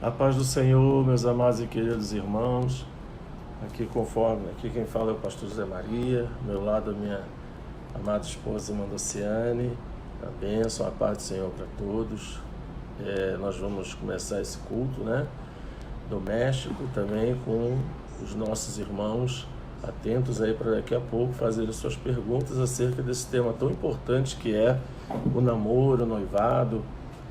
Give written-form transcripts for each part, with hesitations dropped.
A paz do Senhor, meus amados e queridos irmãos. Aqui quem fala é o pastor José Maria, ao meu lado a minha amada esposa irmã Luciane. A bênção, a paz do Senhor para todos. Nós vamos começar esse culto, doméstico também, com os nossos irmãos atentos aí para daqui a pouco fazerem suas perguntas acerca desse tema tão importante que é o namoro, o noivado,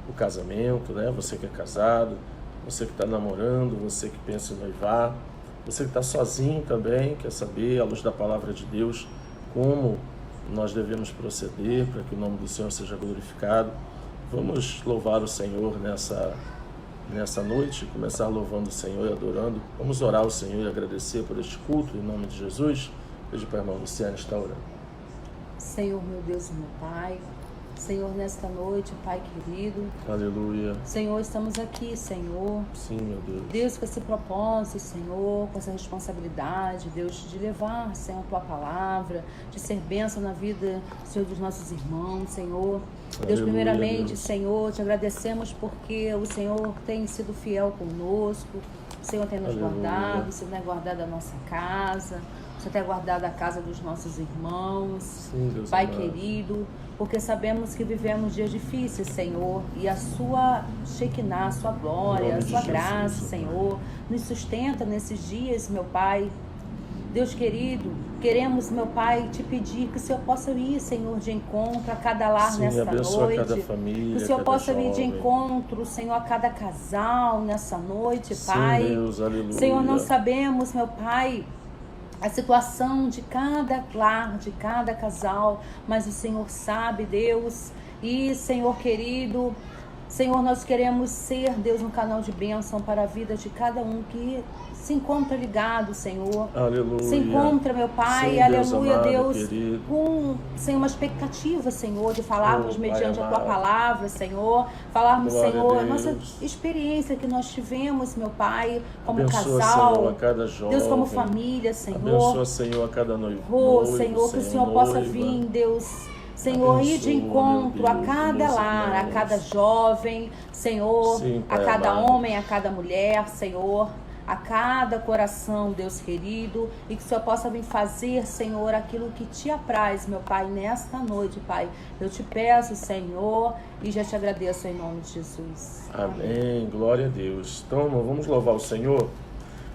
o casamento, Você que é casado, você que está namorando, você que pensa em noivar, você que está sozinho também, quer saber, à luz da palavra de Deus, como nós devemos proceder para que o nome do Senhor seja glorificado. Vamos louvar o Senhor nessa noite, começar louvando o Senhor e adorando. Vamos orar ao Senhor e agradecer por este culto, em nome de Jesus. Pede para a irmã Luciane estar orando. Senhor, meu Deus e meu Pai, Senhor, nesta noite, Pai querido. Aleluia. Senhor, estamos aqui, Senhor. Sim, meu Deus. Deus, com esse propósito, Senhor, com essa responsabilidade, Deus, de levar, Senhor, a Tua palavra, de ser bênção na vida, Senhor, dos nossos irmãos, Senhor. Aleluia, Deus, primeiramente, Deus. Senhor, te agradecemos porque o Senhor tem sido fiel conosco, o Senhor tem nos Aleluia. guardado, o Senhor tem guardado a nossa casa, o Senhor tem guardado a casa dos nossos irmãos. Sim, Deus Pai amado. querido, porque sabemos que vivemos dias difíceis, Senhor, e a sua Shekinah, a sua glória, Em a nome de sua Jesus, graça, Pai. Senhor, nos sustenta nesses dias, meu Pai. Deus querido, queremos, meu Pai, te pedir que o Senhor possa ir, Senhor, de encontro a cada lar Sim, nesta abençoa noite. cada família, Que o Senhor cada possa vir de jovem. encontro, Senhor, a cada casal nessa noite, Sim, Pai. Deus, aleluia. Senhor, não sabemos, meu Pai, a situação de cada lar, de cada casal, mas o Senhor sabe, Deus. E, Senhor querido, Senhor, nós queremos ser, Deus, um canal de bênção para a vida de cada um que se encontra ligado, Senhor. Aleluia. Se encontra, meu Pai, Sim, Deus aleluia, amado, Deus, querido. com, Senhor, uma expectativa, Senhor, de falarmos Oh, Pai mediante a Tua amado. palavra, Senhor. Falarmos, Glória a Senhor, a Deus. nossa experiência que nós tivemos, meu Pai, como Abençoa, casal. Senhor, a cada jovem. Deus, como família, Senhor. Abençoa, Senhor, a cada noivo. Oh, Senhor, que o Senhor possa noiva. vir, Deus, Senhor, ir de Abençoa, encontro meu a Deus, cada meus lar, a irmãos. cada jovem, Senhor, Sim, a Pai cada amado. homem, a cada mulher, Senhor, a cada coração, Deus querido, e que o Senhor possa vir fazer, Senhor, aquilo que te apraz, meu Pai, nesta noite, Pai. Eu te peço, Senhor, e já te agradeço em nome de Jesus. Amém. Glória a Deus. Então, vamos louvar o Senhor.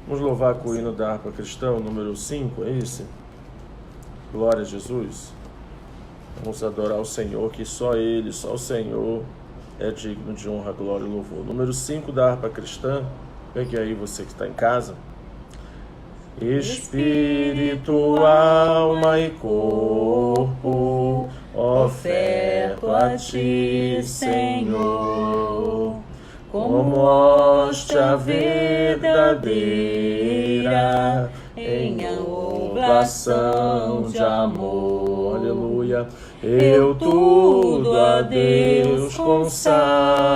Vamos louvar com o hino da harpa cristã, número 5, é esse? Glória a Jesus. Vamos adorar o Senhor, que só Ele, só o Senhor é digno de honra, glória e louvor. Número 5 da harpa cristã. Pegue aí você que está em casa. Espírito, alma e corpo, oferto a Ti, Senhor, como hóstia verdadeira, em oblação de amor. Aleluia. Eu tudo a Deus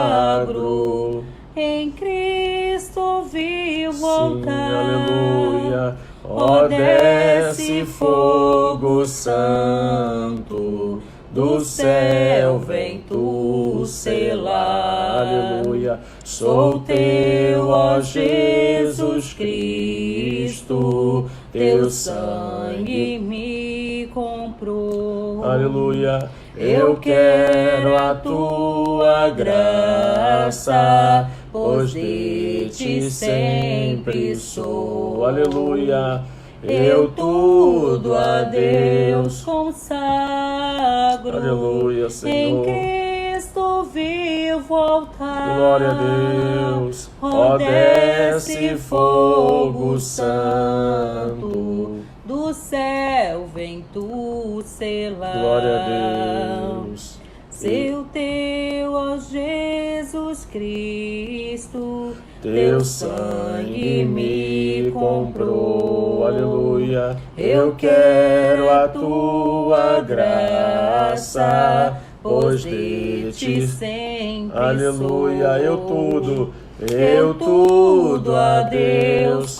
consagro. Em Cristo vivo Sim, altar. aleluia. Ó, desce fogo santo, do céu vem tu selar. Aleluia. Sou teu, ó Jesus Cristo, teu sangue me comprou. Aleluia. Eu quero a tua graça, pois de ti sempre sou. Aleluia. Eu tudo a Deus consagro. Aleluia, Senhor. Em Cristo vivo altar. Glória a Deus. Ó, desce fogo santo, do céu vem tu selar. glória a Deus. Seu teu, ó Jesus Cristo, Teu sangue me comprou, aleluia. Eu quero a tua graça, pois de ti sempre aleluia. sou. Eu tudo a Deus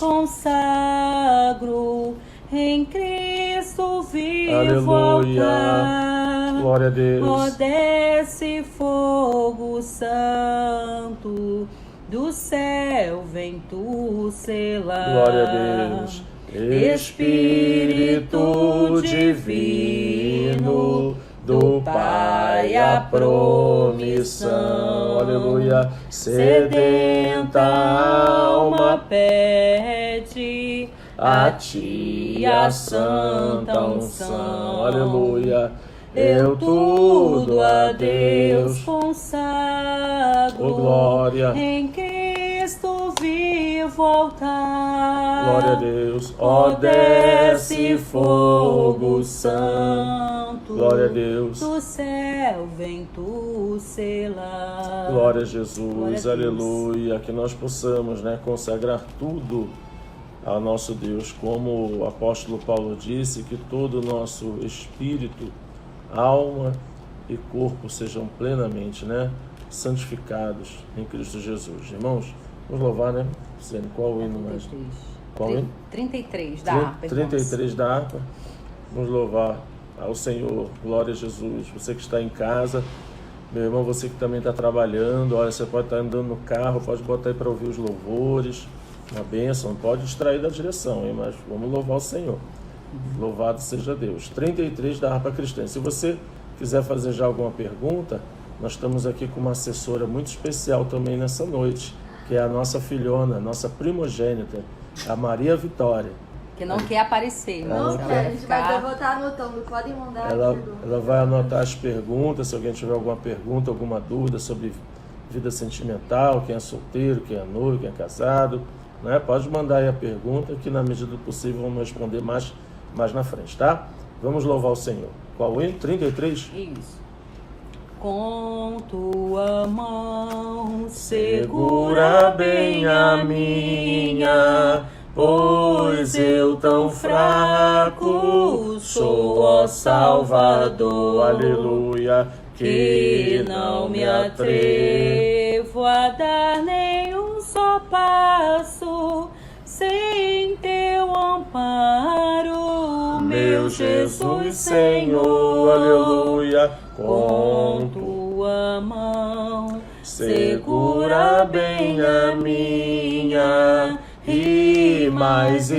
consagro, em Cristo vivo Aleluia. altar. Glória a Deus. Ó, desce fogo santo, do céu vem tu selar. Glória a Deus. Espírito divino, do Pai a promissão, aleluia. Sedenta alma pede a ti a santa unção, aleluia. Eu tudo a Deus consagro, oh, glória. Em Cristo vivo altar. Glória a Deus. Ó, desce fogo santo. Glória a Deus. Do céu vem tu selar. Glória a Jesus. Glória a aleluia. Que nós possamos, né, consagrar tudo ao nosso Deus. Como o apóstolo Paulo disse, que todo o nosso espírito, alma e corpo sejam plenamente, né, santificados em Cristo Jesus. Irmãos, vamos louvar, né? Qual o hino mais? Qual hino? 33 da harpa. 33 da harpa. Vamos louvar ao Senhor. Glória a Jesus. Você que está em casa, meu irmão, você que também está trabalhando, olha, você pode estar andando no carro, pode botar aí para ouvir os louvores, uma bênção, não pode distrair da direção, hein? Mas vamos louvar o Senhor. Louvado seja Deus. 33 da harpa cristã. Se você quiser fazer já alguma pergunta, nós estamos aqui com uma assessora muito especial também nessa noite, que é a nossa filhona, nossa primogênita, a Maria Vitória. Que não quer aparecer. Não quer, a gente vai botar anotando, podem mandar. Ela vai anotar as perguntas, se alguém tiver alguma pergunta, alguma dúvida sobre vida sentimental, quem é solteiro, quem é noivo, quem é casado, né? Pode mandar aí a pergunta, que na medida do possível vamos responder mais na frente, tá? Vamos louvar o Senhor. Qual é? 33? Isso. Com tua mão segura bem a minha, pois eu tão fraco sou, ó Salvador, aleluia, que não me atrevo a dar nenhum só passo sem teu amparo, meu Jesus Senhor, aleluia. Com tua mão segura bem a minha, e mais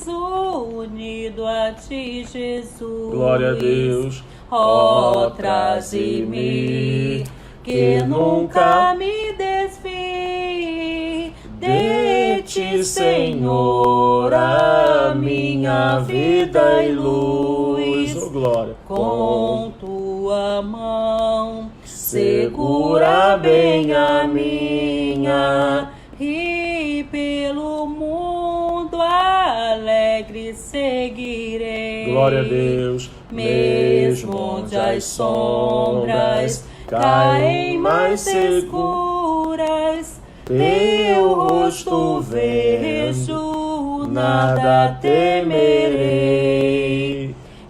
unido a ti, Jesus. Glória a Deus. Ó, traze-me, que nunca me desvie de ti, Senhor, a minha vida e luz. Oh, glória. Com tua mão segura bem a minha, e pelo mundo alegre seguirei. Glória a Deus. Mesmo onde as sombras caem mais seguras, teu rosto vejo, nada temerei.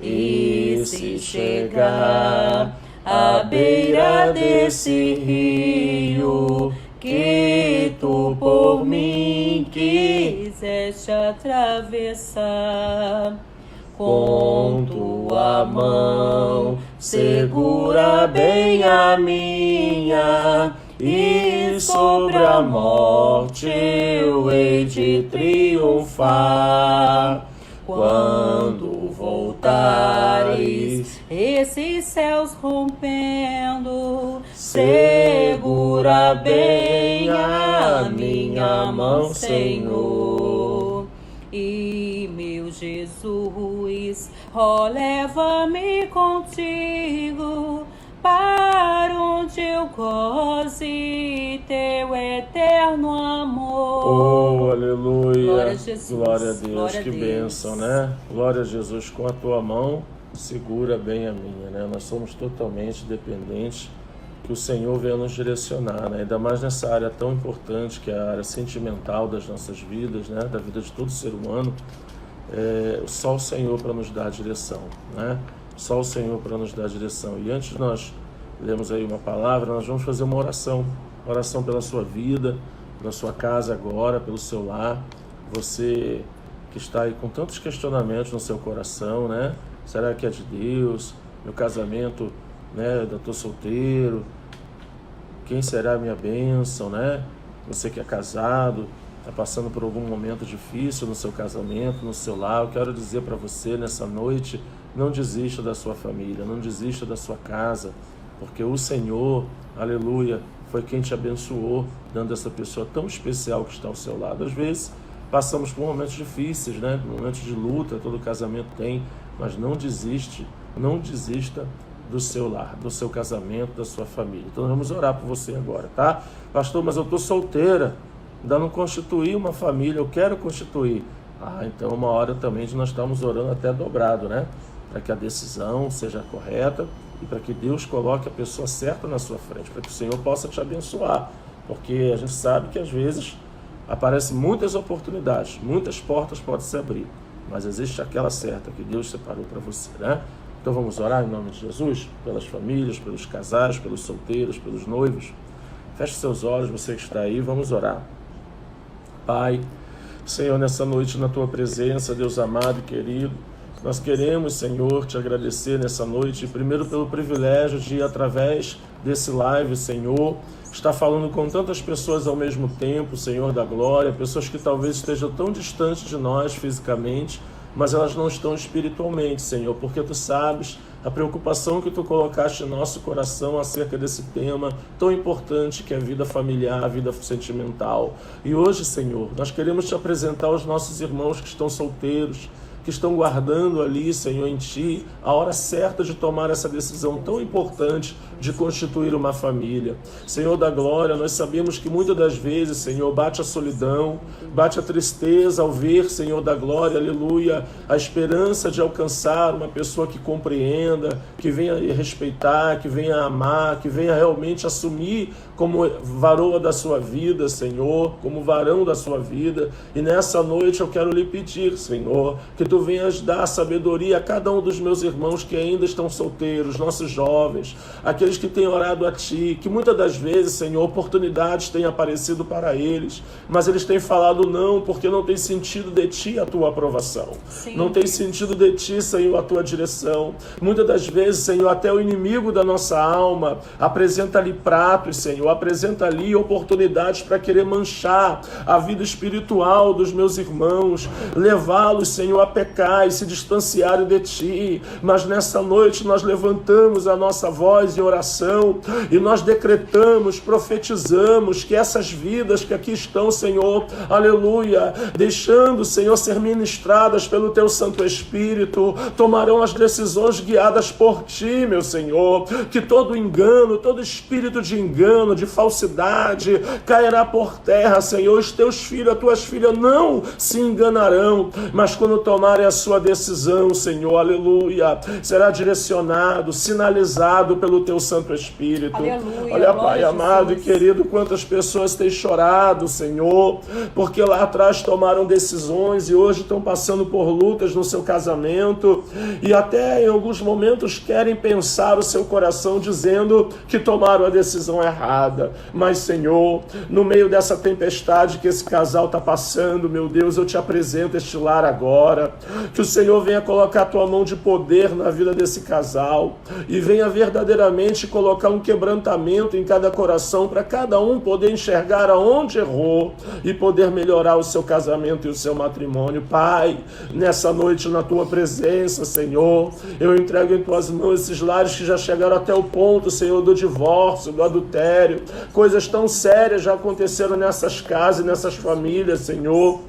E se chegar à beira desse rio que tu por mim quiseste atravessar, com tua mão segura bem a minha, e sobre a morte eu hei de triunfar. Quando voltares, esses céus rompendo, segura bem a minha mão, Senhor. E meu Jesus, ó, leva-me contigo, para onde eu goze teu eterno amor. Oh, aleluia. Glória a Jesus. Glória a Deus. Glória a que Deus. bênção, né? Glória a Jesus. Com a tua mão, segura bem a minha, né? Nós somos totalmente dependentes que o Senhor venha nos direcionar, né? Ainda mais nessa área tão importante que é a área sentimental das nossas vidas, né? Da vida de todo ser humano. Só o Senhor para nos dar a direção, né? Só o Senhor para nos dar a direção. E antes de nós lermos aí uma palavra, nós vamos fazer uma oração pela sua vida, pela sua casa agora, pelo seu lar. Você que está aí com tantos questionamentos no seu coração, né? Será que é de Deus? Meu casamento, né? Eu estou solteiro. Quem será a minha bênção, né? Você que é casado, está passando por algum momento difícil no seu casamento, no seu lar, eu quero dizer para você nessa noite, não desista da sua família, não desista da sua casa, porque o Senhor, aleluia, foi quem te abençoou, dando essa pessoa tão especial que está ao seu lado. Às vezes, passamos por momentos difíceis, né? Momentos de luta, todo casamento tem, mas não desista do seu lar, do seu casamento, da sua família. Então, vamos orar por você agora, tá? Pastor, mas eu estou solteira, ainda não constituí uma família, eu quero constituir. Então uma hora também de nós estamos orando até dobrado, né? Para que a decisão seja correta e para que Deus coloque a pessoa certa na sua frente, para que o Senhor possa te abençoar, porque a gente sabe que às vezes aparecem muitas oportunidades, muitas portas podem se abrir, mas existe aquela certa que Deus separou para você, né? Então vamos orar em nome de Jesus, pelas famílias, pelos casais, pelos solteiros, pelos noivos. Feche seus olhos, você que está aí, vamos orar. Pai, Senhor, nessa noite na Tua presença, Deus amado e querido, nós queremos, Senhor, te agradecer nessa noite, primeiro pelo privilégio de, através desse live, Senhor, estar falando com tantas pessoas ao mesmo tempo, Senhor da glória, pessoas que talvez estejam tão distantes de nós fisicamente, mas elas não estão espiritualmente, Senhor, porque Tu sabes a preocupação que Tu colocaste em nosso coração acerca desse tema tão importante que é a vida familiar, a vida sentimental. E hoje, Senhor, nós queremos Te apresentar os nossos irmãos que estão solteiros, que estão guardando ali, Senhor, em Ti, a hora certa de tomar essa decisão tão importante de constituir uma família. Senhor da glória, nós sabemos que muitas das vezes, Senhor, bate a solidão, bate a tristeza ao ver, Senhor da glória, aleluia, a esperança de alcançar uma pessoa que compreenda, que venha respeitar, que venha amar, que venha realmente assumir como varoa da sua vida, Senhor, como varão da sua vida. E nessa noite eu quero lhe pedir, Senhor, que Tu venhas dar sabedoria a cada um dos meus irmãos que ainda estão solteiros, nossos jovens, aqueles que têm orado a Ti, que muitas das vezes, Senhor, oportunidades têm aparecido para eles, mas eles têm falado não, porque não tem sentido de Ti a Tua aprovação. Sim. Não tem sentido de Ti, Senhor, a Tua direção. Muitas das vezes, Senhor, até o inimigo da nossa alma apresenta ali pratos, Senhor, apresenta ali oportunidades para querer manchar a vida espiritual dos meus irmãos, levá-los, Senhor, a pecar e se distanciarem de Ti. Mas nessa noite nós levantamos a nossa voz em oração e nós decretamos, profetizamos que essas vidas que aqui estão, Senhor, aleluia, deixando, Senhor, ser ministradas pelo Teu Santo Espírito, tomarão as decisões guiadas por Ti, meu Senhor, que todo engano, todo espírito de engano, de falsidade, cairá por terra, Senhor. Os Teus filhos, as Tuas filhas não se enganarão, mas quando tomarem a sua decisão, Senhor, aleluia, será direcionado, sinalizado pelo Teu Santo Espírito. Aleluia, olha, Pai amado e querido, quantas pessoas têm chorado, Senhor, porque lá atrás tomaram decisões e hoje estão passando por lutas no seu casamento e até em alguns momentos querem pensar o seu coração dizendo que tomaram a decisão errada. Mas, Senhor, no meio dessa tempestade que esse casal está passando, meu Deus, eu Te apresento este lar agora. Que o Senhor venha colocar a Tua mão de poder na vida desse casal e venha verdadeiramente colocar um quebrantamento em cada coração para cada um poder enxergar aonde errou e poder melhorar o seu casamento e o seu matrimônio. Pai, nessa noite na Tua presença, Senhor, eu entrego em Tuas mãos esses lares que já chegaram até o ponto, Senhor, do divórcio, do adultério. Coisas tão sérias já aconteceram nessas casas e nessas famílias, Senhor.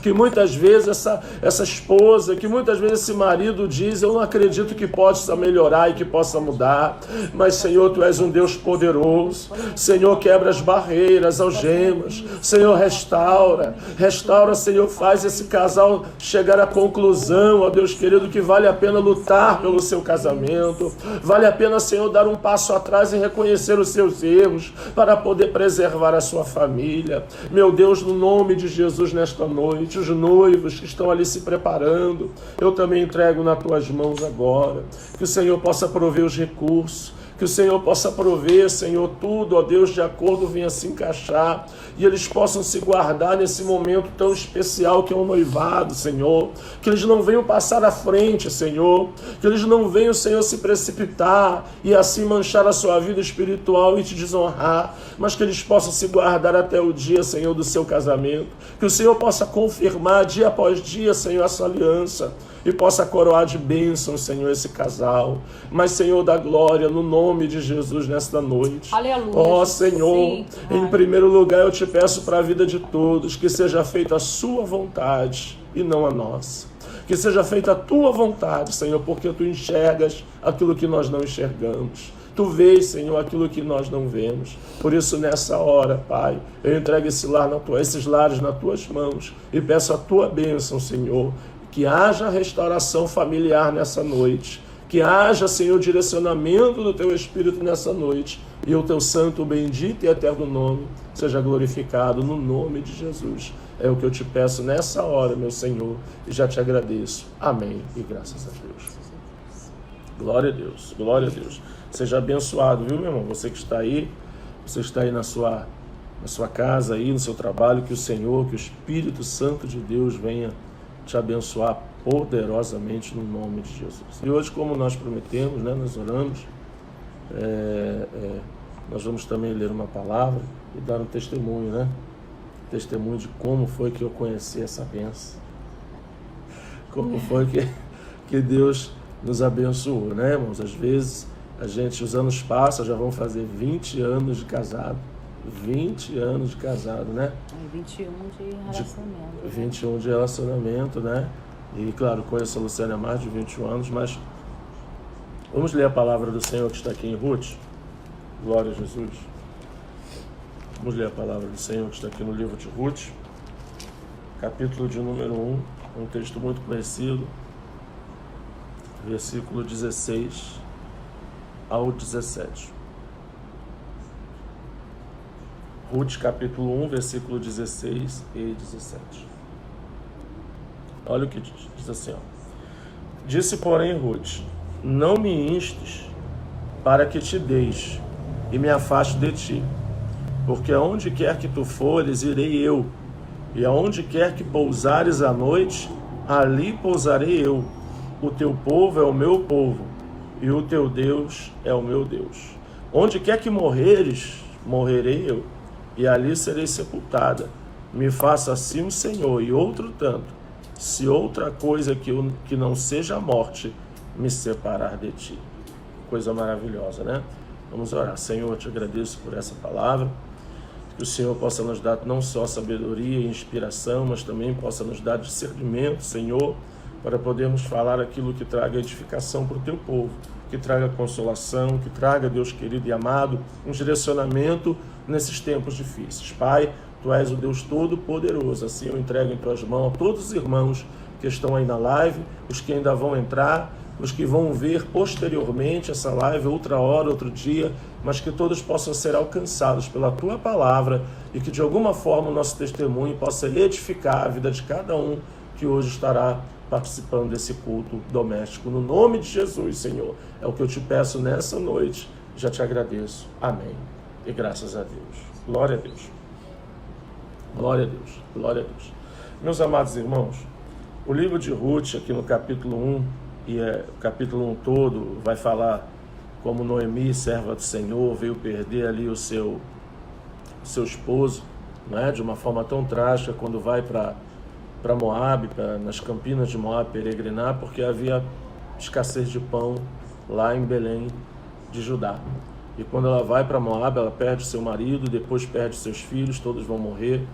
Que muitas vezes essa esposa, que muitas vezes esse marido diz, eu não acredito que possa melhorar e que possa mudar, mas, Senhor, Tu és um Deus poderoso. Senhor, quebra as barreiras, algemas. Senhor, restaura, Senhor, faz esse casal chegar à conclusão, ó Deus querido, que vale a pena lutar pelo seu casamento, vale a pena, Senhor, dar um passo atrás e reconhecer os seus erros para poder preservar a sua família. Meu Deus, no nome de Jesus, nesta noite, os noivos que estão ali se preparando, eu também entrego nas Tuas mãos agora, que o Senhor possa prover os recursos, Que o Senhor possa prover, Senhor, tudo, ó Deus, de acordo venha se encaixar. E eles possam se guardar nesse momento tão especial que é o noivado, Senhor. Que eles não venham passar à frente, Senhor. Que eles não venham, Senhor, se precipitar e assim manchar a sua vida espiritual e te desonrar. Mas que eles possam se guardar até o dia, Senhor, do seu casamento. Que o Senhor possa confirmar dia após dia, Senhor, essa aliança. E possa coroar de bênção, Senhor, esse casal. Mas, Senhor da glória, no nome de Jesus, nesta noite. Aleluia. Ó, Senhor, sim, em primeiro lugar eu te peço para a vida de todos, que seja feita a sua vontade e não a nossa. Que seja feita a tua vontade, Senhor, porque tu enxergas aquilo que nós não enxergamos. Tu vês, Senhor, aquilo que nós não vemos. Por isso, nessa hora, Pai, eu entrego esses lares nas tuas mãos e peço a tua bênção, Senhor. Que haja restauração familiar nessa noite. Que haja, Senhor, direcionamento do teu Espírito nessa noite. E o teu santo, bendito e eterno nome seja glorificado no nome de Jesus. É o que eu te peço nessa hora, meu Senhor. E já te agradeço. Amém. E graças a Deus. Glória a Deus. Glória a Deus. Seja abençoado, viu, meu irmão? Você que está aí. Você está aí na sua casa, aí, no seu trabalho. Que o Senhor, que o Espírito Santo de Deus venha te abençoar poderosamente no nome de Jesus. E hoje, como nós prometemos, né, nós oramos, nós vamos também ler uma palavra e dar um testemunho, né? Testemunho de como foi que eu conheci essa bênção. Como foi que Deus nos abençoou, né, irmãos? Às vezes, os anos passam, já vão fazer 20 anos de casado. 20 anos de casado, né? 21 de relacionamento. 21 de relacionamento, né? E, claro, conheço a Luciana há mais de 21 anos, mas vamos ler a palavra do Senhor que está aqui em Ruth. Glória a Jesus. Vamos ler a palavra do Senhor que está aqui no livro de Ruth, capítulo de número 1, um texto muito conhecido, versículo 16 ao 17. Ruth, capítulo 1, versículo 16 e 17. Olha o que diz assim, ó. Disse, porém, Ruth, não me instes para que te deixe e me afaste de ti, porque aonde quer que tu fores, irei eu, e aonde quer que pousares à noite, ali pousarei eu. O teu povo é o meu povo, e o teu Deus é o meu Deus. Onde quer que morreres, morrerei eu, e ali serei sepultada. Me faça assim o Senhor, e outro tanto, se outra coisa que não seja a morte me separar de ti. Coisa maravilhosa, né? Vamos orar. Senhor, eu te agradeço por essa palavra, que o Senhor possa nos dar não só sabedoria e inspiração, mas também possa nos dar discernimento, Senhor, para podermos falar aquilo que traga edificação para o teu povo, que traga consolação, que traga, Deus querido e amado, um direcionamento nesses tempos difíceis. Pai, Tu és o Deus Todo-Poderoso, assim eu entrego em Tuas mãos a todos os irmãos que estão aí na live, os que ainda vão entrar, os que vão ver posteriormente essa live, outra hora, outro dia, mas que todos possam ser alcançados pela Tua palavra e que de alguma forma o nosso testemunho possa edificar a vida de cada um que hoje estará participando desse culto doméstico. No nome de Jesus, Senhor, é o que eu te peço nessa noite. Já te agradeço. Amém. E graças a Deus. Glória a Deus. Glória a Deus. Glória a Deus. Meus amados irmãos, o livro de Ruth, aqui no capítulo 1, e o capítulo 1 todo, vai falar como Noemi, serva do Senhor, veio perder ali o seu esposo, né, de uma forma tão trágica, quando vai para Moabe, nas campinas de Moabe, peregrinar, porque havia escassez de pão lá em Belém de Judá. E quando ela vai para Moabe, ela perde seu marido, depois perde seus filhos, todos vão morrer.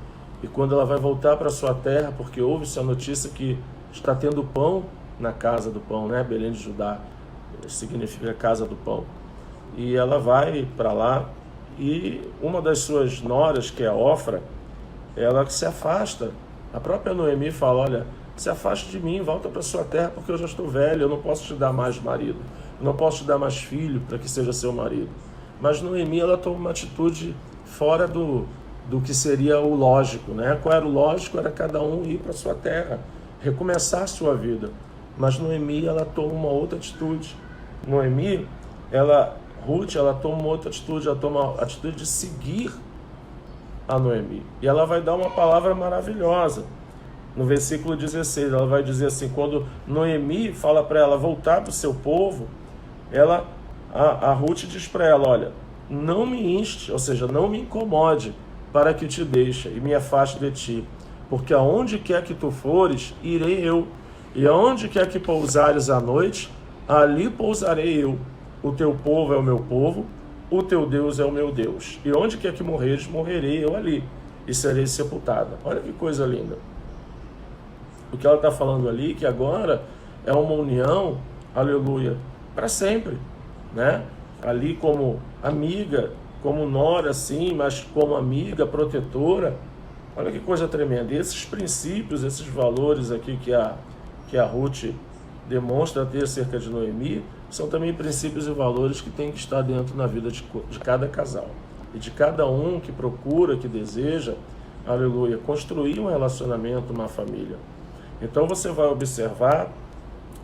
E quando ela vai voltar para sua terra, porque houve-se a notícia que está tendo pão na casa do pão, né? Belém de Judá significa casa do pão. E ela vai para lá e uma das suas noras, que é a Ofra, ela se afasta. A própria Noemi fala, olha, se afaste de mim, volta para sua terra, porque eu já estou velha, eu não posso te dar mais marido, eu não posso te dar mais filho para que seja seu marido. Mas Noemi, ela toma uma atitude fora do que seria o lógico, né? Qual era o lógico? Era cada um ir para sua terra, recomeçar a sua vida. Mas Noemi, ela toma uma outra atitude. Noemi, Ruth, ela toma outra atitude, ela toma a atitude de seguir a Noemi. E ela vai dar uma palavra maravilhosa. No versículo 16, ela vai dizer assim, quando Noemi fala para ela voltar para o seu povo, a Ruth diz para ela, olha, não me inste, ou seja, não me incomode para que te deixe e me afaste de ti, porque aonde quer que tu fores, irei eu, e aonde quer que pousares à noite, ali pousarei eu. O teu povo é o meu povo, o teu Deus é o meu Deus. E onde quer que morreres, morrerei eu ali, e serei sepultada. Olha que coisa linda. O que ela está falando ali, que agora é uma união, aleluia, para sempre, né? Ali como amiga, como nora, sim, mas como amiga, protetora. Olha que coisa tremenda. E esses princípios, esses valores aqui que a Ruth demonstra ter acerca de Noemi, são também princípios e valores que têm que estar dentro na vida de cada casal. E de cada um que procura, que deseja, aleluia, construir um relacionamento, uma família. Então você vai observar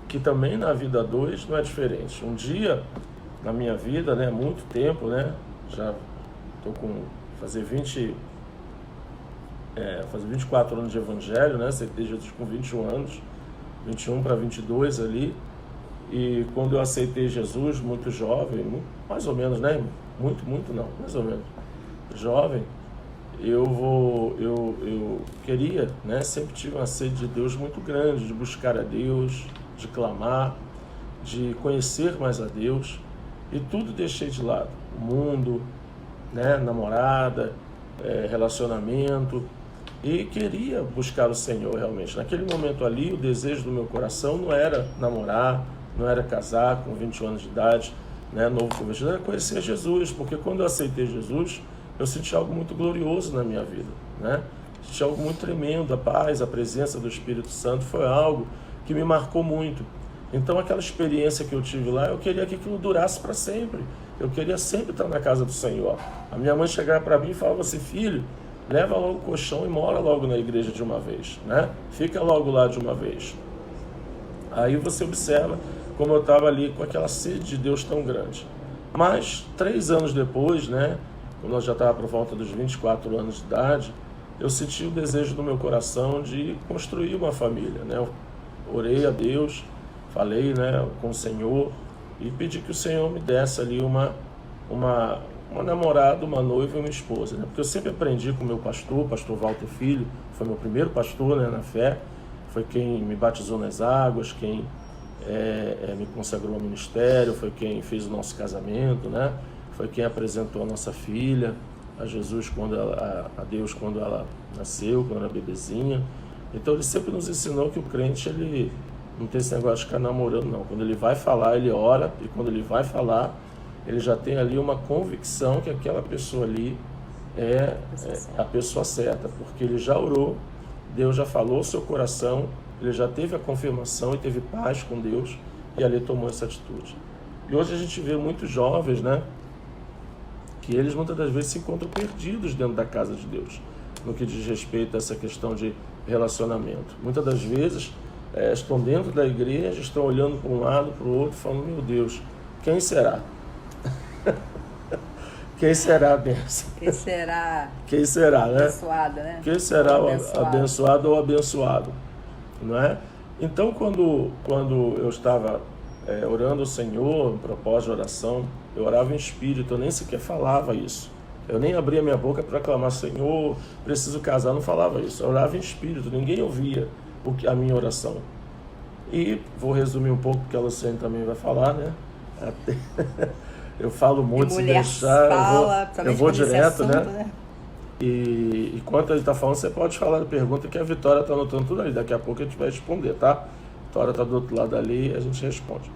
que também na vida 2 não é diferente. Um dia, na minha vida, né, muito tempo, né, já estou fazer 24 anos de evangelho, né, aceitei Jesus com 21 anos, 21 para 22 ali, e quando eu aceitei Jesus, muito jovem, mais ou menos, né, muito não, mais ou menos, jovem, eu queria, né, sempre tive uma sede de Deus muito grande, de buscar a Deus, de clamar, de conhecer mais a Deus, e tudo deixei de lado, o mundo, né, namorada, relacionamento, e queria buscar o Senhor realmente. Naquele momento ali, o desejo do meu coração não era namorar, não era casar com 21 anos de idade, né, novo convertido, era conhecer Jesus, porque quando eu aceitei Jesus, eu senti algo muito glorioso na minha vida, né? Senti algo muito tremendo, a paz, a presença do Espírito Santo foi algo que me marcou muito. Então aquela experiência que eu tive lá, eu queria que aquilo durasse para sempre. Eu queria sempre estar na casa do Senhor. A minha mãe chegava para mim e falava assim, filho, leva logo o colchão e mora logo na igreja de uma vez, né? Fica logo lá de uma vez. Aí você observa como eu estava ali com aquela sede de Deus tão grande. Mas 3 anos depois, né, quando eu já estava por volta dos 24 anos de idade, eu senti o desejo do meu coração de construir uma família, né? Eu orei a Deus, falei, né, com o Senhor e pedi que o Senhor me desse ali uma namorada, uma noiva e uma esposa, né? Porque eu sempre aprendi com o meu pastor Walter Filho, foi meu primeiro pastor, né, na fé, foi quem me batizou nas águas, quem me consagrou ao ministério, foi quem fez o nosso casamento, né? Foi quem apresentou a nossa filha a Jesus, a Deus quando ela nasceu, quando era bebezinha. Então ele sempre nos ensinou que o crente, ele não tem esse negócio de ficar namorando, não. Quando ele vai falar, ele ora, e quando ele vai falar, ele já tem ali uma convicção que aquela pessoa ali é a pessoa certa, porque ele já orou, Deus já falou o seu coração, ele já teve a confirmação e teve paz com Deus, e ali tomou essa atitude. E hoje a gente vê muitos jovens, né, que eles muitas das vezes se encontram perdidos dentro da casa de Deus, no que diz respeito a essa questão de relacionamento. Muitas das vezes estão dentro da igreja, estão olhando para um lado, para o outro, falando, meu Deus, quem será? Quem será a bênção? Quem será, né? Abençoada, né? Quem será o abençoado ou abençoado? Não é? Então, quando eu estava orando ao Senhor, em propósito de oração, eu orava em espírito, eu nem sequer falava isso. Eu nem abria minha boca para clamar, Senhor, preciso casar, não falava isso. Eu orava em espírito, ninguém ouvia a minha oração. E vou resumir um pouco, porque a Luciane também vai falar, né? Eu falo muito, se deixar, eu vou direto, assunto, né? E enquanto ele está falando, você pode falar a pergunta que a Vitória está anotando tudo ali. Daqui a pouco a gente vai responder, tá? A Vitória está do outro lado ali e a gente responde.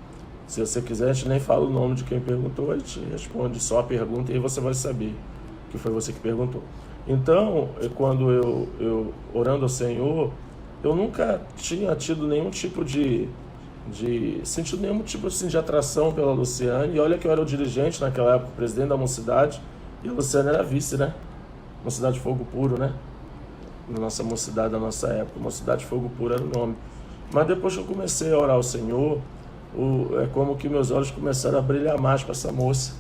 Se você quiser, a gente nem fala o nome de quem perguntou, a gente responde só a pergunta e aí você vai saber que foi você que perguntou. Então, quando eu orando ao Senhor, eu nunca tinha tido nenhum tipo sentido nenhum tipo assim, de atração pela Luciane. E olha que eu era o dirigente naquela época, o presidente da Mocidade, e a Luciane era vice, né? Mocidade Fogo Puro, né? Na nossa mocidade da nossa época, Mocidade Fogo Puro era o nome. Mas depois que eu comecei a orar ao Senhor, é como que meus olhos começaram a brilhar mais para essa moça,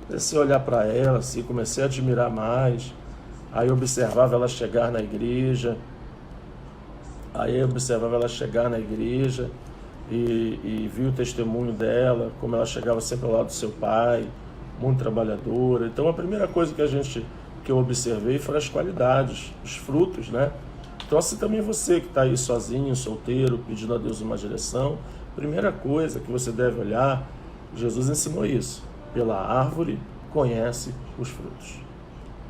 Comecei a olhar para ela, assim, comecei a admirar mais. Aí observava ela chegar na igreja. E vi o testemunho dela, como ela chegava sempre ao lado do seu pai, muito trabalhadora. Então a primeira coisa que eu observei foram as qualidades, os frutos, né? Então assim também você que está aí sozinho, solteiro, pedindo a Deus uma direção, primeira coisa que você deve olhar, Jesus ensinou isso, pela árvore conhece os frutos.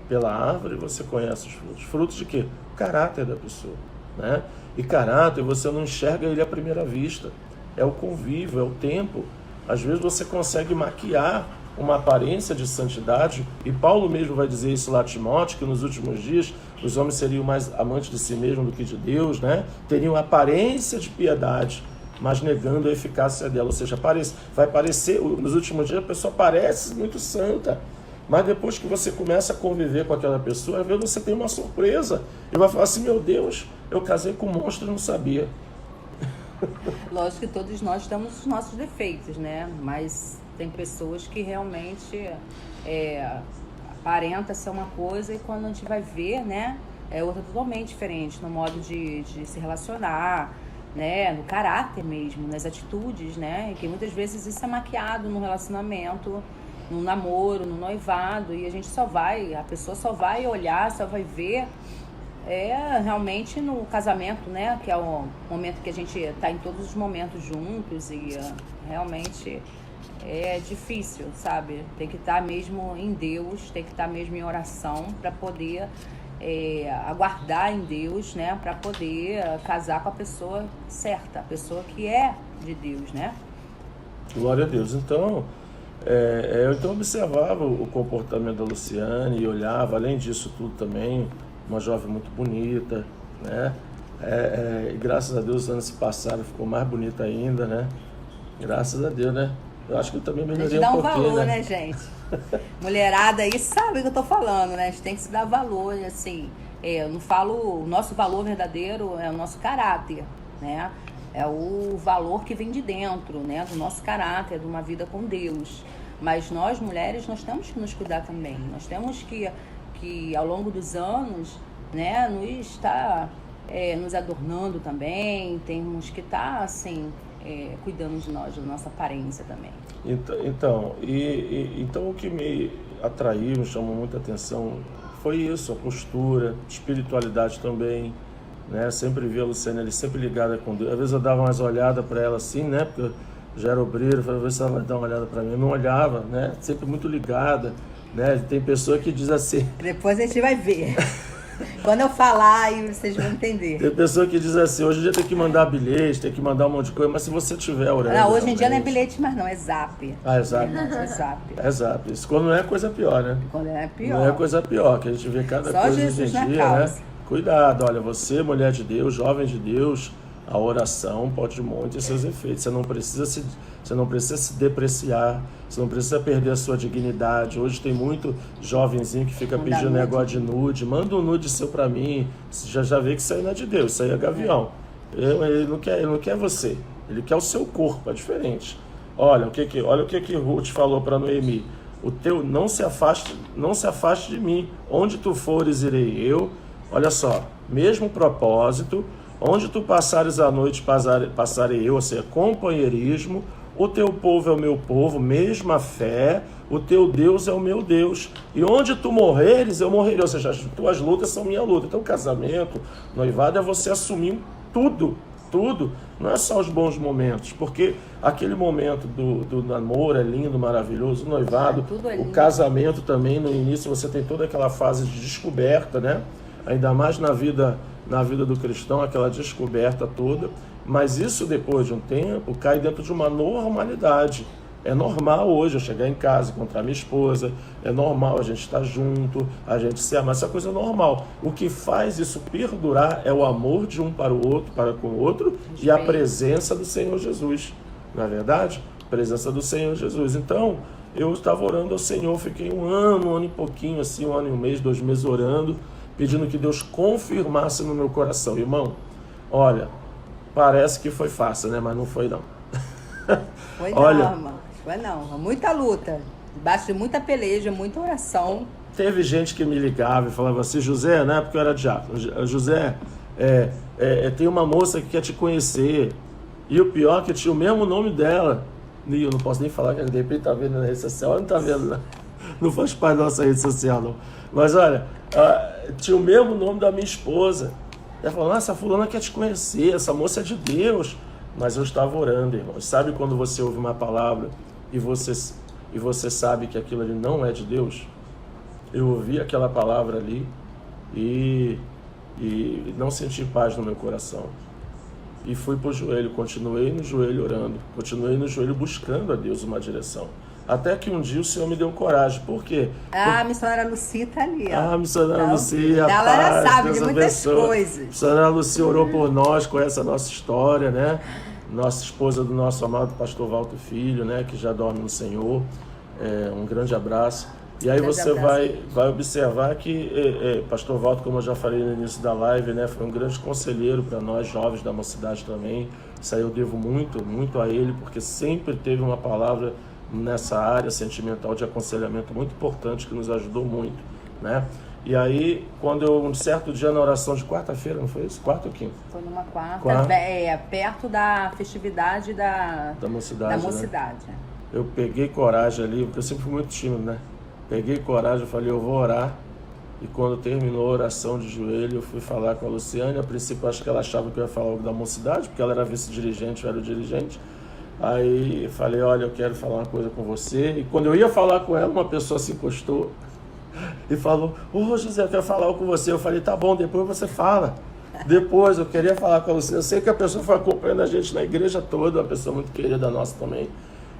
Pela árvore você conhece os frutos. Frutos de quê? O caráter da pessoa, né? E caráter você não enxerga ele à primeira vista. É o convívio, é o tempo. Às vezes você consegue maquiar uma aparência de santidade, e Paulo mesmo vai dizer isso lá a Timóteo, que nos últimos dias os homens seriam mais amantes de si mesmos do que de Deus, né? Teriam aparência de piedade, mas negando a eficácia dela. Ou seja, vai parecer, nos últimos dias a pessoa parece muito santa, mas depois que você começa a conviver com aquela pessoa, às vezes você tem uma surpresa e vai falar assim, meu Deus, eu casei com um monstro e não sabia. Lógico que todos nós temos os nossos defeitos, né? Mas tem pessoas que realmente aparenta ser uma coisa e quando a gente vai ver, né, é outra totalmente diferente no modo de se relacionar, né, no caráter mesmo, nas atitudes, né? E que muitas vezes isso é maquiado no relacionamento, no namoro, no noivado, e a pessoa só vai olhar, só vai ver realmente no casamento, né? Que é o momento que a gente está em todos os momentos juntos e realmente é difícil, sabe? Tem que estar mesmo em Deus, tem que estar mesmo em oração para poder aguardar em Deus, né? Para poder casar com a pessoa certa, a pessoa que é de Deus, né? Glória a Deus. Então, eu então observava o comportamento da Luciane e olhava, além disso tudo também, uma jovem muito bonita, né? E graças a Deus, os anos se passaram, ficou mais bonita ainda, né? Graças a Deus, né? Eu acho que eu também melhorei um pouquinho, a gente dá um valor, né, gente? Mulherada aí sabe o que eu tô falando, né? A gente tem que se dar valor, assim. Eu não falo, o nosso valor verdadeiro é o nosso caráter, né? É o valor que vem de dentro, né? Do nosso caráter, de uma vida com Deus. Mas nós, mulheres, nós temos que nos cuidar também. Nós temos que ao longo dos anos, né, nos adornando também. Temos que estar, assim, cuidando de nós, da nossa aparência também. Então o que me atraiu, me chamou muita atenção, foi isso, a postura, espiritualidade também, né? Sempre vi a Luciane ali, sempre ligada com Deus. Às vezes eu dava umas olhadas para ela assim, né? Porque eu já era obreiro, falei, ver se ela vai dar uma olhada para mim. Eu não olhava, né? Sempre muito ligada, né? Tem pessoa que diz assim... Depois a gente vai ver. Quando eu falar, aí vocês vão entender. Tem pessoa que diz assim, hoje em dia tem que mandar bilhete, tem que mandar um monte de coisa, mas se você tiver orando... Não, hoje em dia não é bilhete mais não, é zap. Ah, é zap? É zap. É zap. Isso quando não é coisa pior, né? Quando é pior. Não é coisa pior, que a gente vê cada Só coisa Jesus hoje em dia, causa. né? Cuidado, olha, você, mulher de Deus, jovem de Deus, a oração pode muito ter seus efeitos. Você não precisa se depreciar, você não precisa perder a sua dignidade. Hoje tem muito jovenzinho que fica pedindo negócio de nude. Manda um nude seu pra mim. Você já vê que isso aí não é de Deus, isso aí é gavião. Ele não quer você, ele quer o seu corpo, é diferente. Olha o que Ruth falou para Noemi. O teu não se afaste de mim. Onde tu fores, irei eu. Olha só, mesmo propósito. Onde tu passares a noite, passarei eu, ou seja, companheirismo. O teu povo é o meu povo, mesma fé. O teu Deus é o meu Deus. E onde tu morreres, eu morrerei. Ou seja, as tuas lutas são minha luta. Então, casamento, noivado, é você assumir tudo. Não é só os bons momentos. Porque aquele momento do namoro é lindo, maravilhoso. O noivado, o casamento também, no início você tem toda aquela fase de descoberta, né? Ainda mais na vida do cristão, aquela descoberta toda, mas isso depois de um tempo cai dentro de uma normalidade. É normal hoje eu chegar em casa, encontrar minha esposa, é normal a gente estar junto, a gente se amar, essa coisa é normal. O que faz isso perdurar é o amor de um para o outro, para com o outro, e a presença do Senhor Jesus, não é verdade? A presença do Senhor Jesus. Então, eu estava orando ao Senhor, fiquei um ano e pouquinho, assim, 1 ano e um mês, 2 meses orando, pedindo que Deus confirmasse no meu coração. Irmão, olha, parece que foi fácil, né? Mas não foi não. Foi não, irmão. Foi não. Muita luta. Debaixo de muita peleja, muita oração. Teve gente que me ligava e falava assim, José, na época eu era diácono, José, tem uma moça que quer te conhecer. E o pior é que tinha o mesmo nome dela. E eu não posso nem falar que de repente tá vendo na rede social, não tá vendo, né? Não faz parte da nossa rede social, não. Mas olha, tinha o mesmo nome da minha esposa. Ela falou, essa fulana quer te conhecer, essa moça é de Deus. Mas eu estava orando, irmão. Sabe quando você ouve uma palavra e você sabe que aquilo ali não é de Deus? Eu ouvi aquela palavra ali e não senti paz no meu coração. E fui para o joelho, continuei no joelho orando, continuei no joelho buscando a Deus uma direção. Até que um dia o Senhor me deu coragem. Por quê? A missionária Lucia está ali. Ó. A missionária então, Lucia, ela sabe Deus de muitas coisas. A missionária Lucia orou por nós, conhece a nossa história, né? Nossa esposa do nosso amado pastor Walter Filho, né? Que já dorme no Senhor. Um grande abraço. E aí você vai observar que pastor Walter, como eu já falei no início da live, né? Foi um grande conselheiro para nós jovens da mocidade também. Isso aí eu devo muito, muito a ele, porque sempre teve uma palavra nessa área sentimental de aconselhamento muito importante que nos ajudou muito, né? E aí, quando eu, um certo dia na oração de quarta-feira, não foi isso? Quarta ou quinta? Foi numa quarta. Perto da festividade da mocidade. Né? Eu peguei coragem ali, porque eu sempre fui muito tímido, né? Peguei coragem, falei, eu vou orar. E quando terminou a oração de joelho, eu fui falar com a Luciane. A princípio, acho que ela achava que eu ia falar algo da mocidade, porque ela era vice-dirigente, eu era o dirigente. Aí eu falei, olha, eu quero falar uma coisa com você. E quando eu ia falar com ela, uma pessoa se encostou e falou, José, eu quero falar algo com você. Eu falei, tá bom, depois você fala. Depois eu queria falar com você. Eu sei que a pessoa foi acompanhando a gente na igreja toda, uma pessoa muito querida nossa também.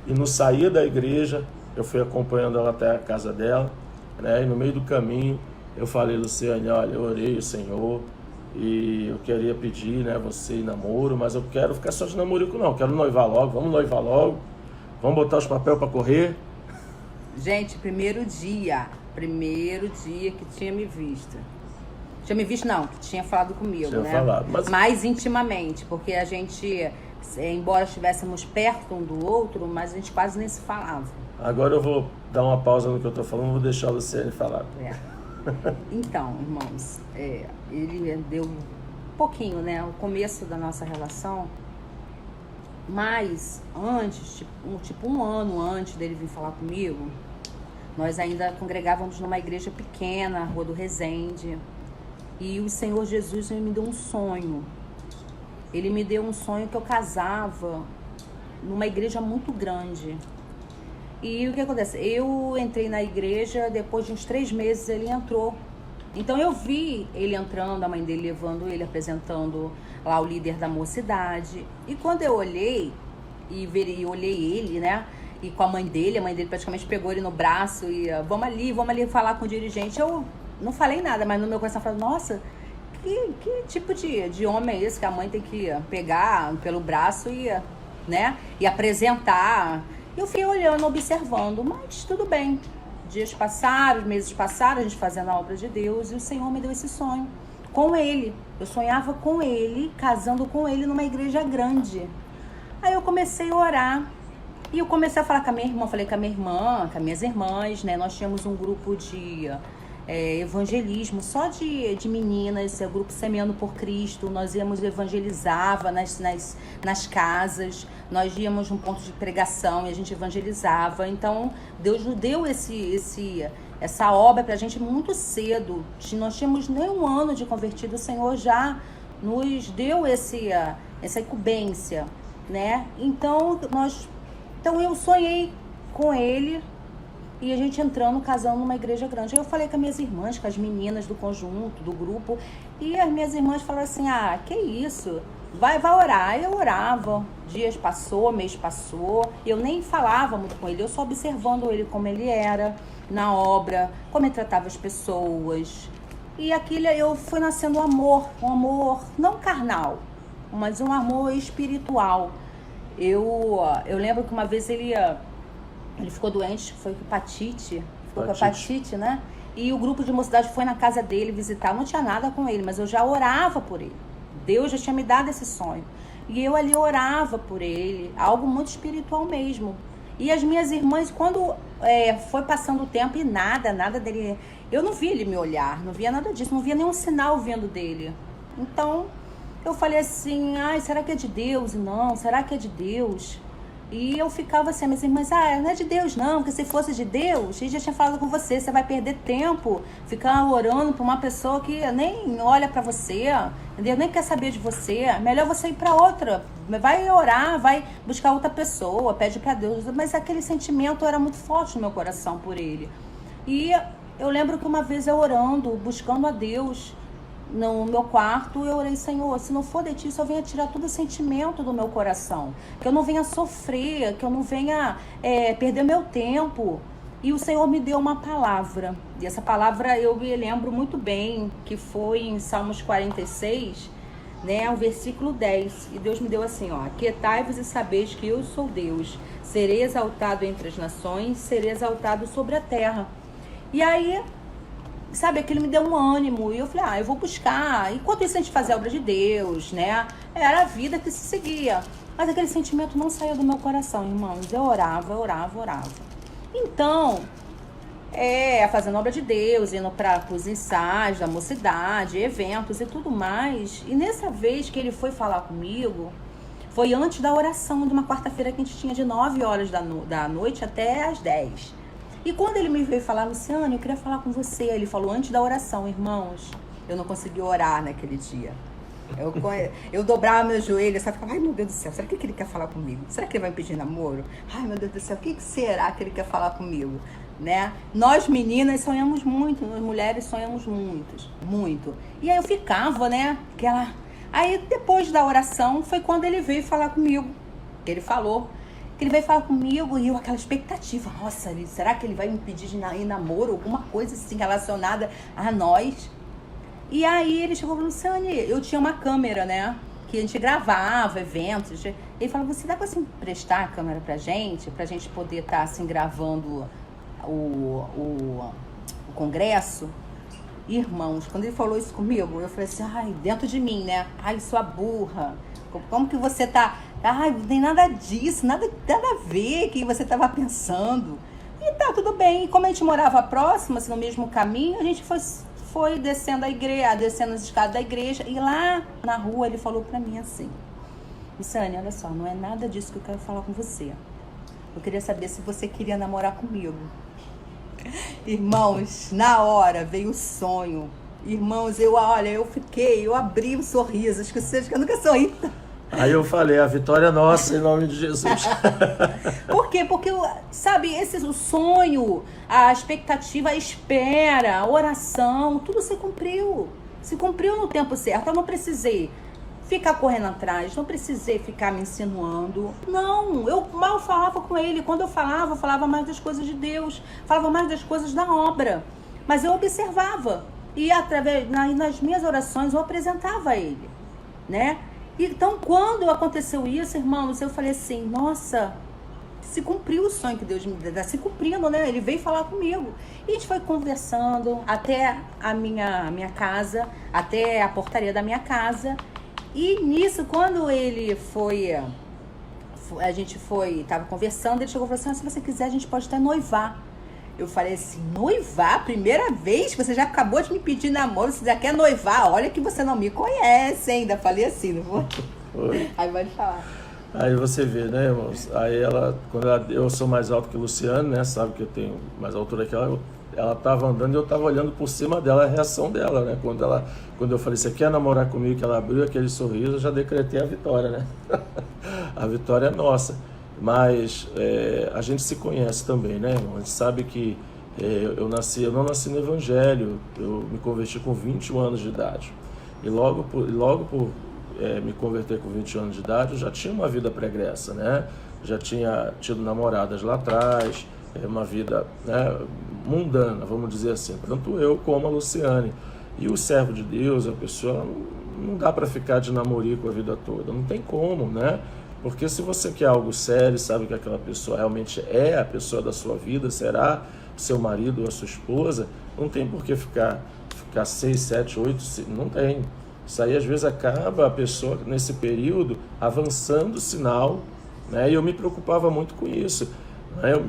E no sair da igreja, eu fui acompanhando ela até a casa dela, né? E no meio do caminho, eu falei, Luciane, olha, eu orei o Senhor e eu queria pedir, né, você em namoro, mas eu quero ficar só de namorico não, eu quero noivar logo, vamos noivar logo, vamos botar os papéis para correr. Gente, primeiro dia que tinha me visto. Tinha me visto não, que tinha falado comigo, tinha né? Falado, mas... Mais intimamente, porque a gente, embora estivéssemos perto um do outro, mas a gente quase nem se falava. Agora eu vou dar uma pausa no que eu tô falando, vou deixar a Luciane falar. Então, irmãos, ele deu um pouquinho, né, o começo da nossa relação, mas antes, tipo um ano antes dele vir falar comigo, nós ainda congregávamos numa igreja pequena, Rua do Resende, e o Senhor Jesus me deu um sonho. Ele me deu um sonho que eu casava numa igreja muito grande. E o que acontece? Eu entrei na igreja, depois de uns 3 meses ele entrou. Então eu vi ele entrando, a mãe dele levando ele, apresentando lá o líder da mocidade. E quando eu olhei, olhei ele, né? E com a mãe dele praticamente pegou ele no braço e vamos ali falar com o dirigente. Eu não falei nada, mas no meu coração eu falei, nossa, que tipo de homem é esse que a mãe tem que pegar pelo braço e apresentar? Eu fui olhando, observando, mas tudo bem. Dias passaram, meses passaram, a gente fazendo a obra de Deus, e o Senhor me deu esse sonho com ele. Eu sonhava com ele, casando com ele numa igreja grande. Aí eu comecei a orar, e eu comecei a falar com a minha irmã, falei com a minha irmã, com as minhas irmãs, né? Nós tínhamos um grupo de evangelismo, só de meninas, grupo Semeando por Cristo. Nós íamos evangelizava nas casas, nós íamos num ponto de pregação e a gente evangelizava. Então Deus nos deu essa obra pra gente muito cedo. Nós tínhamos nem 1 ano de convertido, o Senhor já nos deu essa incumbência, né? Então eu sonhei com ele e a gente entrando, casando numa igreja grande. Aí eu falei com as minhas irmãs, com as meninas do conjunto, do grupo, e as minhas irmãs falaram assim, que isso? Vai orar. Eu orava, dias passou, mês passou, eu nem falava muito com ele, eu só observando ele como ele era na obra, como ele tratava as pessoas. E aquilo eu fui nascendo um amor não carnal, mas um amor espiritual. Eu lembro que uma vez ele ficou doente, foi com hepatite, né? E o grupo de mocidade foi na casa dele visitar, não tinha nada com ele, mas eu já orava por ele. Deus já tinha me dado esse sonho. E eu ali orava por ele, algo muito espiritual mesmo. E as minhas irmãs, quando foi passando o tempo e nada dele. Eu não via ele me olhar, não via nada disso, não via nenhum sinal vindo dele. Então, eu falei assim, ai, será que é de Deus? Não, será que é de Deus? E eu ficava assim, mas não é de Deus não, porque se fosse de Deus, ele já tinha falado com você, você vai perder tempo, ficar orando por uma pessoa que nem olha pra você, entendeu? Nem quer saber de você, melhor você ir pra outra, vai orar, vai buscar outra pessoa, pede pra Deus, mas aquele sentimento era muito forte no meu coração por ele. E eu lembro que uma vez eu orando, buscando a Deus, no meu quarto, eu orei, Senhor, se não for de ti, só venha tirar todo o sentimento do meu coração, que eu não venha sofrer, que eu não venha perder meu tempo. E o Senhor me deu uma palavra, e essa palavra eu me lembro muito bem, que foi em Salmos 46, né, o versículo 10, e Deus me deu assim, ó: aquietai-vos e sabeis que eu sou Deus, serei exaltado entre as nações, serei exaltado sobre a terra. E aí, sabe, aquilo me deu um ânimo. E eu falei, eu vou buscar. Enquanto isso a gente fazia a obra de Deus, né? Era a vida que se seguia. Mas aquele sentimento não saía do meu coração, irmãos. Eu orava. Então, fazendo a obra de Deus, indo para os ensaios da mocidade, eventos e tudo mais. E nessa vez que ele foi falar comigo, foi antes da oração de uma quarta-feira que a gente tinha de 9 horas da noite até as 10. E quando ele me veio falar, Luciane, eu queria falar com você. Ele falou antes da oração, irmãos, eu não consegui orar naquele dia. Eu dobrava meus joelhos, sabe? Ficava, ai meu Deus do céu, será que ele quer falar comigo? Será que ele vai me pedir namoro? Ai meu Deus do céu, o que será que ele quer falar comigo? Né? Nós meninas sonhamos muito, nós mulheres sonhamos muito. E aí eu ficava, né? Aí depois da oração foi quando ele veio falar comigo. Ele falou. Ele veio falar comigo e eu aquela expectativa, nossa, será que ele vai me pedir em namoro, alguma coisa assim relacionada a nós? E aí ele chegou e falou, Luciane, eu tinha uma câmera, né, que a gente gravava eventos. Ele falou, você dá pra assim, emprestar a câmera pra gente poder estar assim gravando o congresso? Irmãos, quando ele falou isso comigo, eu falei assim, ai, dentro de mim, né, ai, sua burra, como que você tá... Ai, não tem nada disso, nada a ver que você estava pensando. E tá, tudo bem. E como a gente morava próximo, assim, no mesmo caminho, a gente foi descendo descendo as escadas da igreja. E lá na rua ele falou pra mim assim, Luciane, olha só, não é nada disso que eu quero falar com você. Eu queria saber se você queria namorar comigo. Irmãos, na hora veio o sonho. Irmãos, eu abri um sorriso. Acho que eu nunca sorri. Aí eu falei, a vitória é nossa em nome de Jesus. Por quê? Porque, sabe, o sonho, a expectativa, a espera, a oração, tudo se cumpriu. Se cumpriu no tempo certo. Eu não precisei ficar correndo atrás, não precisei ficar me insinuando. Não, eu mal falava com ele. Quando eu falava mais das coisas de Deus, falava mais das coisas da obra. Mas eu observava. E nas minhas orações eu apresentava a ele, né? Então, quando aconteceu isso, irmãos, eu falei assim, nossa, se cumpriu o sonho que Deus me deu, se cumprindo, né? Ele veio falar comigo. E a gente foi conversando até a minha casa, até a portaria da minha casa. E nisso, quando ele tava conversando, ele chegou e falou assim, se você quiser, a gente pode até noivar. Eu falei assim, noivar? Primeira vez? Você já acabou de me pedir namoro, você já quer noivar? Olha que você não me conhece ainda. Falei assim, não vou? Foi. Aí pode falar. Aí você vê, né, irmãos? Aí eu sou mais alto que o Luciano, né? Sabe que eu tenho mais altura que ela. Ela tava andando e eu tava olhando por cima dela, a reação dela, né? Quando eu falei, você quer namorar comigo? Que ela abriu aquele sorriso, eu já decretei a vitória, né? A vitória é nossa. Mas a gente se conhece também, né, irmão? A gente sabe que eu não nasci no Evangelho, eu me converti com 21 anos de idade. E logo por me converter com 21 anos de idade, eu já tinha uma vida pregressa, né? Já tinha tido namoradas lá atrás, uma vida, né, mundana, vamos dizer assim. Tanto eu como a Luciane. E o servo de Deus, a pessoa, não dá para ficar de namorico a vida toda, não tem como, né? Porque se você quer algo sério, sabe que aquela pessoa realmente é a pessoa da sua vida, será seu marido ou a sua esposa, não tem por que ficar 6, 7, 8, não tem. Isso aí às vezes acaba a pessoa nesse período avançando o sinal, né? E eu me preocupava muito com isso, né?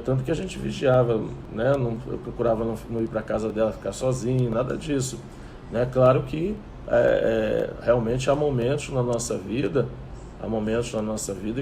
tanto que a gente vigiava, né? Eu procurava não ir para casa dela, ficar sozinho, nada disso, né? Claro que realmente há momentos na nossa vida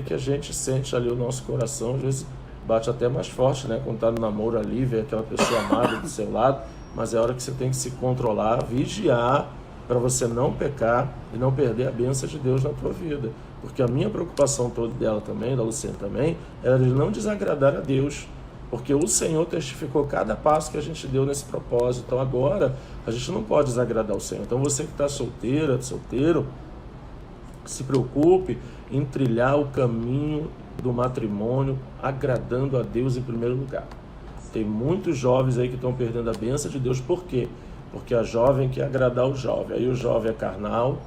que a gente sente ali o nosso coração, às vezes bate até mais forte, né? Quando tá no namoro ali, vê aquela pessoa amada do seu lado, mas é hora que você tem que se controlar, vigiar, para você não pecar e não perder a bênção de Deus na tua vida. Porque a minha preocupação toda dela também, da Luciana também, era de não desagradar a Deus. Porque o Senhor testificou cada passo que a gente deu nesse propósito. Então agora, a gente não pode desagradar o Senhor. Então você que está solteira, solteiro, se preocupe em trilhar o caminho do matrimônio, agradando a Deus em primeiro lugar. Tem muitos jovens aí que estão perdendo a bênção de Deus. Por quê? Porque a jovem quer agradar o jovem. Aí o jovem é carnal,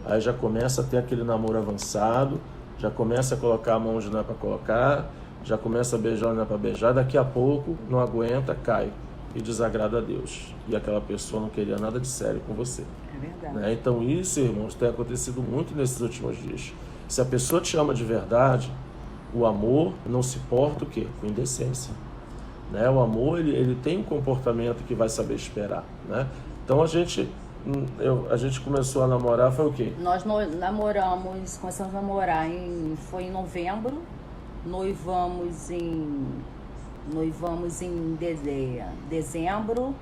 aí já começa a ter aquele namoro avançado, já começa a colocar a mão onde não é para colocar, já começa a beijar onde não é para beijar, daqui a pouco não aguenta, cai e desagrada a Deus. E aquela pessoa não queria nada de sério com você. É verdade. Né? Então isso, irmãos, tem acontecido muito nesses últimos dias. Se a pessoa te ama de verdade, o amor não se porta o quê? Com indecência. Né? O amor, ele tem um comportamento que vai saber esperar, né? Então a gente começou a namorar, foi o quê? Nós começamos a namorar foi em novembro, noivamos em dezembro,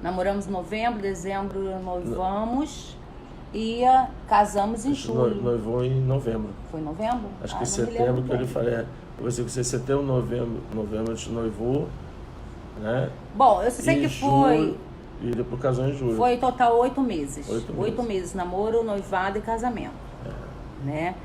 namoramos em novembro, dezembro noivamos e casamos em julho. Noivou em novembro. Foi em novembro? Acho que em setembro que ele falei. Você que setembro, novembro a gente noivou, né? Bom, eu sei que foi. E depois casou em julho. Foi em total 8 meses. 8 meses, namoro, noivado e casamento. Né?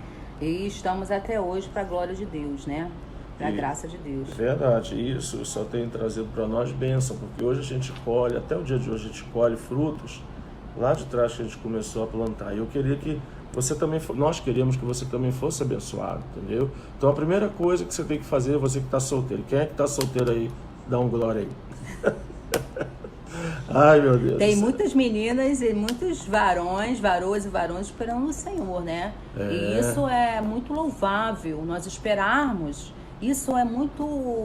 E estamos até hoje para a glória de Deus, né? Para a graça de Deus. Verdade, isso só tem trazido para nós bênção, porque hoje a gente colhe, até o dia de hoje a gente colhe frutos lá de trás que a gente começou a plantar. E eu queria que você também, nós queríamos que você também fosse abençoado, entendeu? Então a primeira coisa que você tem que fazer, você que está solteiro, quem é que está solteiro aí? Dá um glória aí. Ai, meu Deus. Tem muitas meninas e muitos varões esperando o Senhor, né? E isso é muito louvável, nós esperarmos. Isso é muito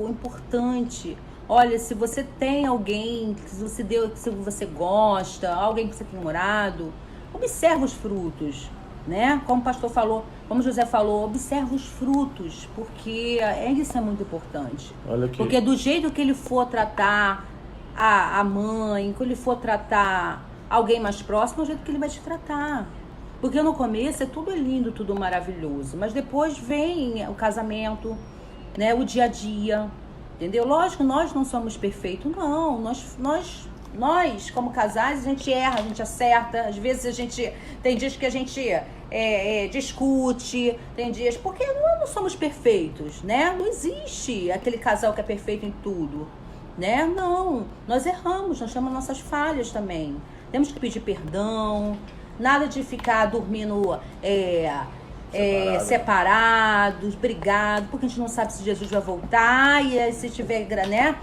importante. Olha, se você tem alguém que você gosta, alguém que você tem namorado, observa os frutos, né? Como o pastor falou, como José falou, observa os frutos, porque isso é muito importante. Olha aqui. Porque do jeito que ele for tratar a mãe, que ele for tratar alguém mais próximo, é o jeito que ele vai te tratar. Porque no começo tudo é lindo, tudo maravilhoso, mas depois vem o casamento, né? O dia a dia, entendeu? Lógico, nós não somos perfeitos, não. Nós como casais, a gente erra, a gente acerta. Às vezes tem dias que a gente discute, tem dias... Porque nós não somos perfeitos, né? Não existe aquele casal que é perfeito em tudo, né? Não, nós erramos, nós temos nossas falhas também. Temos que pedir perdão, nada de ficar dormindo... separados, brigados, porque a gente não sabe se Jesus vai voltar e aí, se tiver, né,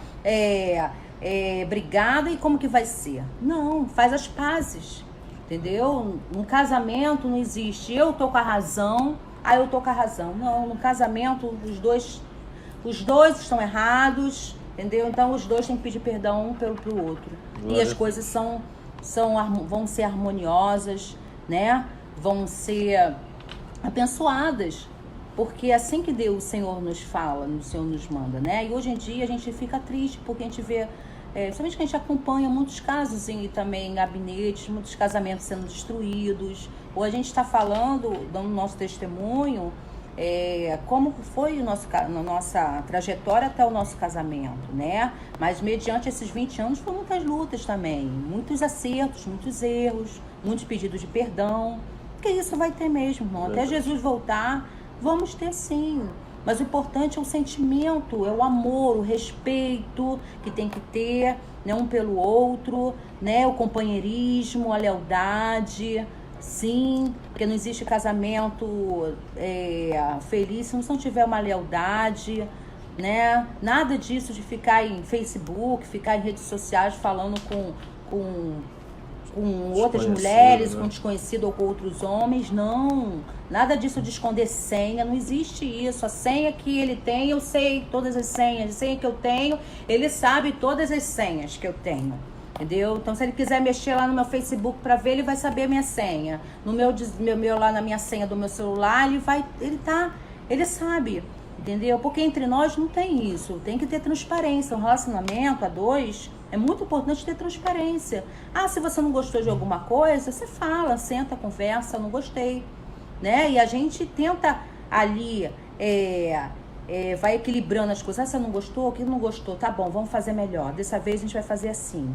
brigado, e como que vai ser? Não, faz as pazes, entendeu? No casamento não existe eu tô com a razão, eu tô com a razão. Não, no casamento os dois estão errados, entendeu? Então os dois têm que pedir perdão um pro outro. Glória. E as coisas vão ser harmoniosas, né? Vão ser abençoadas, porque é assim que Deus, o Senhor nos fala, o Senhor nos manda, né? E hoje em dia a gente fica triste porque a gente vê, principalmente que a gente acompanha muitos casos e também em gabinetes, muitos casamentos sendo destruídos. Ou a gente está falando, dando nosso testemunho, como foi nossa trajetória até o nosso casamento, né? Mas mediante esses 20 anos foram muitas lutas também, muitos acertos, muitos erros, muitos pedidos de perdão. Porque isso vai ter mesmo, irmão. Até Jesus voltar, vamos ter sim. Mas o importante é o sentimento, é o amor, o respeito que tem que ter, né, um pelo outro, né, o companheirismo, a lealdade, sim, porque não existe casamento feliz se não tiver uma lealdade, né? Nada disso de ficar em Facebook, ficar em redes sociais falando com com outras mulheres, com desconhecido ou com outros homens. Não, nada disso de esconder senha, não existe isso. A senha que ele tem, eu sei todas as senhas. A senha que eu tenho, ele sabe todas as senhas que eu tenho. Entendeu? Então, se ele quiser mexer lá no meu Facebook para ver, ele vai saber a minha senha. No meu lá na minha senha do meu celular, ele sabe. Entendeu? Porque entre nós não tem isso. Tem que ter transparência. Um relacionamento a dois é muito importante ter transparência. Ah, se você não gostou de alguma coisa, você fala, senta, conversa, não gostei. Né? E a gente tenta ali, vai equilibrando as coisas. Ah, você não gostou? Aquilo não gostou. Tá bom, vamos fazer melhor. Dessa vez a gente vai fazer assim.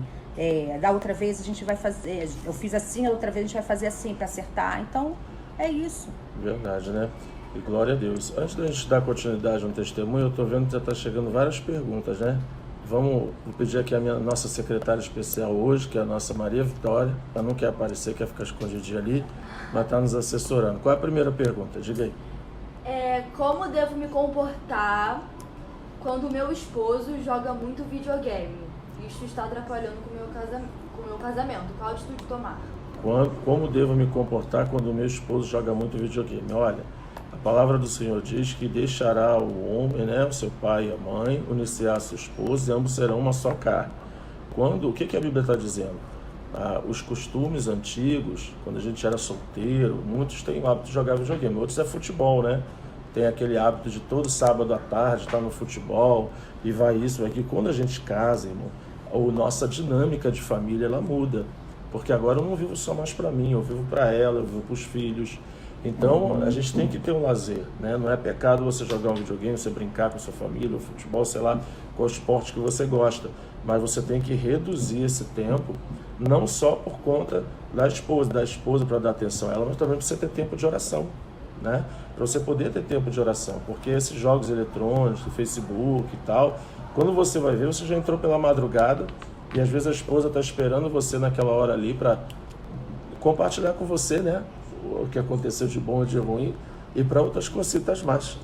Da outra vez a gente vai fazer... Eu fiz assim, a outra vez a gente vai fazer assim para acertar. Então, é isso. Verdade, né? E glória a Deus. Antes da gente dar continuidade no testemunho, eu estou vendo que já está chegando várias perguntas, né? Vou pedir aqui a nossa secretária especial hoje, que é a nossa Maria Vitória. Ela não quer aparecer, quer ficar escondidinha ali, mas está nos assessorando. Qual é a primeira pergunta? Diga aí. Como devo me comportar quando meu esposo joga muito videogame? Isso está atrapalhando com o meu casamento. Qual atitude tomar? Como devo me comportar quando o meu esposo joga muito videogame? Olha, a palavra do Senhor diz que deixará o homem, né, o seu pai e a mãe, unir-se a sua esposa e ambos serão uma só carne. O que a Bíblia está dizendo? Os costumes antigos, quando a gente era solteiro, muitos têm o hábito de jogar videogame, outros é futebol, né? Tem aquele hábito de todo sábado à tarde estar no futebol e vai isso, vai aqui. Quando a gente casa, irmão, a nossa dinâmica de família, ela muda. Porque agora eu não vivo só mais para mim, eu vivo para ela, eu vivo para os filhos. Então, a gente tem que ter um lazer, né? Não é pecado você jogar um videogame, você brincar com a sua família, o futebol, sei lá, qual esporte que você gosta. Mas você tem que reduzir esse tempo, não só por conta da esposa para dar atenção a ela, mas também para você ter tempo de oração, né? Para você poder ter tempo de oração. Porque esses jogos eletrônicos, do Facebook e tal, quando você vai ver, você já entrou pela madrugada e às vezes a esposa está esperando você naquela hora ali para compartilhar com você, né? O que aconteceu de bom ou de ruim, e para outras cositas mais.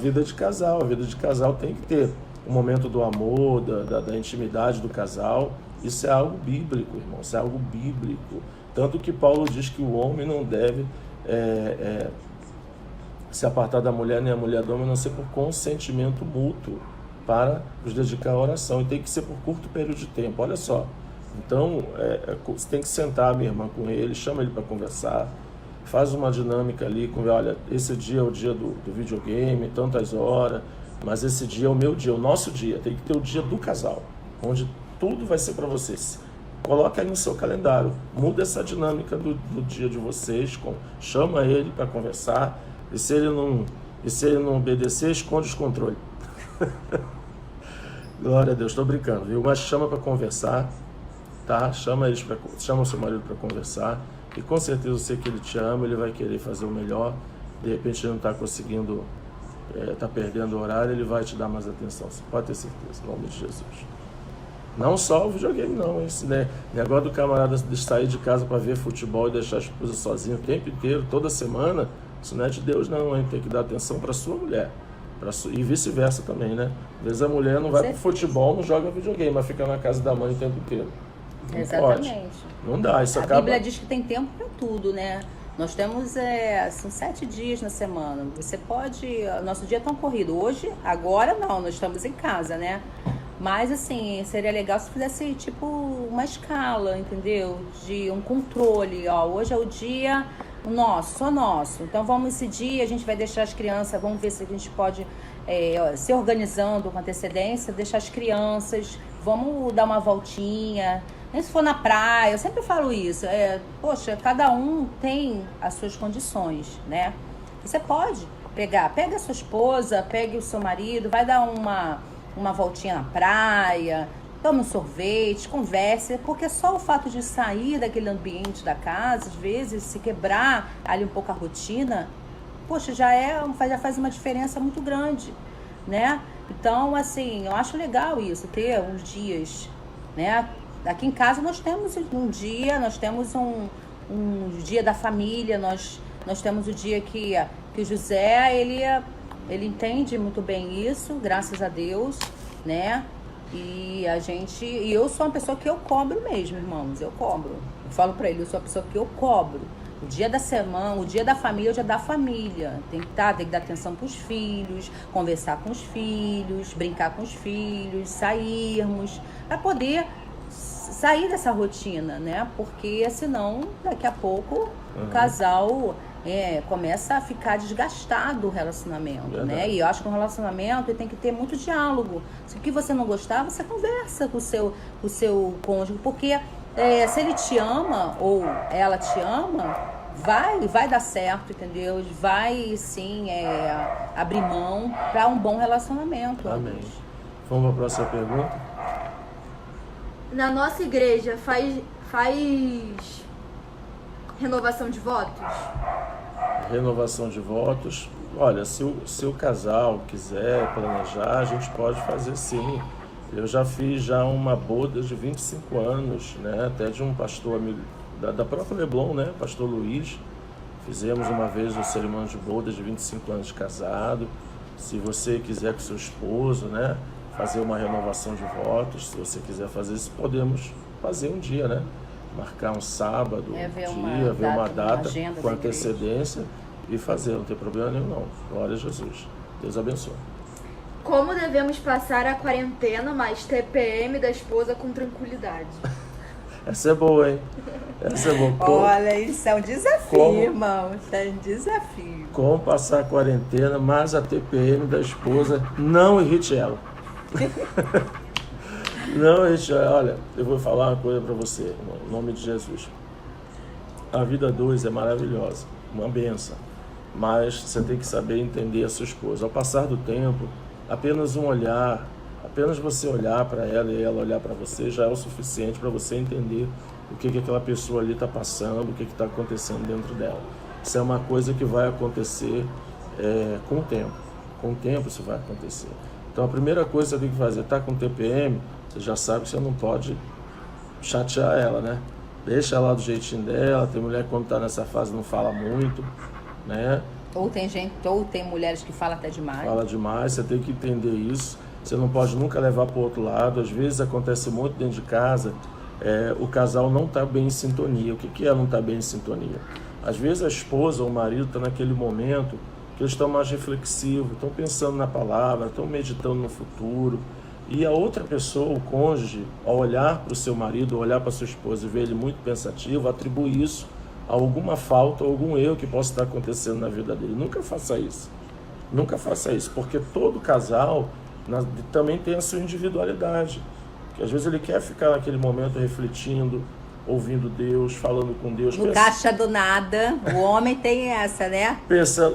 Vida de casal. A vida de casal tem que ter o momento do amor, da intimidade do casal. Isso é algo bíblico, irmão. Isso é algo bíblico. Tanto que Paulo diz que o homem não deve se apartar da mulher, nem a mulher do homem, a não ser por consentimento mútuo para os dedicar à oração. E tem que ser por curto período de tempo. Olha só. Então, você tem que sentar, minha irmã, com ele, chama ele para conversar, faz uma dinâmica ali, olha, esse dia é o dia do videogame, tantas horas, mas esse dia é o meu dia, o nosso dia, tem que ter o dia do casal, onde tudo vai ser para vocês. Coloca aí no seu calendário, muda essa dinâmica do dia de vocês, chama ele para conversar, e se ele não obedecer, esconde os controles. Glória a Deus, estou brincando, viu? Mas chama para conversar. Tá? Chama o seu marido para conversar, e com certeza eu sei que ele te ama, ele vai querer fazer o melhor. De repente ele não está conseguindo, está perdendo o horário, ele vai te dar mais atenção, você pode ter certeza, em nome de Jesus. Não só o videogame não, esse negócio do camarada de sair de casa para ver futebol e deixar a esposa sozinha o tempo inteiro, toda semana, isso não é de Deus não, hein? Tem que dar atenção para sua mulher. E vice-versa também, né? Às vezes a mulher não vai pro futebol, não joga videogame, mas fica na casa da mãe o tempo inteiro. Não Exatamente. Pode. Não dá, isso acaba... A Bíblia diz que tem tempo para tudo, né? Nós temos são 7 dias na semana. Você pode... Nosso dia é tão corrido. Hoje, agora não, nós estamos em casa, né? Mas, assim, seria legal se fizesse, tipo, uma escala, entendeu? De um controle, ó. Hoje é o dia nosso, só nosso. Então, vamos esse dia, a gente vai deixar as crianças... Vamos ver se a gente pode, se organizando com antecedência, deixar as crianças... Vamos dar uma voltinha... Nem se for na praia, eu sempre falo isso. Poxa, cada um tem as suas condições, né? Você pode pega a sua esposa, pegue o seu marido, vai dar uma voltinha na praia, tome um sorvete, converse, porque só o fato de sair daquele ambiente da casa, às vezes, se quebrar ali um pouco a rotina, poxa, já faz uma diferença muito grande, né? Então, assim, eu acho legal isso, ter uns dias, né? Aqui em casa nós temos um dia, nós temos um dia da família, nós temos o dia que o José, ele entende muito bem isso, graças a Deus, né? E eu sou uma pessoa que eu cobro mesmo, irmãos, eu cobro. Eu falo pra ele, eu sou uma pessoa que eu cobro. O dia da semana, o dia da família é o dia da família. Tem que dar atenção pros filhos, conversar com os filhos, brincar com os filhos, sairmos, para poder sair dessa rotina, né? Porque senão, daqui a pouco, o casal começa a ficar desgastado o relacionamento, né? E eu acho que um relacionamento tem que ter muito diálogo. Se o que você não gostar, você conversa com o seu cônjuge, porque se ele te ama ou ela te ama, vai dar certo, entendeu? Vai sim abrir mão para um bom relacionamento. Amém. Vamos para a próxima pergunta? Na nossa igreja faz renovação de votos? Renovação de votos. Olha, se o casal quiser planejar, a gente pode fazer sim. Eu já fiz uma boda de 25 anos, né? Até de um pastor amigo da própria Leblon, né? Pastor Luiz. Fizemos uma vez um cerimônia de boda de 25 anos de casado. Se você quiser com seu esposo, né? Fazer uma renovação de votos, se você quiser fazer isso, podemos fazer um dia, né? Marcar um sábado, ver uma data com antecedência e fazer, não tem problema nenhum não. Glória a Jesus. Deus abençoe. Como devemos passar a quarentena mais TPM da esposa com tranquilidade? Essa é boa, hein? Essa é boa. Olha, isso é um desafio, irmão. Isso é um desafio. Como passar a quarentena mais a TPM da esposa, não irrite ela. Não, olha, eu vou falar uma coisa para você, em nome de Jesus. A vida a dois é maravilhosa, uma bênção, mas você tem que saber entender a sua esposa. Ao passar do tempo, apenas um olhar, apenas você olhar para ela e ela olhar para você já é o suficiente para você entender o que aquela pessoa ali está passando, o que está acontecendo dentro dela. Isso é uma coisa que vai acontecer com o tempo. Com o tempo isso vai acontecer. Então a primeira coisa que você tem que fazer, tá com TPM, você já sabe que você não pode chatear ela, né? Deixa ela do jeitinho dela. Tem mulher que quando tá nessa fase não fala muito, né? Ou tem mulheres que falam até demais. Fala demais, você tem que entender isso. Você não pode nunca levar para o outro lado. Às vezes acontece muito dentro de casa, o casal não tá bem em sintonia. O que é não tá bem em sintonia? Às vezes a esposa ou o marido está naquele momento que eles estão mais reflexivos, estão pensando na palavra, estão meditando no futuro. E a outra pessoa, o cônjuge, ao olhar para o seu marido, ao olhar para a sua esposa e ver ele muito pensativo, atribui isso a alguma falta ou algum erro que possa estar acontecendo na vida dele. Nunca faça isso. Nunca faça isso, porque todo casal também tem a sua individualidade. Que às vezes ele quer ficar naquele momento refletindo, ouvindo Deus, falando com Deus. No caixa do nada, o homem tem essa, né?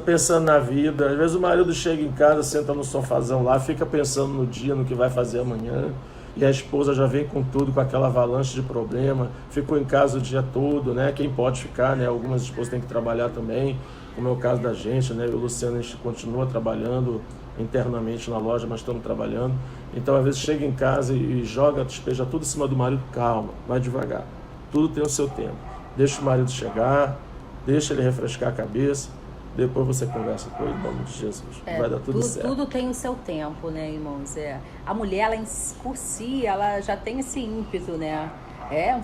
Pensando na vida. Às vezes o marido chega em casa, senta no sofazão lá, fica pensando no dia, no que vai fazer amanhã. E a esposa já vem com tudo, com aquela avalanche de problema. Ficou em casa o dia todo, né? Quem pode ficar, né? Algumas esposas têm que trabalhar também, como é o caso da gente, né? Eu e o Luciano, a gente continua trabalhando internamente na loja, mas estamos trabalhando. Então, às vezes, chega em casa e despeja tudo em cima do marido. Calma, vai devagar. Tudo tem o seu tempo. Deixa o marido chegar, deixa ele refrescar a cabeça, depois você conversa com ele, em nome de Jesus. Vai dar tudo certo. Tudo tem o seu tempo, né, irmãos? A mulher, ela por si, ela já tem esse ímpeto, né?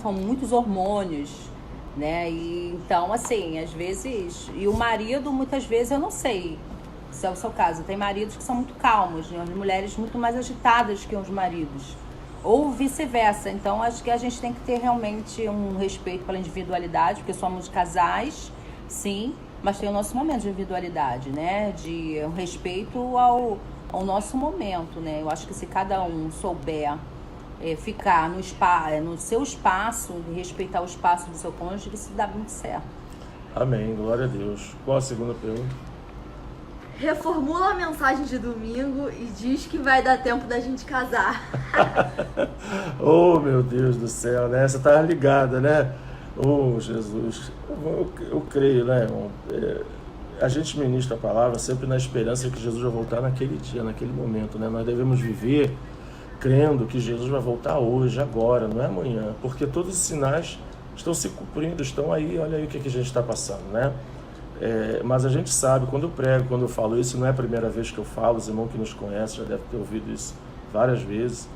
São muitos hormônios, né? E, então, assim, às vezes... E o marido, muitas vezes, eu não sei se é o seu caso. Tem maridos que são muito calmos, né? As mulheres muito mais agitadas que os maridos. Ou vice-versa. Então, acho que a gente tem que ter realmente um respeito pela individualidade, porque somos casais, sim, mas tem o nosso momento de individualidade, né? De um respeito ao nosso momento, né? Eu acho que se cada um souber ficar no seu espaço e respeitar o espaço do seu cônjuge, isso dá muito certo. Amém, glória a Deus. Qual a segunda pergunta? Reformula a mensagem de domingo e diz que vai dar tempo da gente casar. Oh, meu Deus do céu, né? Você tá ligada, né? Oh, Jesus. Eu creio, né, irmão? A gente ministra a palavra sempre na esperança que Jesus vai voltar naquele dia, naquele momento, né? Nós devemos viver crendo que Jesus vai voltar hoje, agora, não é amanhã. Porque todos os sinais estão se cumprindo, estão aí. Olha aí o que a gente está passando, né? Mas a gente sabe, quando eu prego, quando eu falo isso, não é a primeira vez que eu falo, os irmãos que nos conhecem já devem ter ouvido isso várias vezes.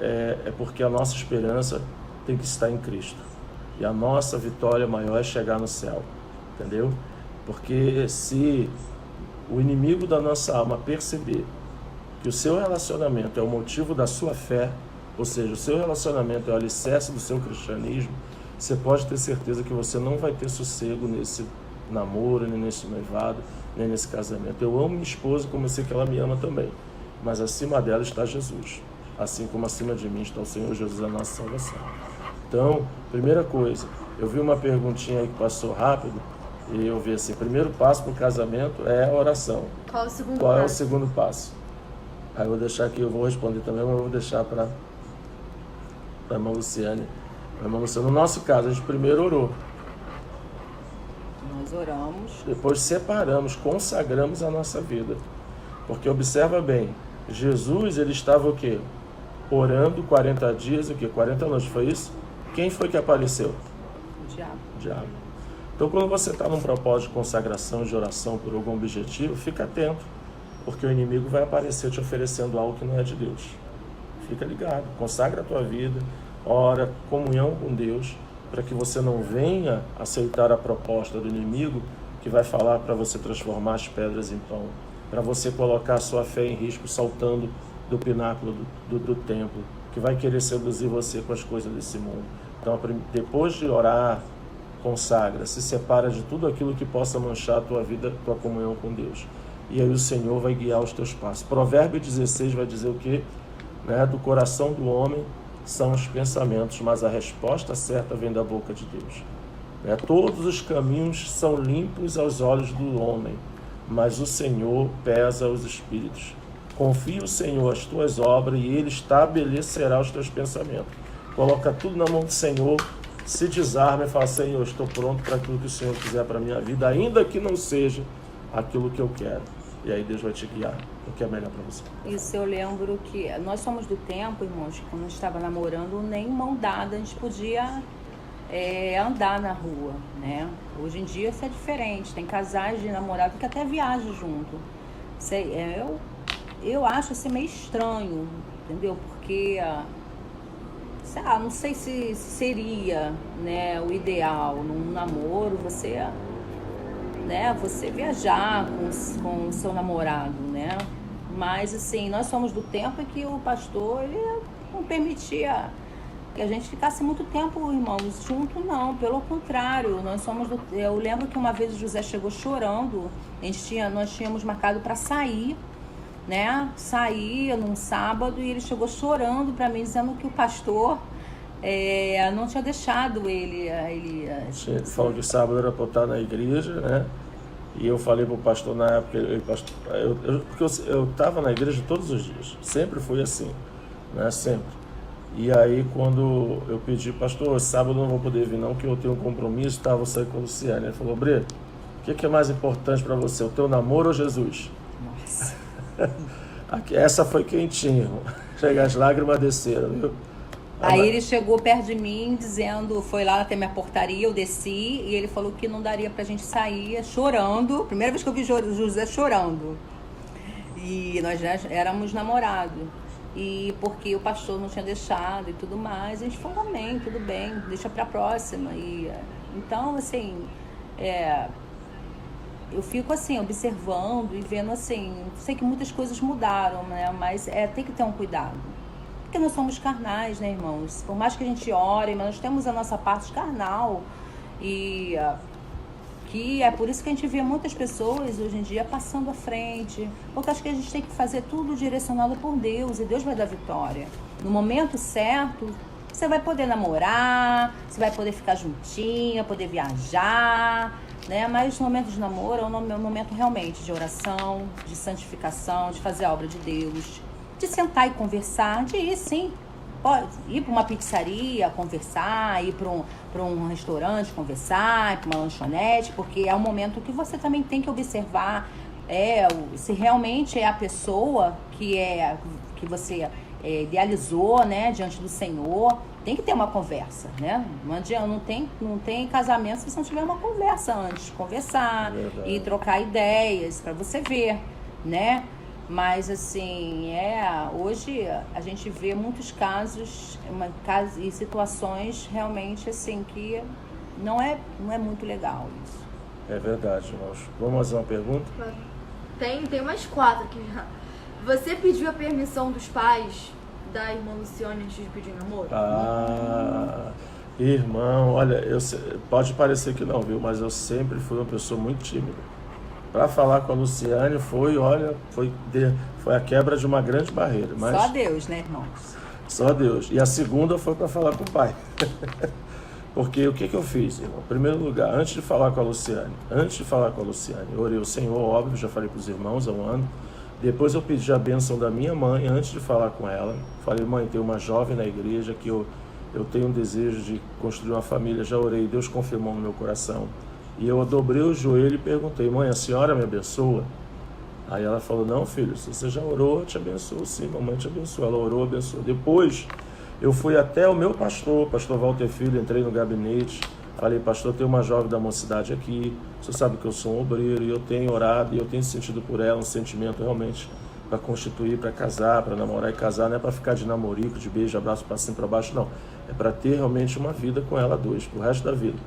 é porque a nossa esperança tem que estar em Cristo. E a nossa vitória maior é chegar no céu, entendeu? Porque se o inimigo da nossa alma perceber que o seu relacionamento é o motivo da sua fé, ou seja, o seu relacionamento é o alicerce do seu cristianismo, você pode ter certeza que você não vai ter sossego nesse namoro, nem nesse noivado, nem nesse casamento. Eu amo minha esposa como eu sei que ela me ama também, mas acima dela está Jesus, assim como acima de mim está o Senhor Jesus, a nossa salvação. Então, primeira coisa, eu vi uma perguntinha aí que passou rápido, e eu vi assim, primeiro passo para o casamento é a oração. Qual é o segundo Qual passo? é o segundo passo? Aí eu vou deixar aqui, eu vou responder também, mas eu vou deixar para a irmã Luciane. No nosso caso, a gente primeiro orou. Nós oramos. Depois separamos, consagramos a nossa vida. Porque observa bem, Jesus, ele estava o quê? Orando 40 dias, o quê? 40 noites, foi isso? Quem foi que apareceu? O diabo. O diabo. Então, quando você está num propósito de consagração, de oração por algum objetivo, fica atento, porque o inimigo vai aparecer te oferecendo algo que não é de Deus. Fica ligado, consagra a tua vida, ora, comunhão com Deus, para que você não venha aceitar a proposta do inimigo que vai falar para você transformar as pedras em pão, para você colocar a sua fé em risco saltando do pináculo do templo, que vai querer seduzir você com as coisas desse mundo. Então, depois de orar, consagra, se separa de tudo aquilo que possa manchar a tua vida, tua comunhão com Deus. E aí o Senhor vai guiar os teus passos. Provérbio 16 vai dizer o quê? Do coração do homem são os pensamentos, mas a resposta certa vem da boca de Deus. Todos os caminhos são limpos aos olhos do homem, mas o Senhor pesa os espíritos. Confia o Senhor as tuas obras e Ele estabelecerá os teus pensamentos. Coloca tudo na mão do Senhor, se desarma e fala, Senhor, estou pronto para aquilo que o Senhor quiser para a minha vida, ainda que não seja aquilo que eu quero. E aí Deus vai te guiar o que é melhor para você. Isso, eu lembro que nós somos do tempo, irmãos, que quando a gente estava namorando, nem mão dada a gente podia andar na rua, né? Hoje em dia isso é diferente, tem casais de namorado que até viajam junto. Eu acho assim meio estranho, entendeu? Porque, sei lá, não sei se seria, né, o ideal num namoro você viajar com o seu namorado, né? Mas assim, nós somos do tempo em que o pastor, ele não permitia que a gente ficasse muito tempo, irmãos, junto, não. Pelo contrário, eu lembro que uma vez o José chegou chorando, nós tínhamos marcado para sair, né? Sair num sábado, e ele chegou chorando para mim, dizendo que o pastor não tinha deixado ele falou que sábado era para estar na igreja, né? E eu falei para o pastor na época, porque eu estava na igreja todos os dias, sempre fui assim, né? Sempre. E aí quando eu pedi, pastor, sábado eu não vou poder vir não, que eu tenho um compromisso, vou sair com a Luciane. Ele falou, Bre, o que é mais importante para você, o teu namoro ou Jesus? Nossa. Essa foi quentinha, chega, as lágrimas desceram, viu? Aí ele chegou perto de mim dizendo, foi lá até minha portaria, eu desci, e ele falou que não daria pra gente sair, chorando. Primeira vez que eu vi o José chorando. E nós já éramos namorados. E porque o pastor não tinha deixado e tudo mais, a gente falou, amém, tudo bem, deixa pra próxima. Então, assim, eu fico assim, observando e vendo assim, sei que muitas coisas mudaram, né? Mas tem que ter um cuidado. Porque nós somos carnais, né, irmãos? Por mais que a gente ore, mas nós temos a nossa parte carnal. E que é por isso que a gente vê muitas pessoas hoje em dia passando à frente. Porque acho que a gente tem que fazer tudo direcionado por Deus, e Deus vai dar vitória. No momento certo, você vai poder namorar, você vai poder ficar juntinha, poder viajar, né? Mas o momento de namoro é um momento realmente de oração, de santificação, de fazer a obra de Deus, de sentar e conversar, de ir sim, pode ir para uma pizzaria conversar, ir para um restaurante conversar, ir para uma lanchonete, porque é um momento que você também tem que observar se realmente é a pessoa que você idealizou, né, diante do Senhor. Tem que ter uma conversa, né? Não adianta, não tem casamento se você não tiver uma conversa antes, conversar e trocar ideias para você ver, né? Mas assim, hoje a gente vê muitos casos e situações realmente assim que não é muito legal isso. É verdade, irmãos. Vamos fazer uma pergunta? Tem umas 4 aqui já. Você pediu a permissão dos pais da irmã Luciane antes de pedir namoro? Irmão, olha, pode parecer que não, viu? Mas eu sempre fui uma pessoa muito tímida. Para falar com a Luciane foi a quebra de uma grande barreira. Mas só Deus, né, irmãos? Só Deus. E a segunda foi para falar com o pai. Porque o que eu fiz, irmão? Em primeiro lugar, antes de falar com a Luciane, eu orei o Senhor, óbvio, já falei para os irmãos há um ano. Depois eu pedi a bênção da minha mãe, antes de falar com ela. Falei, mãe, tem uma jovem na igreja que eu tenho um desejo de construir uma família. Já orei, Deus confirmou no meu coração. E eu dobrei o joelho e perguntei, mãe, a senhora me abençoa? Aí ela falou, não, filho, se você já orou, eu te abençoo. Sim, mamãe te abençoou. Ela orou, abençoou. Depois, eu fui até o meu pastor Walter Filho, entrei no gabinete. Falei, pastor, tem uma jovem da mocidade aqui. Você sabe que eu sou um obreiro e eu tenho orado e eu tenho sentido por ela um sentimento realmente para constituir, para casar, para namorar e casar. Não é para ficar de namorico, de beijo, abraço para cima e para baixo, não. É para ter realmente uma vida com ela dois, pro resto da vida.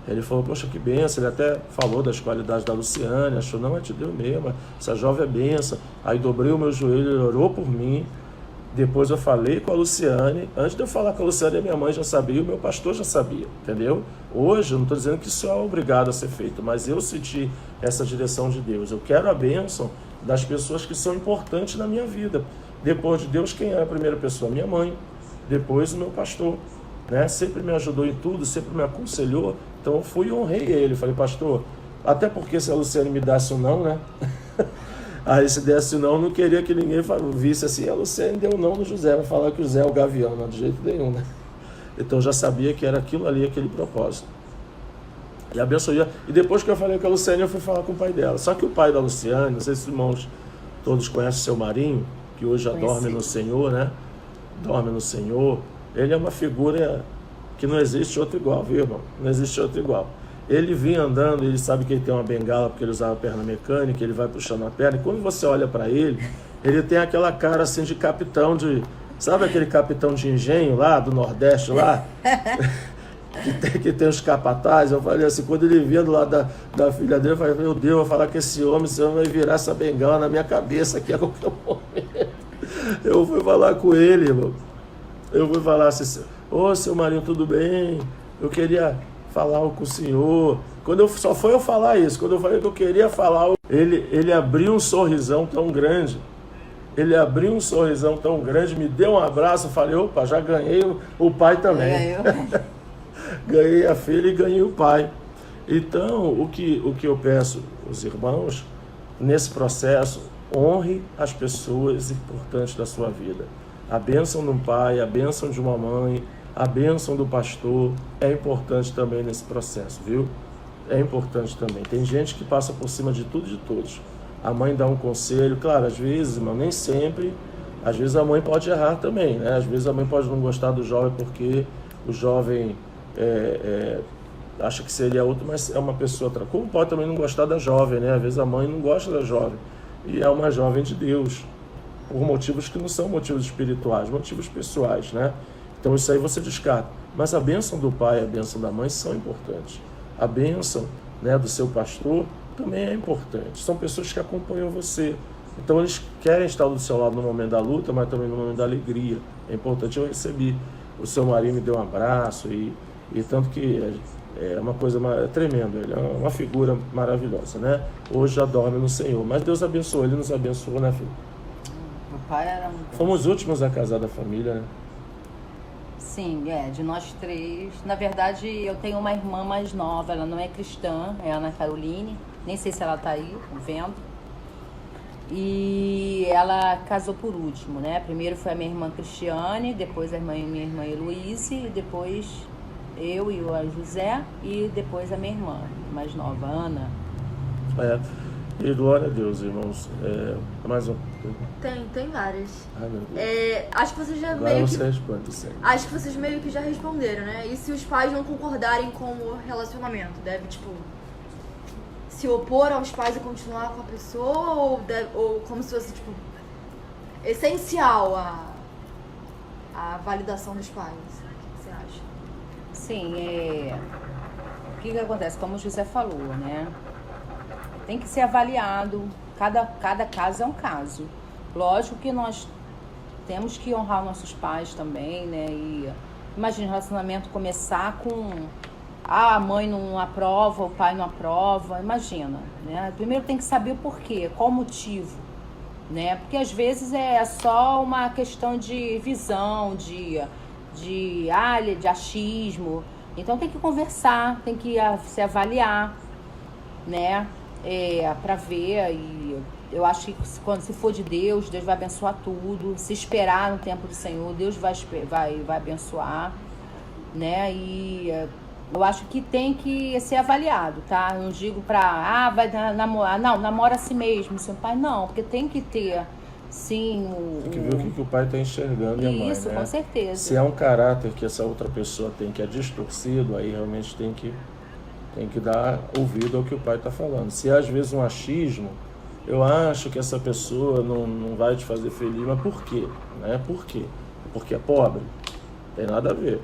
Ele falou, poxa, que benção. Ele até falou das qualidades da Luciane, achou, não, é te deu mesmo, essa jovem é benção. Aí dobrei o meu joelho, ele orou por mim. Depois eu falei com a Luciane. Antes de eu falar com a Luciane, a minha mãe já sabia, o meu pastor já sabia, entendeu? Hoje, eu não estou dizendo que isso é obrigado a ser feito, mas eu senti essa direção de Deus. Eu quero a bênção das pessoas que são importantes na minha vida. Depois de Deus, quem é a primeira pessoa? Minha mãe. Depois o meu pastor, né? Sempre me ajudou em tudo, sempre me aconselhou. Então eu fui e honrei ele. Falei, pastor, até porque se a Luciane me desse um não, né? Aí se desse não, não queria que ninguém visse assim, a Luciane deu um não no José, vai falar que o José é o gavião, não de jeito nenhum, né? Então eu já sabia que era aquilo ali, aquele propósito. E abençoei. E depois que eu falei com a Luciane, eu fui falar com o pai dela. Só que o pai da Luciane, não sei se os irmãos todos conhecem o seu Marinho, que hoje já dorme no Senhor, né? Dorme no Senhor. Ele é uma figura que não existe outro igual, viu, irmão? Não existe outro igual. Ele vinha andando, ele sabe que ele tem uma bengala porque ele usava perna mecânica, ele vai puxando a perna, e quando você olha para ele, ele tem aquela cara assim de capitão de... Sabe aquele capitão de engenho lá, do Nordeste lá? que tem os capatazes. Eu falei assim, quando ele vinha do lado da filha dele, eu falei, meu Deus, eu vou falar que esse homem vai virar essa bengala na minha cabeça aqui a qualquer momento. Eu fui falar com ele, irmão. Eu fui falar assim, ô, seu Marinho, tudo bem? Eu queria falar com o senhor. Só foi eu falar isso. Quando eu falei que eu queria falar, ele abriu um sorrisão tão grande. Ele abriu um sorrisão tão grande, me deu um abraço. Eu falei, opa, já ganhei o pai também. Ganhei a filha e ganhei o pai. Então, o que eu peço aos irmãos, nesse processo, honre as pessoas importantes da sua vida. A bênção de um pai, a bênção de uma mãe, a bênção do pastor é importante também nesse processo, viu? É importante também. Tem gente que passa por cima de tudo e de todos. A mãe dá um conselho, claro, às vezes, irmão, nem sempre. Às vezes a mãe pode errar também, né? Às vezes a mãe pode não gostar do jovem porque o jovem acha que seria outro, mas é uma pessoa outra. Como pode também não gostar da jovem, né? Às vezes a mãe não gosta da jovem. E é uma jovem de Deus, por motivos que não são motivos espirituais, motivos pessoais, né? Então isso aí você descarta. Mas a bênção do pai e a bênção da mãe são importantes. A bênção, né, do seu pastor também é importante. São pessoas que acompanham você. Então eles querem estar do seu lado no momento da luta, mas também no momento da alegria. É importante. Eu recebi. O seu marido me deu um abraço e tanto que é uma coisa tremenda. Ele é uma figura maravilhosa, né? Hoje já dorme no Senhor. Mas Deus abençoou. Ele nos abençoou, né, filho? Meu pai era Fomos os últimos a casar da família, né? Sim, de nós três. Na verdade, eu tenho uma irmã mais nova, ela não é cristã, é a Ana Caroline. Nem sei se ela tá aí, vendo. E ela casou por último, né? Primeiro foi a minha irmã Cristiane, depois minha irmã Heloíse, e depois eu e o José, e depois a minha irmã mais nova, Ana. E glória a Deus, irmãos. Mais um. Tem várias. Ai, meu Deus. Acho que vocês já Agora meio você que... responde, sim. Acho que vocês meio que já responderam, né? E se os pais não concordarem com o relacionamento? Deve, se opor aos pais e continuar com a pessoa? Ou como se fosse, essencial a validação dos pais. O que você acha? Sim, o que acontece? Como o José falou, né? Tem que ser avaliado, cada caso é um caso. Lógico que nós temos que honrar nossos pais também, né? E imagina o relacionamento começar com a mãe não aprova, o pai não aprova, imagina, né? Primeiro tem que saber o porquê, qual o motivo, né? Porque às vezes é só uma questão de visão, de achismo. Então tem que conversar, tem que se avaliar, né? Para ver. E eu acho que se for de Deus, Deus vai abençoar tudo. Se esperar no tempo do Senhor, Deus vai abençoar, né? E eu acho que tem que ser avaliado, tá? Eu não digo vai namorar. Não, namora a si mesmo, seu pai. Não, porque tem que ter, sim, Tem que ver o que o pai está enxergando e a mãe, isso, né? com certeza. Se é um caráter que essa outra pessoa tem que é distorcido, aí realmente tem que dar ouvido ao que o pai está falando. Se é às vezes um achismo, eu acho que essa pessoa não vai te fazer feliz, mas por quê? Né? Por quê? Porque é pobre? Tem nada a ver.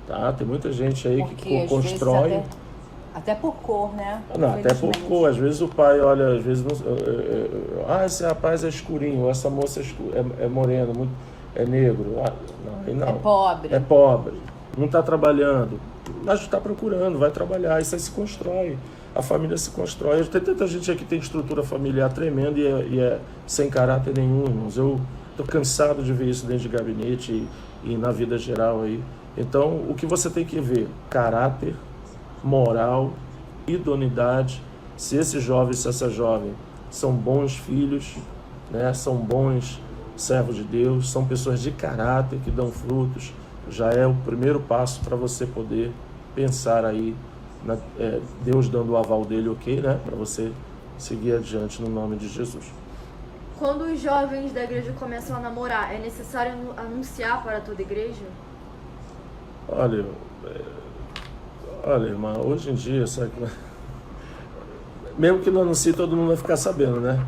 Tá? Tem muita gente aí Porque, que constrói... Até por cor, né? Não, até por cor. Às vezes o pai olha, às vezes... esse rapaz é escurinho, essa moça é morena, é negro. Não. É pobre. É pobre. Não está trabalhando. Mas está procurando, vai trabalhar. Isso aí se constrói. A família se constrói. Tem tanta gente aqui que tem estrutura familiar tremenda e é sem caráter nenhum, irmãos. Eu estou cansado de ver isso dentro de gabinete e na vida geral aí. Então, o que você tem que ver? Caráter, moral, idoneidade. Se esse jovem, se essa jovem são bons filhos, né? São bons servos de Deus, são pessoas de caráter que dão frutos, já é o primeiro passo para você poder pensar aí, Deus dando o aval dele, ok, né? Para você seguir adiante no nome de Jesus. Quando os jovens da igreja começam a namorar, é necessário anunciar para toda a igreja? Olha, irmã, hoje em dia, sabe, mesmo que não anuncie, todo mundo vai ficar sabendo, né?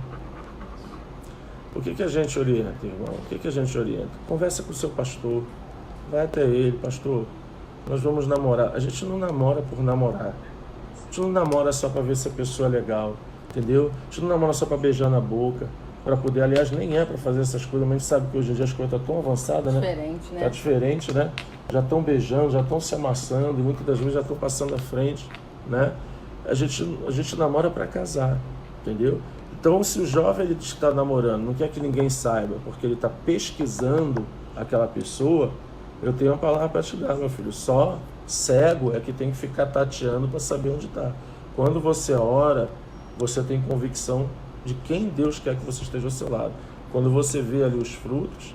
O que a gente orienta, irmão? O que a gente orienta? Conversa com o seu pastor, vai até ele, pastor, nós vamos namorar. A gente não namora por namorar. A gente não namora só para ver se a pessoa é legal, entendeu? A gente não namora só para beijar na boca, para poder, aliás, nem é para fazer essas coisas, mas a gente sabe que hoje em dia as coisas estão tão avançadas, né? Diferente, né? Tá diferente, né? Já estão beijando, já estão se amassando e muitas das vezes já estão passando à frente, né? A gente namora para casar, entendeu? Então, se o jovem ele está namorando, não quer que ninguém saiba, porque ele está pesquisando aquela pessoa, eu tenho uma palavra para te dar, meu filho. Só cego é que tem que ficar tateando para saber onde está. Quando você ora, você tem convicção de quem Deus quer que você esteja ao seu lado. Quando você vê ali os frutos,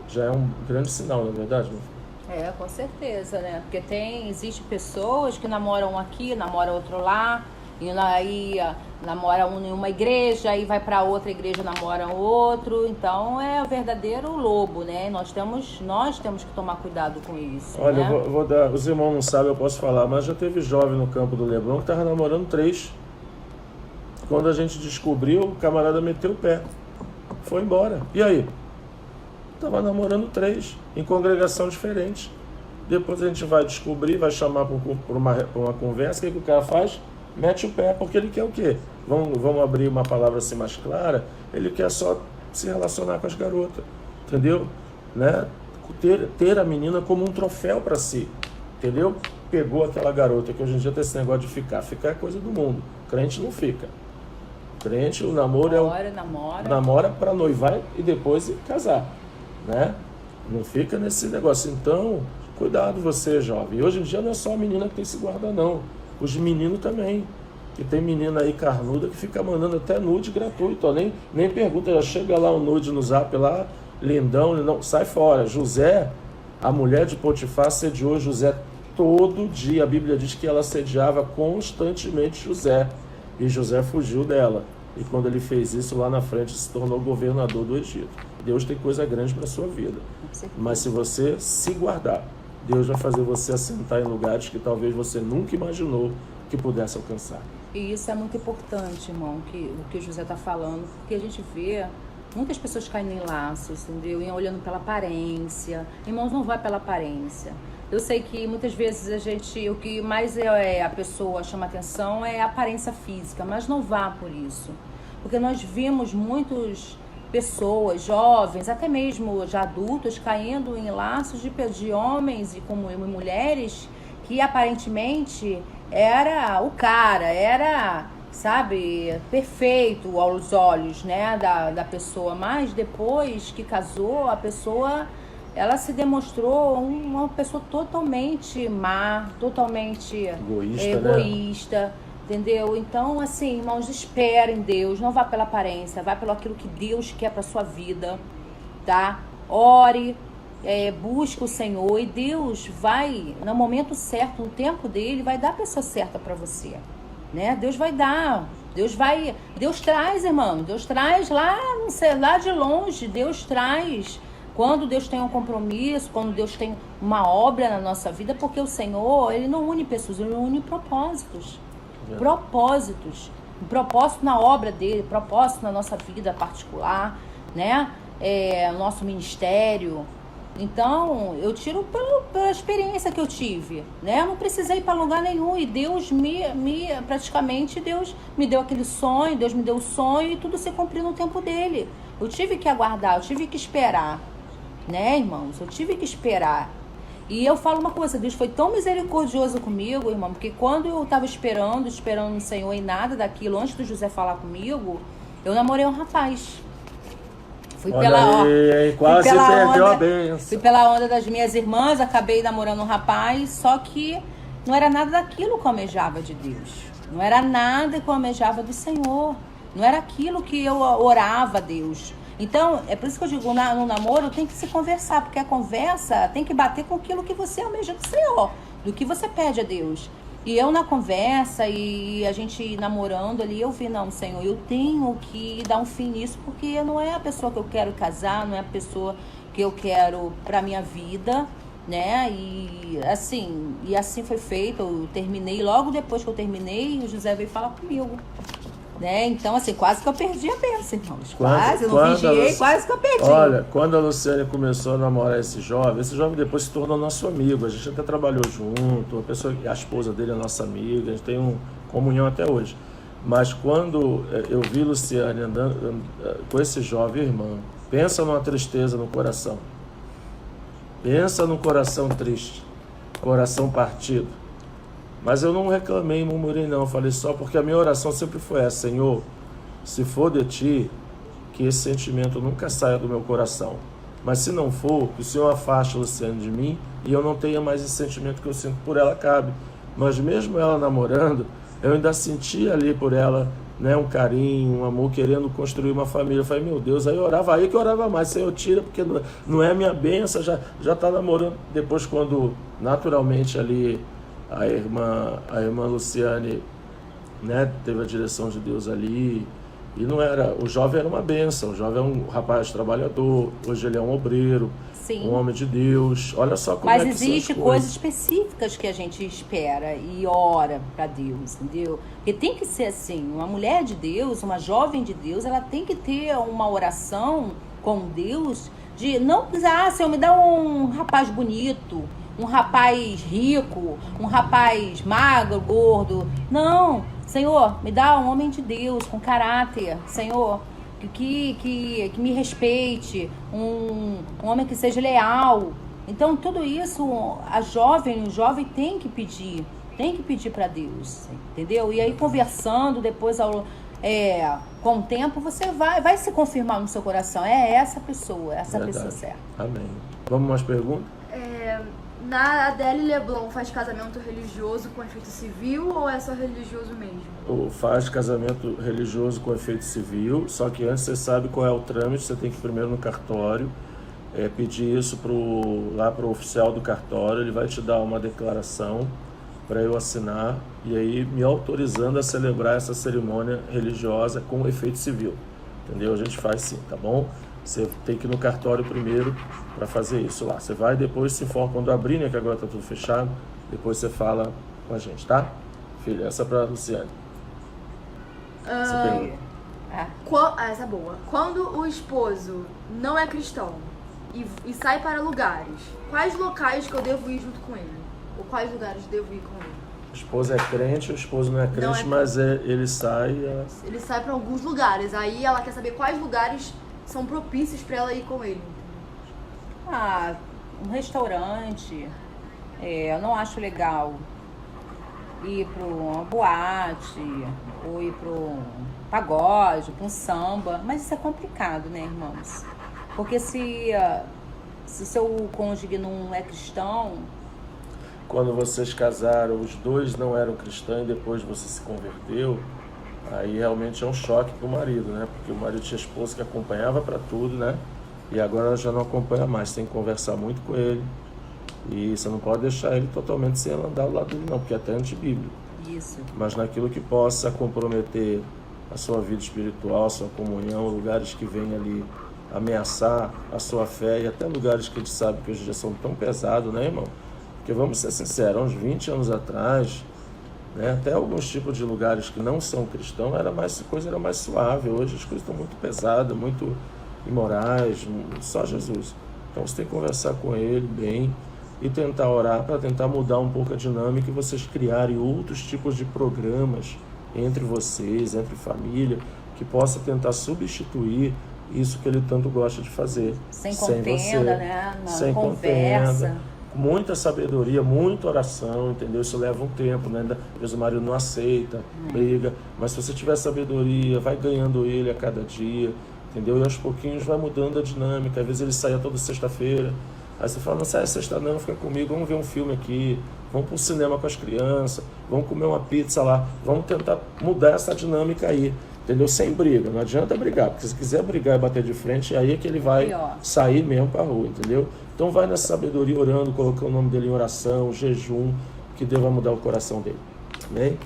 já é um grande sinal, não é verdade, meu filho? Com certeza, né? Porque existe pessoas que namoram aqui, namoram outro lá, e aí namora um em uma igreja, aí vai para outra igreja, namora outro. Então é o verdadeiro lobo, né? Nós temos que tomar cuidado com isso. Olha, né? eu vou dar, os irmãos não sabem, eu posso falar, mas já teve jovem no campo do Leblon que estava namorando 3. Quando a gente descobriu, o camarada meteu o pé, foi embora. E aí? Estava namorando 3, em congregação diferente. Depois a gente vai descobrir, vai chamar para uma conversa. O que o cara faz? Mete o pé, porque ele quer o quê? Vamos abrir uma palavra assim mais clara. Ele quer só se relacionar com as garotas, entendeu? Né? Ter a menina como um troféu para si, entendeu? Pegou aquela garota, que hoje em dia tem esse negócio de ficar é coisa do mundo. Crente não fica. Crente, o namoro namora para noivar e depois casar, né? Não fica nesse negócio. Então, cuidado você, jovem. E hoje em dia não é só a menina que tem que se guardar, não. Os meninos também. Que tem menina aí carnuda que fica mandando até nude gratuito. Ó. Nem pergunta, já chega lá um nude no zap lá, lindão, não, sai fora. José, a mulher de Potifar assediou José todo dia. A Bíblia diz que ela assediava constantemente José. E José fugiu dela. E quando ele fez isso, lá na frente se tornou governador do Egito. Deus tem coisa grande para a sua vida. Mas se você se guardar, Deus vai fazer você assentar em lugares que talvez você nunca imaginou que pudesse alcançar. E isso é muito importante, irmão, o que o José está falando. Porque a gente vê Muitas pessoas caindo em laços, entendeu? E olhando pela aparência. Irmãos, não vai pela aparência. Eu sei que muitas vezes o que mais a pessoa chama atenção é a aparência física, mas não vá por isso. Porque nós vimos muitas pessoas, jovens, até mesmo já adultos, caindo em laços de homens e como mulheres que aparentemente era o cara, era, sabe, perfeito aos olhos, né, da pessoa. Mas depois que casou, a pessoa, ela se demonstrou uma pessoa totalmente má, totalmente egoísta, né? Entendeu? Então, assim, irmãos, espere em Deus, não vá pela aparência, vá pelo aquilo que Deus quer para sua vida, tá? Ore, busque o Senhor e Deus vai, no momento certo, no tempo dele, vai dar a pessoa certa para você, né? Deus vai dar, Deus traz, irmão, Deus traz lá, não sei, lá de longe, Deus traz. Quando Deus tem um compromisso, quando Deus tem uma obra na nossa vida, porque o Senhor, ele não une pessoas, ele une propósitos. Propósitos. Um propósito na obra dele, propósito na nossa vida particular, né? Nosso ministério. Então, eu tiro pela experiência que eu tive, né? Eu não precisei ir para lugar nenhum e Deus praticamente, Deus me deu aquele sonho, Deus me deu o sonho e tudo se cumpriu no tempo dele. Eu tive que aguardar, eu tive que esperar, né, irmãos? Eu tive que esperar. E eu falo uma coisa, Deus foi tão misericordioso comigo, irmão, porque quando eu estava esperando no Senhor e nada daquilo, antes do José falar comigo, eu namorei um rapaz. Quase perdeu a bênção. Fui pela onda das minhas irmãs, acabei namorando um rapaz, só que não era nada daquilo que eu almejava de Deus. Não era nada que eu almejava do Senhor. Não era aquilo que eu orava a Deus. Então, é por isso que eu digo, no namoro tem que se conversar, porque a conversa tem que bater com aquilo que você almeja do Senhor, do que você pede a Deus. E eu na conversa e a gente namorando ali, eu vi, não, Senhor, eu tenho que dar um fim nisso, porque não é a pessoa que eu quero casar, não é a pessoa que eu quero pra minha vida, né? E assim foi feito, eu terminei, logo depois que eu terminei, o José veio falar comigo. Né? Então, assim, quase que eu perdi a bênção, irmãos. Quase que eu perdi. Olha, quando a Luciane começou a namorar esse jovem depois se tornou nosso amigo. A gente até trabalhou junto, a esposa dele é nossa amiga, a gente tem comunhão até hoje. Mas quando eu vi Luciane andando com esse jovem irmão, pensa numa tristeza no coração. Pensa num coração triste, coração partido. Mas eu não reclamei, murmurei não, falei só porque a minha oração sempre foi essa: Senhor, se for de Ti, que esse sentimento nunca saia do meu coração. Mas se não for, que o Senhor afaste a Luciane de mim e eu não tenha mais esse sentimento que eu sinto por ela, cabe. Mas mesmo ela namorando, eu ainda sentia ali por ela, né, um carinho, um amor, querendo construir uma família. Eu falei, meu Deus, aí eu orava, aí que eu orava mais, Senhor, tira, porque não é minha bênção, já tá namorando. Depois, quando naturalmente ali a irmã Luciane, né, teve a direção de Deus ali, e não era, o jovem era uma bênção, o jovem é um rapaz trabalhador, hoje ele é um obreiro, sim, um homem de Deus, olha só como mas é que existe coisas específicas que a gente espera e ora para Deus, entendeu? Porque tem que ser assim, uma mulher de Deus, uma jovem de Deus, ela tem que ter uma oração com Deus, de não precisar, Senhor, me dá um rapaz bonito, um rapaz rico, um rapaz magro, gordo. Não, Senhor, me dá um homem de Deus, com caráter, Senhor, que me respeite, um homem que seja leal. Então, tudo isso, o jovem tem que pedir para Deus, entendeu? E aí, conversando, depois, com o tempo, você vai se confirmar no seu coração. É essa pessoa, pessoa certa. Amém. Vamos mais perguntas? Na Adele Leblon faz casamento religioso com efeito civil ou é só religioso mesmo? Faz casamento religioso com efeito civil, só que antes você sabe qual é o trâmite, você tem que ir primeiro no cartório, pedir isso lá pro oficial do cartório, ele vai te dar uma declaração para eu assinar e aí me autorizando a celebrar essa cerimônia religiosa com efeito civil, entendeu? A gente faz sim, tá bom? Você tem que ir no cartório primeiro para fazer isso lá. Você vai depois se informa quando abrir, né, que agora está tudo fechado. Depois você fala com a gente, tá? Filha, essa é para a Luciane. Essa é boa. Quando o esposo não é cristão e sai para lugares, quais locais que eu devo ir junto com ele? Ou quais lugares devo ir com ele? A esposa é crente, o esposo não é crente, mas ele sai... Ele sai para alguns lugares, aí ela quer saber quais lugares são propícios para ela ir com ele. Um restaurante. Eu não acho legal ir para uma boate, ou ir para um pagode, para um samba. Mas isso é complicado, né, irmãos? Porque se seu cônjuge não é cristão... Quando vocês casaram, os dois não eram cristãos e depois você se converteu, aí realmente é um choque para o marido, né? Porque o marido tinha esposa que acompanhava para tudo, né? E agora ela já não acompanha mais, tem que conversar muito com ele. E você não pode deixar ele totalmente sem andar ao lado dele, não, porque é até antibíblico. Isso. Mas naquilo que possa comprometer a sua vida espiritual, a sua comunhão, lugares que venham ali ameaçar a sua fé, e até lugares que a gente sabe que hoje já são tão pesados, né, irmão? Porque vamos ser sinceros, uns 20 anos atrás, né, até alguns tipos de lugares que não são cristãos, a coisa era mais suave. Hoje as coisas estão muito pesadas, muito imorais, só Jesus. Então você tem que conversar com ele bem e tentar orar para tentar mudar um pouco a dinâmica e vocês criarem outros tipos de programas entre vocês, entre família, que possa tentar substituir isso que ele tanto gosta de fazer. Sem contenda, né? Sem conversa. Contenda. Muita sabedoria, muita oração, entendeu? Isso leva um tempo, né? Às vezes o marido não aceita, briga, mas se você tiver sabedoria, vai ganhando ele a cada dia, entendeu? E aos pouquinhos vai mudando a dinâmica. Às vezes ele saia toda sexta-feira, aí você fala, não sai sexta não, fica comigo, vamos ver um filme aqui, vamos para o cinema com as crianças, vamos comer uma pizza lá, vamos tentar mudar essa dinâmica aí, entendeu? Sem briga, não adianta brigar, porque se quiser brigar e bater de frente, aí é que ele vai sair mesmo para a rua, entendeu? Então vai nessa sabedoria orando, colocando o nome dele em oração, jejum, que Deus vai mudar o coração dele. Amém?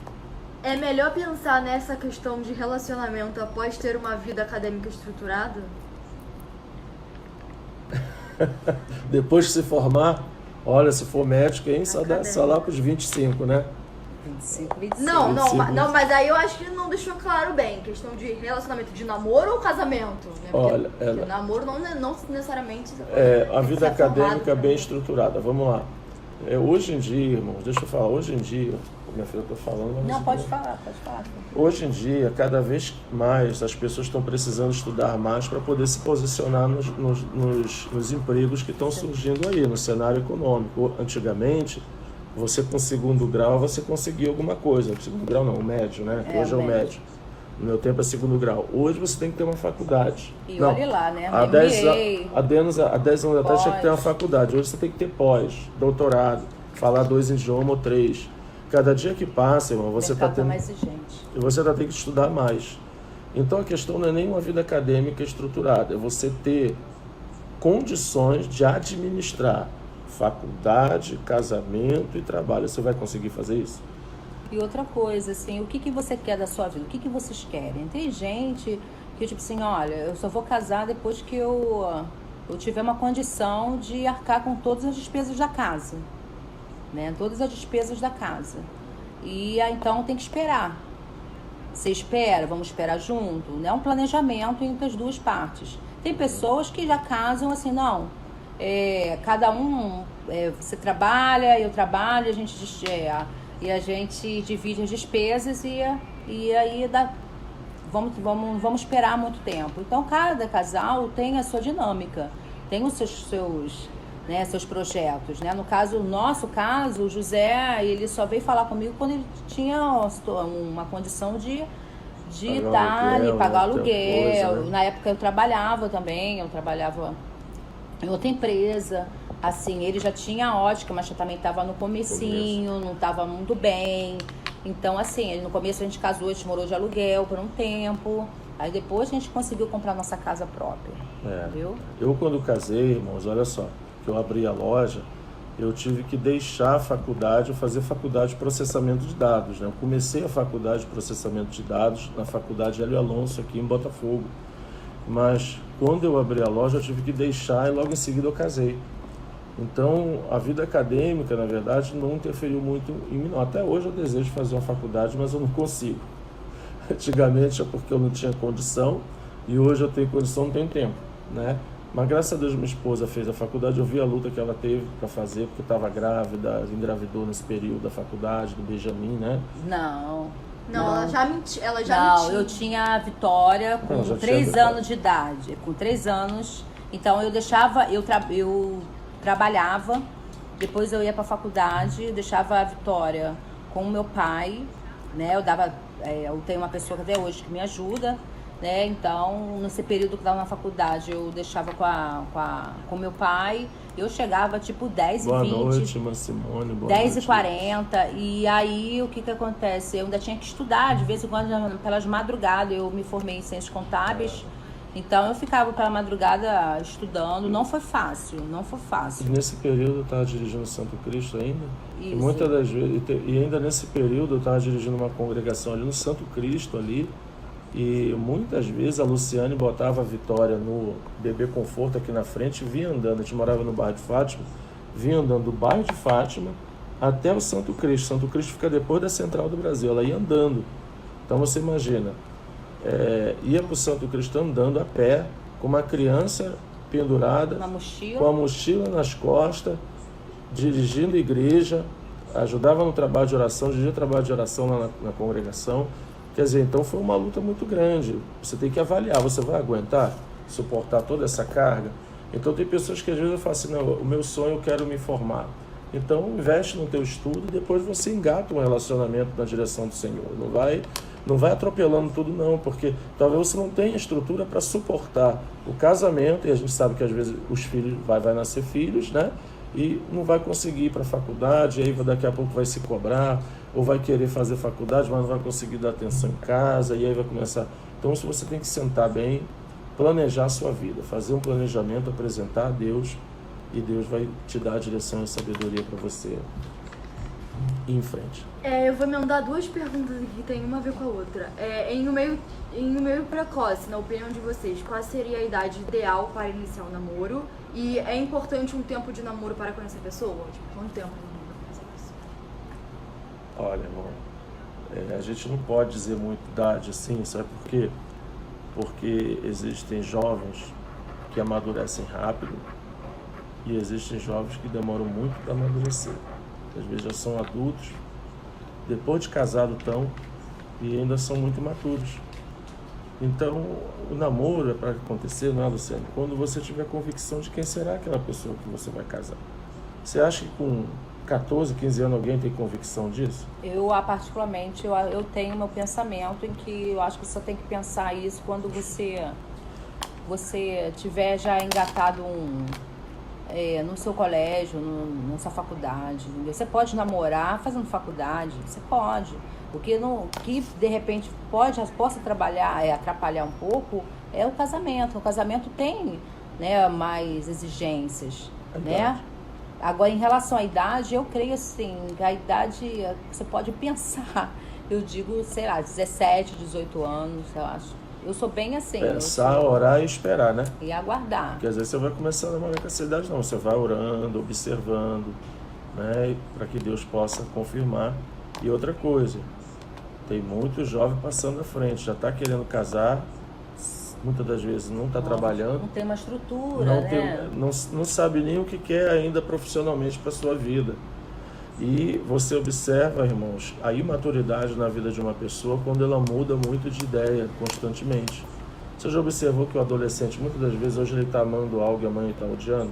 É melhor pensar nessa questão de relacionamento após ter uma vida acadêmica estruturada? Depois de se formar, olha, se for médico, hein, só lá para os 25, né? 25, 26. Não, mas aí eu acho que não deixou claro bem. Questão de relacionamento de namoro ou casamento? Né? Olha, porque namoro não necessariamente... a vida acadêmica é bem estruturada. Vamos lá. Hoje em dia, irmãos, deixa eu falar, hoje em dia, minha filha, eu estou falando... Não, pode falar. Hoje em dia, cada vez mais, as pessoas estão precisando estudar mais para poder se posicionar nos empregos que estão surgindo aí, no cenário econômico. Antigamente, você com segundo grau, você conseguia alguma coisa. Segundo grau não, o médio, né? Hoje é o médio. No meu tempo é segundo grau. Hoje você tem que ter uma faculdade. E olha lá, né? Há 10 anos atrás tinha que ter uma faculdade. Hoje você tem que ter pós, doutorado, falar 2 idiomas ou 3. Cada dia que passa, irmão, você está tendo... mais exigente. E você vai ter que estudar mais. Então a questão não é nem uma vida acadêmica estruturada, é você ter condições de administrar faculdade, casamento e trabalho. Você vai conseguir fazer isso? E outra coisa, assim, o que você quer da sua vida? O que vocês querem? Tem gente que, tipo assim, olha, eu só vou casar depois que eu tiver uma condição de arcar com todas as despesas da casa, né? Todas as despesas da casa. E então tem que esperar. Você espera, vamos esperar junto, né? Um planejamento entre as duas partes. Tem pessoas que já casam assim, não, cada um, você trabalha, eu trabalho, a gente divide as despesas e aí vamos esperar muito tempo. Então cada casal tem a sua dinâmica, tem os seus projetos, né? No nosso caso, o José, ele só veio falar comigo quando ele tinha uma condição de pagar aluguel. Coisa, né? Na época eu trabalhava também, em outra empresa. Assim, ele já tinha ótica, mas já também estava no comecinho, não estava muito bem. Então, assim, no começo a gente casou, a gente morou de aluguel por um tempo. Aí depois a gente conseguiu comprar nossa casa própria. Viu? Eu, quando casei, irmãos, olha só, que eu abri a loja, eu tive que deixar a faculdade, fazer faculdade de processamento de dados, né? Eu comecei a faculdade de processamento de dados na faculdade Hélio Alonso, aqui em Botafogo. Mas quando eu abri a loja, eu tive que deixar e logo em seguida eu casei. Então, a vida acadêmica, na verdade, não interferiu muito em mim. Até hoje eu desejo fazer uma faculdade, mas eu não consigo. Antigamente é porque eu não tinha condição e hoje eu tenho condição, não tenho tempo, né? Mas graças a Deus minha esposa fez a faculdade, eu vi a luta que ela teve para fazer, porque estava grávida, engravidou nesse período da faculdade, do Benjamin, né? Não. Não, ela já mentiu. Não, eu tinha a Vitória com Não, já 3 tinha anos de idade. Com 3 anos. Então eu deixava, eu trabalhava, depois eu ia pra faculdade, deixava a Vitória com o meu pai, né? Eu tenho uma pessoa até hoje que me ajuda, né? Então, nesse período que eu estava na faculdade, eu deixava com meu pai. Eu chegava tipo 10h20. Boa noite, Simone. Boa 10h40. E aí, o que acontece? Eu ainda tinha que estudar, de vez em quando, pelas madrugadas. Eu me formei em Ciências Contábeis. Então, eu ficava pela madrugada estudando. Não foi fácil, não foi fácil. E nesse período eu estava dirigindo Santo Cristo ainda. Isso. E muitas das vezes, e ainda nesse período eu estava dirigindo uma congregação ali no Santo Cristo ali. E muitas vezes a Luciane botava a Vitória no bebê conforto aqui na frente e vinha andando. A gente morava no bairro de Fátima, vinha andando do bairro de Fátima até o Santo Cristo. Santo Cristo fica depois da Central do Brasil, ela ia andando. Então você imagina, ia para o Santo Cristo andando a pé, com uma criança pendurada, com a mochila nas costas, dirigindo a igreja, ajudava no trabalho de oração, dirigia trabalho de oração lá na congregação. Quer dizer, então foi uma luta muito grande. Você tem que avaliar, você vai aguentar, suportar toda essa carga? Então tem pessoas que às vezes eu falo assim, não, o meu sonho eu quero me formar. Então investe no teu estudo e depois você engata um relacionamento na direção do Senhor. Não vai atropelando tudo não, porque talvez você não tenha estrutura para suportar o casamento, e a gente sabe que às vezes os filhos vai nascer filhos, né? E não vai conseguir ir para a faculdade, aí daqui a pouco vai se cobrar, ou vai querer fazer faculdade, mas não vai conseguir dar atenção em casa, e aí vai começar... Então você tem que sentar bem, planejar a sua vida, fazer um planejamento, apresentar a Deus, e Deus vai te dar a direção e a sabedoria para você ir em frente. Eu vou emendar 2 perguntas aqui que tem uma a ver com a outra. Em um meio precoce, na opinião de vocês, qual seria a idade ideal para iniciar um namoro? E é importante um tempo de namoro para conhecer a pessoa? Tipo, quanto tempo de namoro para conhecer a pessoa? Olha, irmão, a gente não pode dizer muito idade assim, sabe por quê? Porque existem jovens que amadurecem rápido e existem jovens que demoram muito para amadurecer. Às vezes já são adultos, depois de casado estão e ainda são muito imaturos. Então, o namoro é para acontecer, não é, Luciano? Quando você tiver convicção de quem será aquela pessoa que você vai casar. Você acha que com 14, 15 anos alguém tem convicção disso? Particularmente, eu tenho meu pensamento em que eu acho que você tem que pensar isso quando você tiver já engatado no seu colégio, na sua faculdade. Você pode namorar fazendo faculdade, você pode. O que de repente possa atrapalhar um pouco é o casamento. O casamento tem, né, mais exigências, né? Agora, em relação à idade, eu creio assim, que a idade você pode pensar. Eu digo, sei lá, 17, 18 anos, eu acho. Eu sou bem assim. Pensar, orar e esperar, né? E aguardar. Porque às vezes você vai começar a namorar com essa idade, não. Você vai orando, observando, né? Para que Deus possa confirmar. E outra coisa, tem muito jovem passando à frente, já está querendo casar, muitas das vezes não está trabalhando. Não tem uma estrutura, né? Não sabe nem o que quer ainda profissionalmente para a sua vida. E você observa, irmãos, a imaturidade na vida de uma pessoa quando ela muda muito de ideia constantemente. Você já observou que o adolescente, muitas das vezes, hoje ele está amando algo e a mãe está odiando?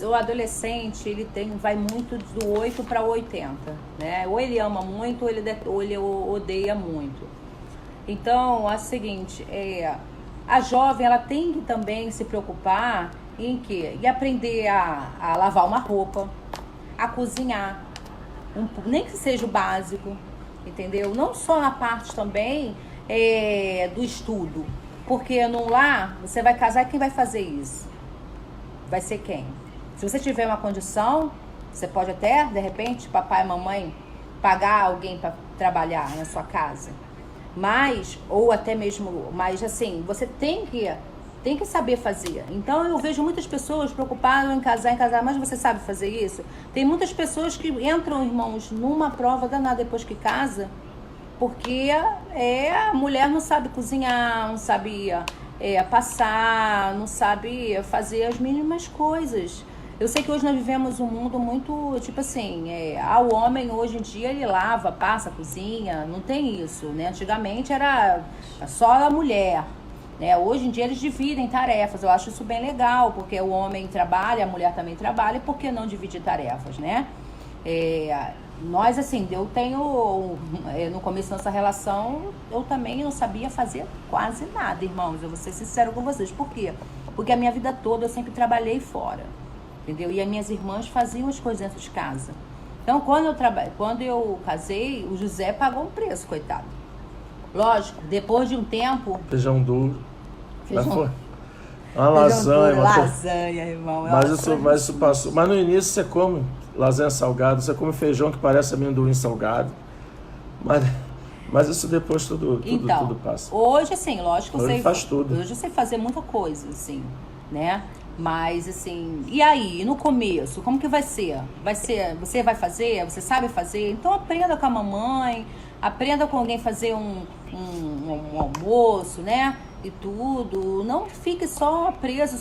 O adolescente, ele vai muito do 8 para 80, né? Ou ele ama muito, ou ele odeia muito. Então, é o seguinte, a jovem, ela tem que também se preocupar em quê? E aprender a lavar uma roupa, a cozinhar, nem que seja o básico, entendeu? Não só na parte também do estudo, porque no lar, você vai casar, quem vai fazer isso? Vai ser quem? Se você tiver uma condição, você pode até, de repente, papai e mamãe, pagar alguém para trabalhar na sua casa. Ou até mesmo, mas assim, você tem que saber fazer. Então eu vejo muitas pessoas preocupadas em casar, mas você sabe fazer isso? Tem muitas pessoas que entram, irmãos, numa prova danada depois que casa, Porque a mulher não sabe cozinhar, não sabe passar, não sabe fazer as mínimas coisas. Eu sei que hoje nós vivemos um mundo muito, tipo assim, o homem hoje em dia ele lava, passa, cozinha, não tem isso, né? Antigamente era só a mulher, né? Hoje em dia eles dividem tarefas, eu acho isso bem legal, porque o homem trabalha, a mulher também trabalha, e por que não dividir tarefas, né? Nós, assim, eu tenho, no começo da nossa relação, eu também não sabia fazer quase nada, irmãos, eu vou ser sincero com vocês. Por quê? Porque a minha vida toda eu sempre trabalhei fora, entendeu? E as minhas irmãs faziam as coisas dentro de casa. Então, quando eu casei, o José pagou um preço, coitado. Lógico, depois de um tempo... Feijão duro. Feijão Uma lasanha. duro, lasanha, irmão. Mas isso passou. Mas no início você come lasanha salgada, você come feijão que parece amendoim salgado. Mas isso depois tudo passa. Hoje, assim, lógico que eu sei... faz tudo. Hoje eu sei fazer muita coisa, assim, né? Mas, assim, e aí, no começo, como que vai ser? Você vai fazer? Você sabe fazer? Então aprenda com a mamãe, aprenda com alguém fazer um almoço, né? E tudo. Não fique só preso,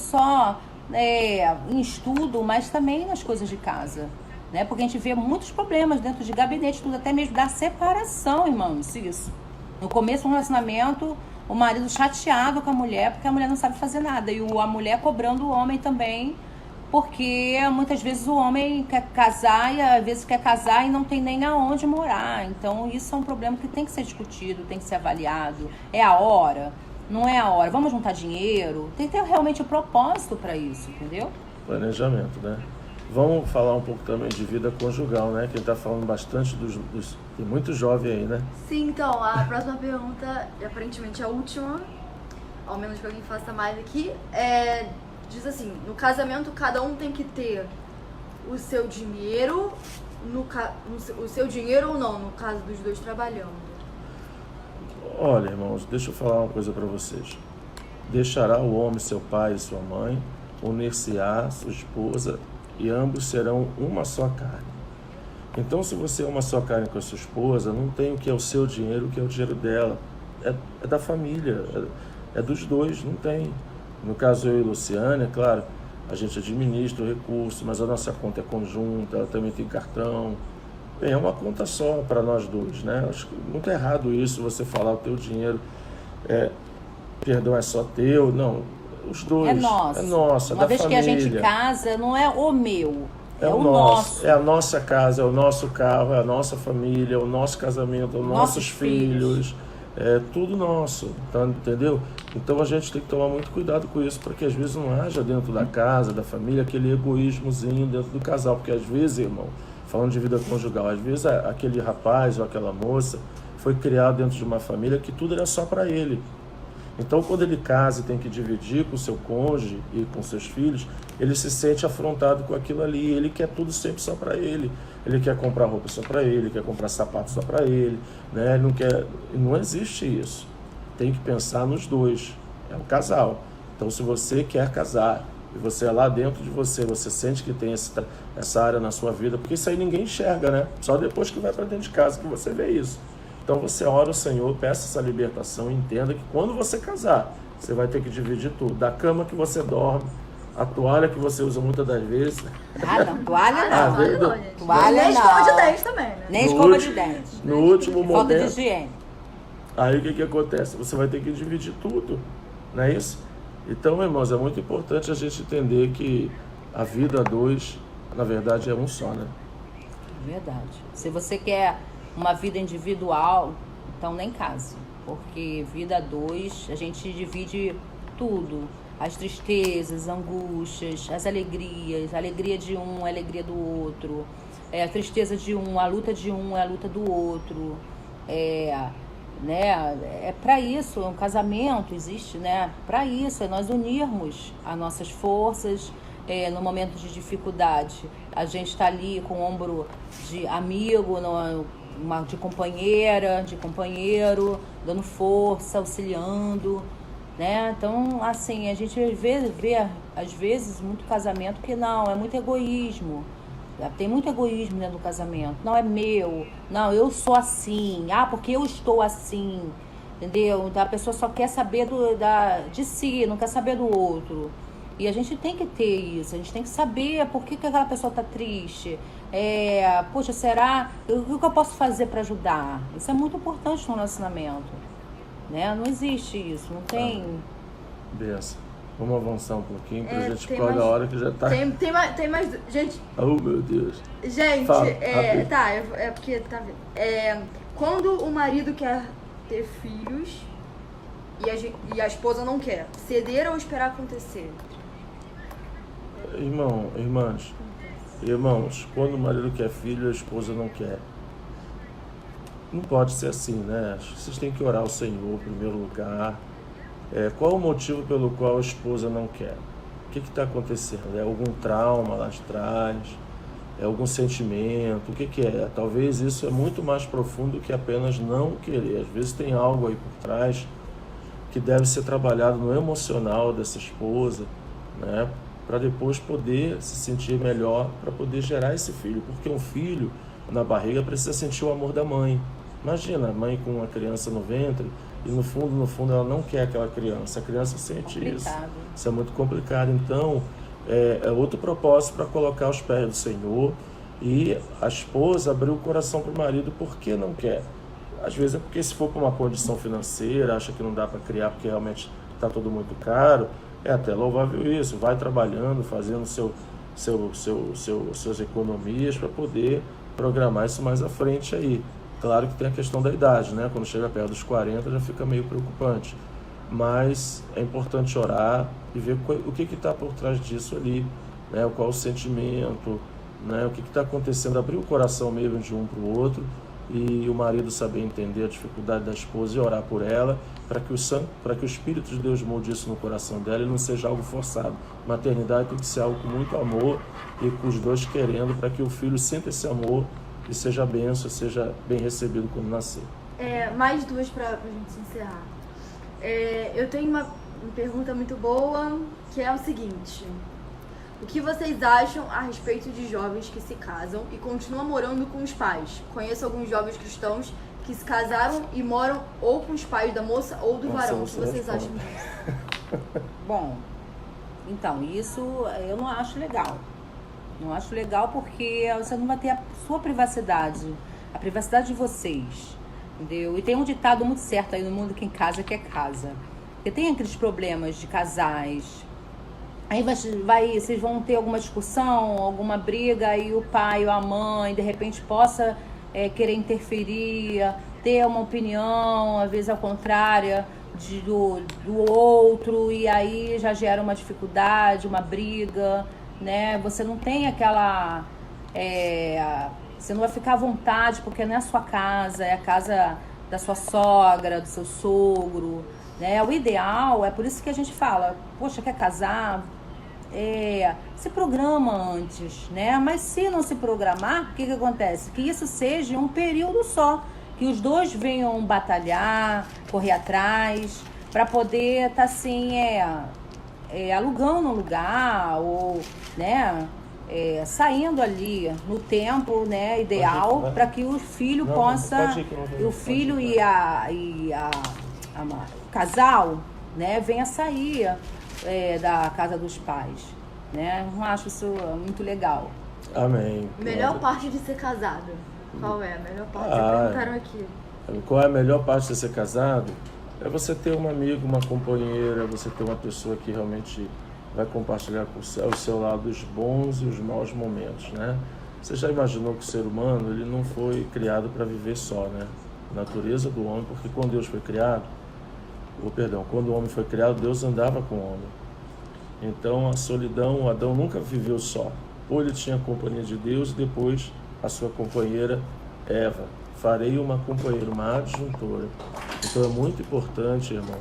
em estudo, mas também nas coisas de casa, né? Porque a gente vê muitos problemas dentro de gabinete, tudo, até mesmo da separação, irmãos, isso. No começo do relacionamento, o marido chateado com a mulher, porque a mulher não sabe fazer nada. E a mulher cobrando o homem também, porque muitas vezes o homem quer casar e às vezes quer casar e não tem nem aonde morar. Então isso é um problema que tem que ser discutido, tem que ser avaliado. É a hora? Não é a hora. Vamos juntar dinheiro? Tem que ter realmente um propósito para isso, entendeu? Planejamento, né? Vamos falar um pouco também de vida conjugal, né? Que ele está falando bastante tem muito jovem aí, né? Sim, então, a próxima pergunta, e aparentemente a última, ao menos que alguém faça mais aqui, diz assim, no casamento cada um tem que ter o seu dinheiro, o seu dinheiro ou não, no caso dos dois trabalhando. Olha, irmãos, deixa eu falar uma coisa para vocês. Deixará o homem seu pai e sua mãe, unir-se-á sua esposa, e ambos serão uma só carne. Então, se você é uma só carne com a sua esposa, não tem o que é o seu dinheiro, o que é o dinheiro dela. É da família, é dos dois, não tem. No caso, eu e Luciane, é claro, a gente administra o recurso, mas a nossa conta é conjunta, ela também tem cartão. Bem, é uma conta só para nós dois, né? Acho que muito errado isso, você falar o teu dinheiro, perdão, é só teu. Não, os dois. É nosso. É nosso, é uma da vez família. Que a gente casa, não é o meu, é o nosso. É a nossa casa, é o nosso carro, é a nossa família, é o nosso casamento, é os nossos filhos. É tudo nosso, tá, entendeu? Então a gente tem que tomar muito cuidado com isso, porque às vezes não haja dentro da casa, da família, aquele egoísmozinho dentro do casal. Porque às vezes, irmão, falando de vida conjugal, às vezes aquele rapaz ou aquela moça foi criado dentro de uma família que tudo era só para ele. Então, quando ele casa e tem que dividir com o seu cônjuge e com seus filhos, ele se sente afrontado com aquilo ali. Ele quer tudo sempre só para ele. Ele quer comprar roupa só para ele, quer comprar sapato só para ele, né? Não existe isso. Tem que pensar nos dois. É um casal. Então, se você quer casar e você é lá dentro de você sente que tem essa área na sua vida, porque isso aí ninguém enxerga, né? Só depois que vai para dentro de casa que você vê isso. Então você ora ao Senhor, peça essa libertação e entenda que quando você casar, você vai ter que dividir tudo. Da cama que você dorme, a toalha que você usa muitas das vezes. Não, toalha não. Toalha nem escova de dente também, né? Nem escova de dente. No último momento. Falta de higiene. Aí o que acontece? Você vai ter que dividir tudo, não é isso? Então, irmãos, é muito importante a gente entender que a vida a dois, na verdade, é um só, né? Verdade. Se você quer uma vida individual, então nem case. Porque vida a dois, a gente divide tudo. As tristezas, angústias, as alegrias. A alegria de um é a alegria do outro. A tristeza de um, a luta de um é a luta do outro. É para isso, um casamento existe, né? Para isso, é nós unirmos as nossas forças no momento de dificuldade. A gente está ali com o ombro de amigo, de companheira, de companheiro, dando força, auxiliando, né? Então, assim, a gente vê às vezes muito casamento que não, é muito egoísmo. Tem muito egoísmo dentro do casamento. Não é meu, não, eu sou assim, porque eu estou assim, entendeu? Então a pessoa só quer saber de si, não quer saber do outro. E a gente tem que ter isso, a gente tem que saber por que aquela pessoa está triste. Poxa, será? O que eu posso fazer para ajudar? Isso é muito importante no relacionamento, né? Não existe isso, não tem... Benção. Vamos avançar um pouquinho pra gente pegar a hora que já tá... Tem mais... Gente... Oh, meu Deus. Gente, Fala, porque... Quando o marido quer ter filhos e a esposa não quer, ceder ou esperar acontecer? Irmãos, quando o marido quer filho, a esposa não quer. Não pode ser assim, né? Vocês têm que orar ao Senhor em primeiro lugar. Qual o motivo pelo qual a esposa não quer? O que está acontecendo? É algum trauma lá de trás? É algum sentimento? O que é? Talvez isso é muito mais profundo que apenas não querer. Às vezes tem algo aí por trás que deve ser trabalhado no emocional dessa esposa, né? Para depois poder se sentir melhor, para poder gerar esse filho. Porque um filho na barriga precisa sentir o amor da mãe. Imagina a mãe com uma criança no ventre e no fundo ela não quer aquela criança. A criança sente isso. Isso é muito complicado. Então, é outro propósito para colocar aos pés do Senhor. E a esposa abrir o coração para o marido porque não quer. Às vezes é porque se for para uma condição financeira, acha que não dá para criar porque realmente está tudo muito caro. É até louvável isso. Vai trabalhando, fazendo suas economias para poder programar isso mais à frente aí. Claro que tem a questão da idade, né? Quando chega perto dos 40 já fica meio preocupante. Mas é importante orar e ver o que está por trás disso ali, né? Qual o sentimento, né? O que está acontecendo, abrir o coração mesmo de um para o outro e o marido saber entender a dificuldade da esposa e orar por ela para que o Espírito de Deus molde isso no coração dela e não seja algo forçado. Maternidade tem que ser algo com muito amor e com os dois querendo para que o filho sinta esse amor e seja bênção, seja bem recebido quando nascer. Mais duas pra gente encerrar. Eu tenho uma pergunta muito boa, que é o seguinte: o que vocês acham a respeito de jovens que se casam e continuam morando com os pais? Conheço alguns jovens cristãos que se casaram e moram ou com os pais da moça ou do varão. O que vocês acham disso? Bom, então, isso eu não acho legal. Não acho legal porque você não vai ter a sua privacidade, a privacidade de vocês, entendeu? E tem um ditado muito certo aí no mundo: quem casa quer casa. Porque tem aqueles problemas de casais, aí vocês vão ter alguma discussão, alguma briga, e o pai ou a mãe de repente possa querer interferir, ter uma opinião, às vezes ao contrário do outro, e aí já gera uma dificuldade, uma briga, né? Você não tem aquela... você não vai ficar à vontade, porque não é a sua casa, é a casa da sua sogra, do seu sogro, né? O ideal, por isso que a gente fala, poxa, quer casar? Se programa antes, né? Mas se não se programar, o que acontece? Que isso seja um período só, que os dois venham batalhar, correr atrás, para poder estar assim, alugando um lugar, ou, né, saindo ali no tempo, né, ideal, para que o filho possa, o filho e o casal, né, venha sair da casa dos pais, né? Não acho isso muito legal. Amém. Melhor parte de ser casado. Qual é a melhor parte? Perguntaram aqui. Qual é a melhor parte de ser casado? É você ter um amigo, uma companheira, você ter uma pessoa que realmente vai compartilhar ao seu lado os bons e os maus momentos, né? Você já imaginou que o ser humano ele não foi criado para viver só, né? A natureza do homem, porque quando Deus foi criado, quando o homem foi criado, Deus andava com o homem. Então a solidão, Adão nunca viveu só. Ou ele tinha a companhia de Deus e depois a sua companheira Eva. Farei uma companheira, uma adjuntora. Então é muito importante, irmão,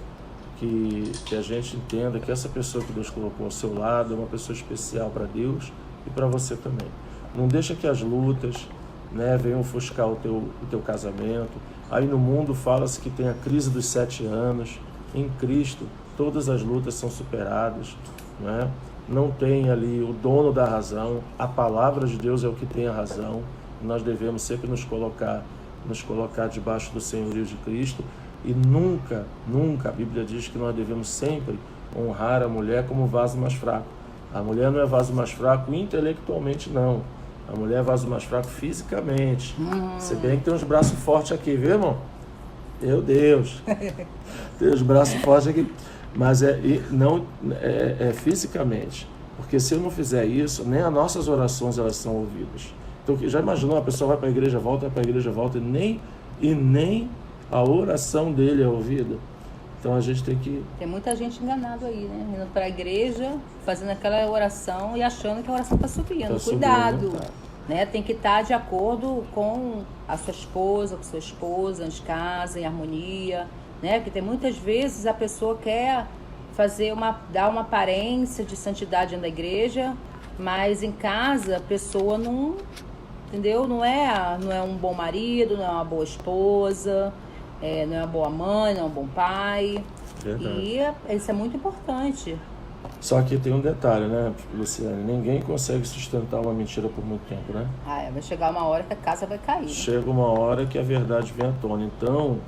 que a gente entenda que essa pessoa que Deus colocou ao seu lado é uma pessoa especial para Deus e para você também. Não deixa que as lutas, né, venham ofuscar o teu casamento. Aí no mundo fala-se que tem a crise dos 7 anos. Em Cristo, todas as lutas são superadas, né? não tem ali o dono da razão, a palavra de Deus é o que tem a razão. Nós devemos sempre nos colocar debaixo do senhorio de Cristo, e nunca, a Bíblia diz que nós devemos sempre honrar a mulher como vaso mais fraco. A mulher não é vaso mais fraco intelectualmente, não. A mulher é vaso mais fraco fisicamente. Se bem que tem uns braços fortes aqui, viu, irmão? Meu Deus! Tem os braços fortes aqui. Mas não é fisicamente. Porque se eu não fizer isso, nem as nossas orações elas são ouvidas. Então, já imaginou? A pessoa vai para a igreja, volta, e nem a oração dele é ouvida? Então a gente tem que... Tem muita gente enganada aí, né? Indo para a igreja, fazendo aquela oração e achando que a oração está subindo. Cuidado! Né? Tem que estar de acordo com a sua esposa, com sua esposa, de casa, em harmonia, né? Porque tem muitas vezes a pessoa quer dar uma aparência de santidade na igreja, mas em casa a pessoa não, entendeu? Não é um bom marido, não é uma boa esposa, não é uma boa mãe, não é um bom pai. Verdade. E isso é muito importante. Só que tem um detalhe, né, Luciane? Ninguém consegue sustentar uma mentira por muito tempo, né? Vai chegar uma hora que a casa vai cair. Né? Chega uma hora que a verdade vem à tona. Então,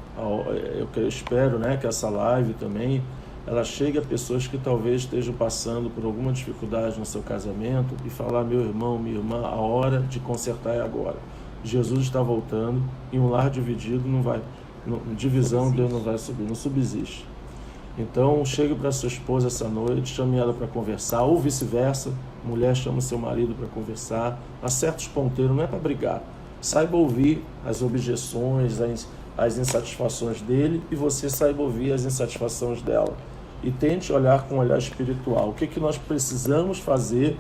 eu espero, né, que essa live também, ela chegue a pessoas que talvez estejam passando por alguma dificuldade no seu casamento e falar: meu irmão, minha irmã, a hora de consertar é agora. Jesus está voltando e um lar dividido divisão Deus não vai subir, não subsiste. Então, chegue para sua esposa essa noite, chame ela para conversar, ou vice-versa, mulher chama o seu marido para conversar, acerte os ponteiros, não é para brigar. Saiba ouvir as objeções, as insatisfações dele, e você saiba ouvir as insatisfações dela. E tente olhar com um olhar espiritual. O que nós precisamos fazer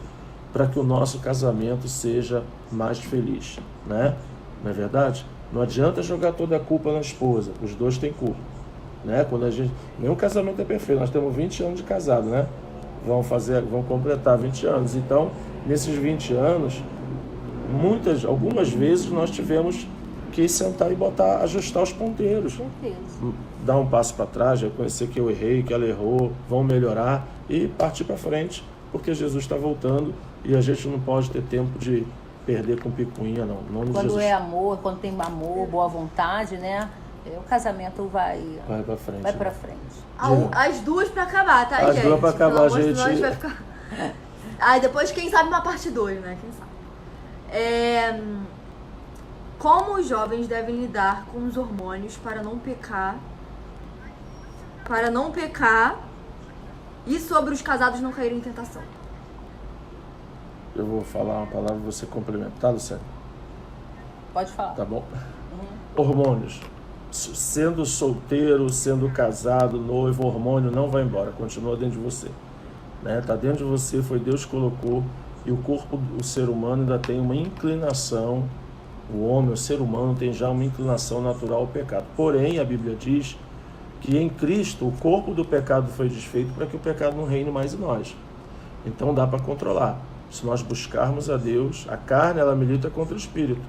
para que o nosso casamento seja mais feliz, né? Não é verdade? Não adianta jogar toda a culpa na esposa, os dois têm culpa. Né? Nenhum casamento é perfeito, nós temos 20 anos de casado, né? Vamos completar 20 anos. Então, nesses 20 anos, algumas vezes nós tivemos que sentar e ajustar os ponteiros. Dar um passo para trás, reconhecer que eu errei, que ela errou, vão melhorar e partir para frente, porque Jesus está voltando e a gente não pode ter tempo de perder com picuinha, não. Quando é amor, quando tem amor, boa vontade, né? O casamento vai para frente. Vai para frente. As duas para acabar, tá, gente? As duas para acabar, gente. Nós vai ficar... Aí depois, quem sabe, uma parte 2, né? Quem sabe. Como os jovens devem lidar com os hormônios para não pecar e sobre os casados não caírem em tentação? Eu vou falar uma palavra e você complementar, Luciane? Pode falar. Tá bom? Hormônios. Sendo solteiro, sendo casado, noivo, o hormônio não vai embora, continua dentro de você. Né? Tá dentro de você, foi Deus que colocou, e o corpo, o ser humano ainda tem uma inclinação, o homem, o ser humano tem já uma inclinação natural ao pecado. Porém, a Bíblia diz que em Cristo o corpo do pecado foi desfeito para que o pecado não reine mais em nós. Então dá para controlar. Se nós buscarmos a Deus, a carne ela milita contra o espírito.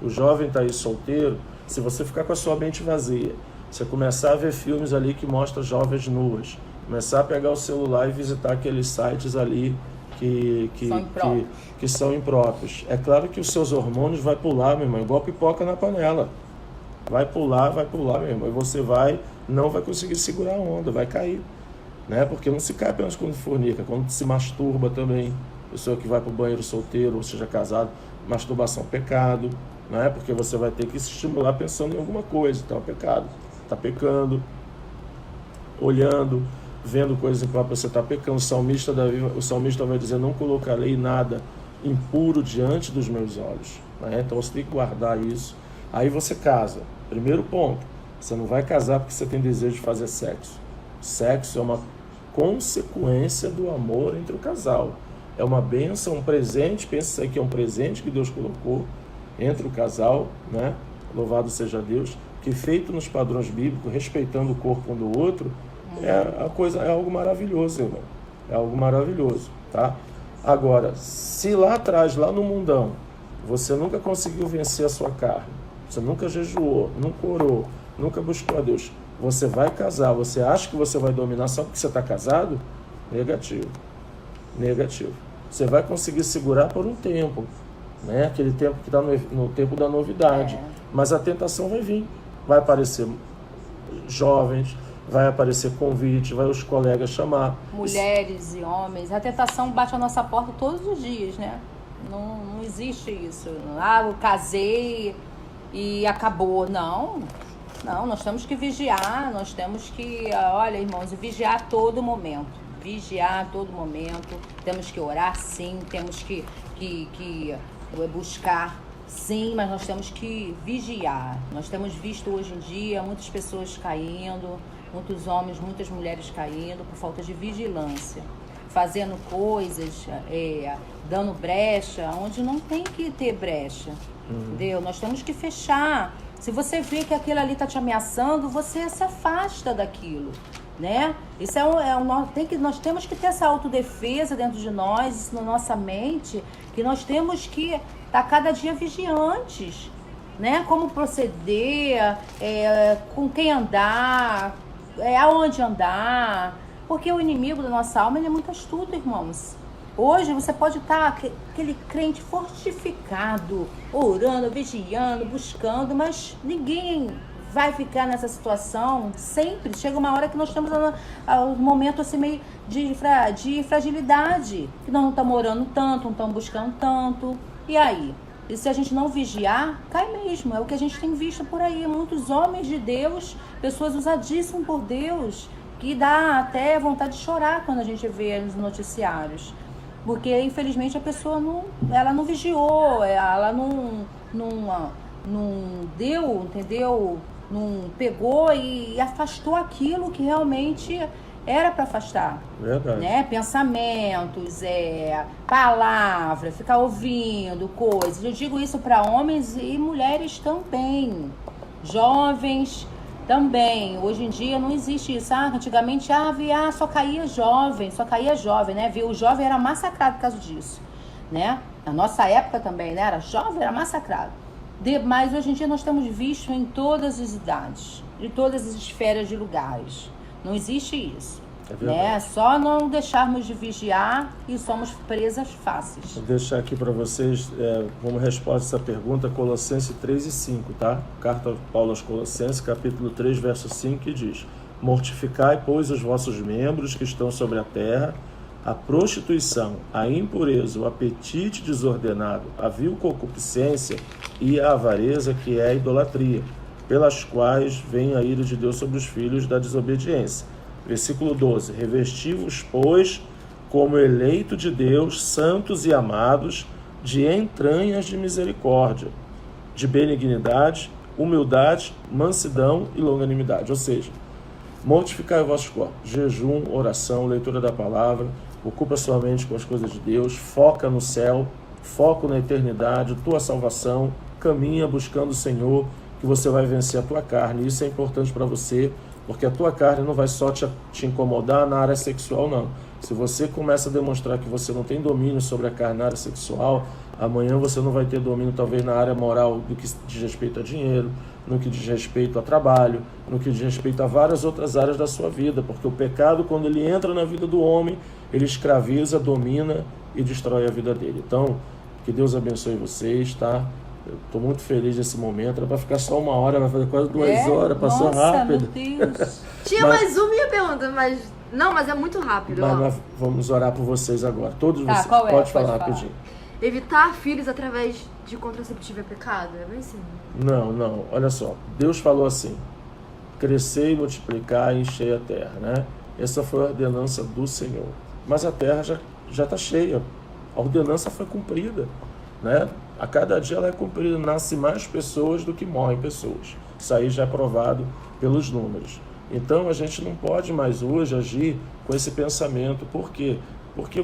O jovem está aí solteiro, se você ficar com a sua mente vazia, você começar a ver filmes ali que mostram jovens nuas, começar a pegar o celular e visitar aqueles sites ali que são impróprios. É claro que os seus hormônios vai pular, meu irmão, igual pipoca na panela. Vai pular, meu irmão. E você não vai conseguir segurar a onda, vai cair. Né? Porque não se cai apenas quando fornica, quando se masturba também. Pessoa que vai para o banheiro solteiro, ou seja, casado, masturbação é pecado. Não é? Porque você vai ter que se estimular pensando em alguma coisa. Então é pecado. Está pecando, olhando, vendo coisas impróprias, você está pecando. O salmista vai dizer: não colocarei nada impuro diante dos meus olhos. Né? Então você tem que guardar isso. Aí você casa. Primeiro ponto, você não vai casar porque você tem desejo de fazer sexo. Sexo é uma consequência do amor entre o casal. É uma bênção, um presente. Pensa que é um presente que Deus colocou entre o casal, né? Louvado seja Deus, que feito nos padrões bíblicos, respeitando o corpo um do outro, é algo maravilhoso, irmão. É algo maravilhoso, tá? Agora, se lá atrás, lá no mundão, você nunca conseguiu vencer a sua carne, você nunca jejuou, nunca orou, nunca buscou a Deus, você vai casar, você acha que você vai dominar só porque você está casado? Negativo. Negativo. Você vai conseguir segurar por um tempo, né? Aquele tempo que está no tempo da novidade. Mas a tentação vai vir. Vai aparecer jovens, vai aparecer convite, vai os colegas chamar. Mulheres e homens. A tentação bate a nossa porta todos os dias, né? Não existe isso. Ah, eu casei e acabou. Não, nós temos que vigiar, nós temos que, olha, irmãos, vigiar a todo momento. Vigiar a todo momento. Temos que orar, sim. Temos que buscar, sim, mas nós temos que vigiar. Nós temos visto hoje em dia muitas pessoas caindo, muitos homens, muitas mulheres caindo por falta de vigilância, fazendo coisas, dando brecha, onde não tem que ter brecha, entendeu? Nós temos que fechar. Se você vê que aquilo ali está te ameaçando, você se afasta daquilo, né? Isso nós temos que ter essa autodefesa dentro de nós, na nossa mente, que nós temos que estar cada dia vigiantes, né? Como proceder, com quem andar, aonde andar, porque o inimigo da nossa alma, ele é muito astuto, irmãos. Hoje você pode estar aquele crente fortificado, orando, vigiando, buscando, mas ninguém vai ficar nessa situação sempre. Chega uma hora que nós temos um momento assim meio de fragilidade, que nós não estamos orando tanto, não estamos buscando tanto. E aí? E se a gente não vigiar, cai mesmo. É o que a gente tem visto por aí. Muitos homens de Deus, pessoas usadíssimas por Deus, que dá até vontade de chorar quando a gente vê nos noticiários. Porque, infelizmente, a pessoa não vigiou, ela não deu, entendeu? Não pegou e afastou aquilo que realmente era para afastar. Verdade. Né? Pensamentos, palavra, ficar ouvindo coisas. Eu digo isso para homens e mulheres também. Jovens também. Hoje em dia não existe isso. Antigamente só caía jovem, né? O jovem era massacrado por causa disso, né? Na nossa época também, né? Era jovem, era massacrado. Mas hoje em dia nós temos visto em todas as idades, em todas as esferas de lugares. Não existe isso. Né? Só não deixarmos de vigiar e somos presas fáceis. Vou deixar aqui para vocês, como resposta a essa pergunta, Colossenses 3 e 5, tá? Carta de Paulo aos Colossenses, capítulo 3, verso 5, que diz: mortificai, pois, os vossos membros que estão sobre a terra, a prostituição, a impureza, o apetite desordenado, a vil concupiscência e a avareza, que é a idolatria, pelas quais vem a ira de Deus sobre os filhos da desobediência. Versículo 12: revesti-vos, pois, como eleito de Deus, santos e amados, de entranhas de misericórdia, de benignidade, humildade, mansidão e longanimidade. Ou seja, mortificai os vossos corpos, jejum, oração, leitura da palavra, ocupa sua mente com as coisas de Deus, foca no céu, foco na eternidade, tua salvação, caminha buscando o Senhor, que você vai vencer a tua carne. Isso é importante para você, porque a tua carne não vai só te incomodar na área sexual, não. Se você começa a demonstrar que você não tem domínio sobre a carne na área sexual, amanhã você não vai ter domínio talvez na área moral, do que diz respeito a dinheiro, no que diz respeito a trabalho, no que diz respeito a várias outras áreas da sua vida, porque o pecado, quando ele entra na vida do homem, ele escraviza, domina e destrói a vida dele. Então, que Deus abençoe vocês, tá? Eu estou muito feliz nesse momento. Era para ficar só 1 hora, vai fazer quase 2 horas, passou rápido. Meu Deus. Tinha mais uma minha pergunta, mas é muito rápido. Mas nós vamos orar por vocês agora. Todos vocês. Pode falar rapidinho. Evitar filhos através de contraceptivo é pecado? É bem assim. Não. Olha só. Deus falou assim: crescer e multiplicar e encher a terra, né? Essa foi a ordenança do Senhor. Mas a terra já está cheia. A ordenança foi cumprida, né? A cada dia ela é cumprida. Nasce mais pessoas do que morrem pessoas. Isso aí já é provado pelos números. Então a gente não pode mais hoje agir com esse pensamento. Por quê? Porque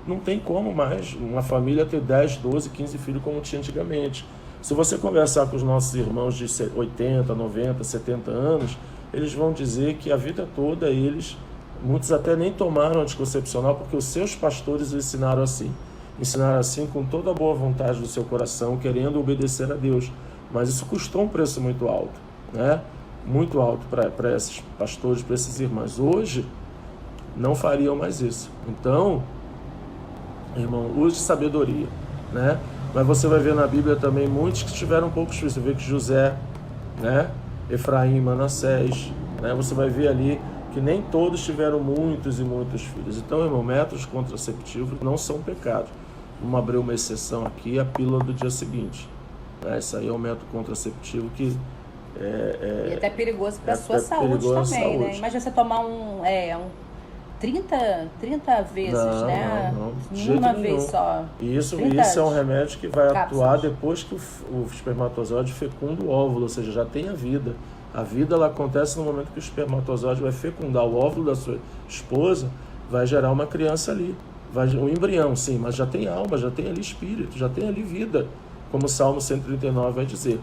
não tem como mais uma família ter 10, 12, 15 filhos como tinha antigamente. Se você conversar com os nossos irmãos de 80, 90, 70 anos, eles vão dizer que a vida toda muitos até nem tomaram anticoncepcional porque os seus pastores ensinaram assim. Ensinaram assim com toda a boa vontade do seu coração, querendo obedecer a Deus. Mas isso custou um preço muito alto, né? Muito alto para esses pastores, para esses irmãos. Hoje, não fariam mais isso. Então, irmão, use sabedoria, né? Mas você vai ver na Bíblia também muitos que tiveram poucos filhos. Você vê que José, né? Efraim, Manassés, né? Você vai ver ali que nem todos tiveram muitos e muitos filhos. Então, irmão, métodos contraceptivos não são pecados. Vamos abrir uma exceção aqui, a pílula do dia seguinte. Né? Isso aí é um método contraceptivo que e até perigoso para a sua saúde também, né? Imagina você tomar 30 vezes, né? Não, uma vez só. Isso é um remédio que vai atuar depois que o espermatozoide fecunda o óvulo, ou seja, já tem a vida. A vida ela acontece no momento que o espermatozoide vai fecundar o óvulo da sua esposa, vai gerar uma criança ali. Um embrião, sim, mas já tem alma, já tem ali espírito, já tem ali vida, como o Salmo 139 vai dizer.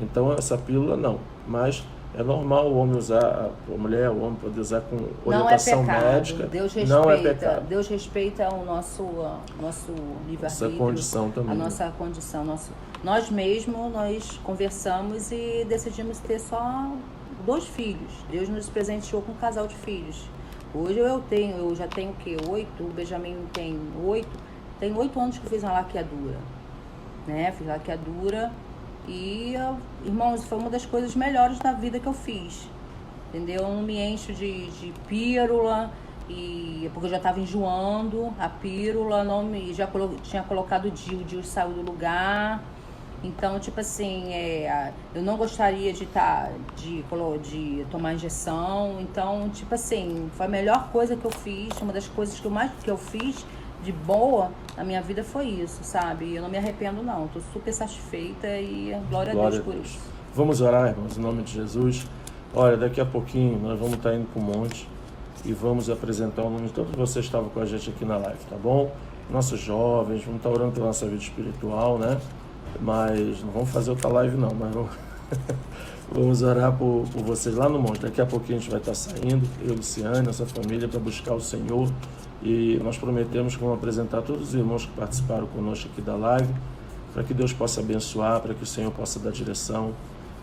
Então, essa pílula não, mas é normal o homem usar, a mulher, o homem poder usar com orientação médica. Deus respeita, não é pecado. Deus respeita o nosso livre-arbítrio, essa condição também. A nossa condição. Nós mesmos, nós conversamos e decidimos ter só 2 filhos. Deus nos presenteou com um casal de filhos. Hoje eu já tenho o quê? 8, o Benjamin tem 8. Tem 8 anos que eu fiz uma laqueadura, né? Fiz laqueadura e, irmãos, foi uma das coisas melhores da vida que eu fiz, entendeu? Eu não me encho de pílula, porque eu já estava enjoando a pílula, tinha colocado o DIU saiu do lugar. Então, tipo assim, eu não gostaria de tomar injeção. Então, tipo assim, foi a melhor coisa que eu fiz. Uma das coisas que eu fiz de boa na minha vida foi isso, sabe? Eu não me arrependo, não. Estou super satisfeita e glória a Deus por isso. Vamos orar, irmãos, em nome de Jesus. Olha, daqui a pouquinho nós vamos estar indo para o monte e vamos apresentar o nome de todos vocês que estavam com a gente aqui na live, tá bom? Nossos jovens, vamos estar orando pela nossa vida espiritual, né? Mas não vamos fazer outra live não, mas vamos orar por vocês lá no monte. Daqui a pouquinho a gente vai estar saindo, eu, Luciane, nossa família, para buscar o Senhor. E nós prometemos que vamos apresentar todos os irmãos que participaram conosco aqui da live, para que Deus possa abençoar, para que o Senhor possa dar direção,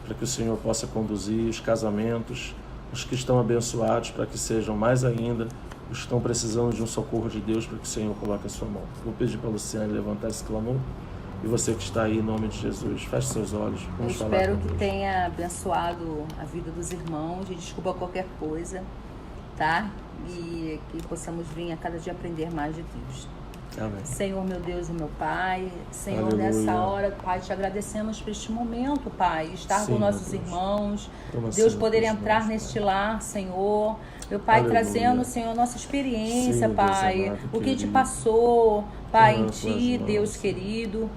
para que o Senhor possa conduzir os casamentos, os que estão abençoados, para que sejam mais ainda, os que estão precisando de um socorro de Deus, para que o Senhor coloque a sua mão. Vou pedir para a Luciane levantar esse clamor. E você que está aí, em nome de Jesus, feche seus olhos. Eu espero que tenha abençoado a vida dos irmãos. E desculpa qualquer coisa, tá? E que possamos vir a cada dia aprender mais de Deus. Amém. Senhor, meu Deus e meu Pai, Senhor, Aleluia. Nessa hora, Pai, te agradecemos por este momento, Pai, estar com nossos irmãos, Deus poder entrar neste lar, Senhor, meu Pai, Aleluia. Trazendo, Senhor, nossa experiência, Pai, amado, o que te passou, Pai, em Ti, Deus querido.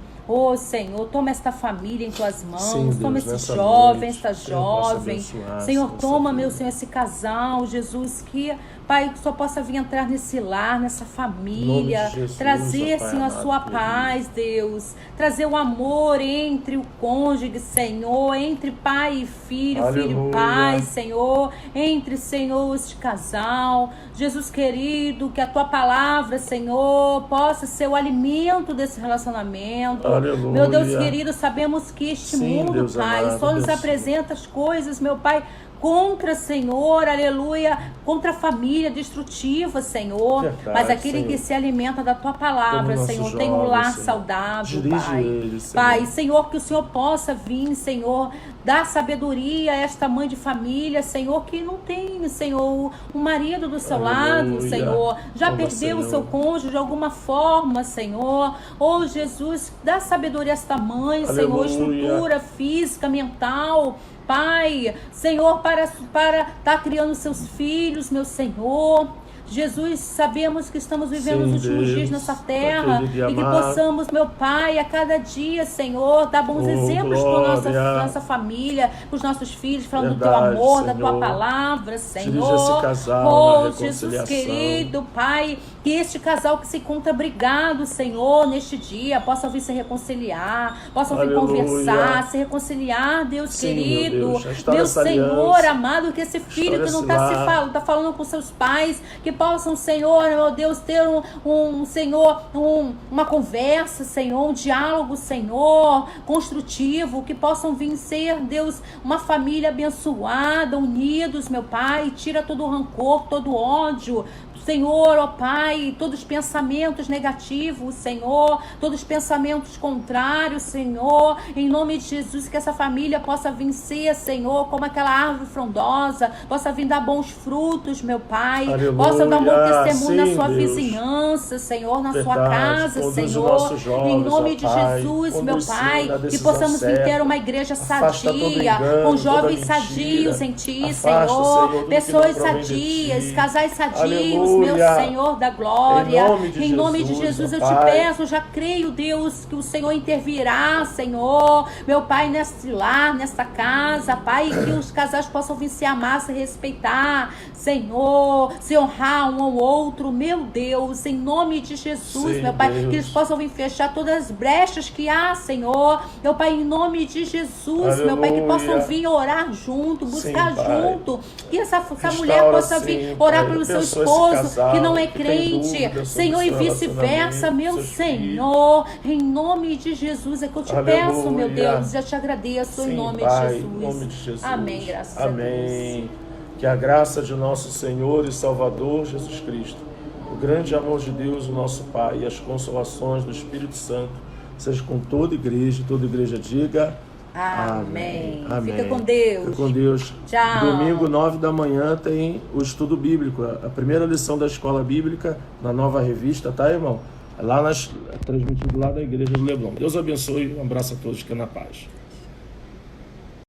Senhor, toma esta família em Tuas mãos, sim, Deus, toma esse jovem, esta jovem, Senhor, toma, meu Senhor, esse casal, Jesus, que, Pai, que só possa vir entrar nesse lar, nessa família, Jesus, trazer, Senhor, a sua paz, Deus, trazer o amor entre o cônjuge, Senhor, entre pai e filho, Aleluia. Filho e pai, Senhor, entre, Senhor, este casal, Jesus querido, que a Tua palavra, Senhor, possa ser o alimento desse relacionamento. Aleluia. Meu Deus querido, sabemos que este mundo, Deus Pai, amado, só nos Deus apresenta as coisas, meu Pai, contra, Senhor, aleluia, contra a família destrutiva, Senhor, verdade, mas aquele Senhor. Que se alimenta da Tua palavra, Senhor, jovem, tem um lar Senhor. Saudável, dirige Pai. Ele, Senhor. Pai, Senhor, que o Senhor possa vir, Senhor, dar sabedoria a esta mãe de família, Senhor, que não tem, Senhor, um marido do seu aleluia. Lado, Senhor, já perdeu Senhor. O seu cônjuge de alguma forma, Senhor, Jesus, dá sabedoria a esta mãe, aleluia. Senhor, estrutura física, mental, Pai, Senhor, para estar criando seus filhos, meu Senhor. Jesus, sabemos que estamos vivendo os últimos dias nessa terra e que possamos, meu Pai, a cada dia, Senhor, dar bons exemplos para nossa família, para os nossos filhos, falando do Teu amor, Senhor. Da Tua palavra, Senhor. Esse casal Jesus querido, Pai, que este casal que se encontra brigado, Senhor, neste dia, possa vir se reconciliar, possa vir conversar, se reconciliar, Deus sim, querido, meu Senhor amado, que esse filho que não está falando com seus pais, que possam, Senhor, meu Deus, ter Senhor, uma conversa, Senhor, um diálogo, Senhor, construtivo, que possam vencer, Deus, uma família abençoada, unidos, meu Pai. Tira todo o rancor, todo o ódio, Senhor, ó Pai, todos os pensamentos negativos, Senhor, todos os pensamentos contrários, Senhor, em nome de Jesus, que essa família possa vencer, Senhor, como aquela árvore frondosa, possa vir dar bons frutos, meu Pai, Aleluia. possa dar um bom testemunho Sim, na sua Deus. vizinhança, Senhor, na sua Verdade. casa, Conduz os Senhor, nossos jovens, em nome ó de Pai. Jesus, meu Conduz, sim, Pai, na que decisão possamos vir ter certa. uma igreja Afasta todo sadia, engano, com toda jovens mentira. sadios em Ti, Afasta, Senhor, tudo que pessoas não provém de sadias, Ti. casais sadios, Aleluia. meu Senhor da glória, Em nome de Jesus, eu ó te Pai. peço, já creio, Deus, que o Senhor intervirá, Senhor, meu Pai, nesse lar, nessa casa, Pai, que os casais possam vir se amar, se respeitar, Senhor, se honrar um ao outro, meu Deus, em nome de Jesus, Sim, meu Pai, Deus. que eles possam vir fechar todas as brechas que há, Senhor, meu Pai, em nome de Jesus, meu Pai, que Aleluia. possam vir orar junto, buscar Sim, Pai. junto, que essa Restaura, mulher possa vir sim, orar Pai. pelo seu Abençoa esse esposo, casal que não é que tem crente, dúvida sobre Senhor, o e seu vice-versa, relacionamento, meu seus Senhor, em nome de Jesus, é que eu te Aleluia. peço, meu Deus, eu te agradeço em Sim, nome Pai, de Jesus. em nome de Jesus. Amém, graças Amém. a Deus. Que a graça de nosso Senhor e Salvador Jesus Cristo, o grande amor de Deus, o nosso Pai, e as consolações do Espírito Santo, seja com toda igreja diga Amém. Amém. Fica com Deus. Fica com Deus. Tchau. Domingo, 9 da manhã, tem o estudo bíblico, a primeira lição da escola bíblica, na nova revista, tá, irmão? Transmitido lá da igreja do Leblon. Deus abençoe, um abraço a todos, que é na paz.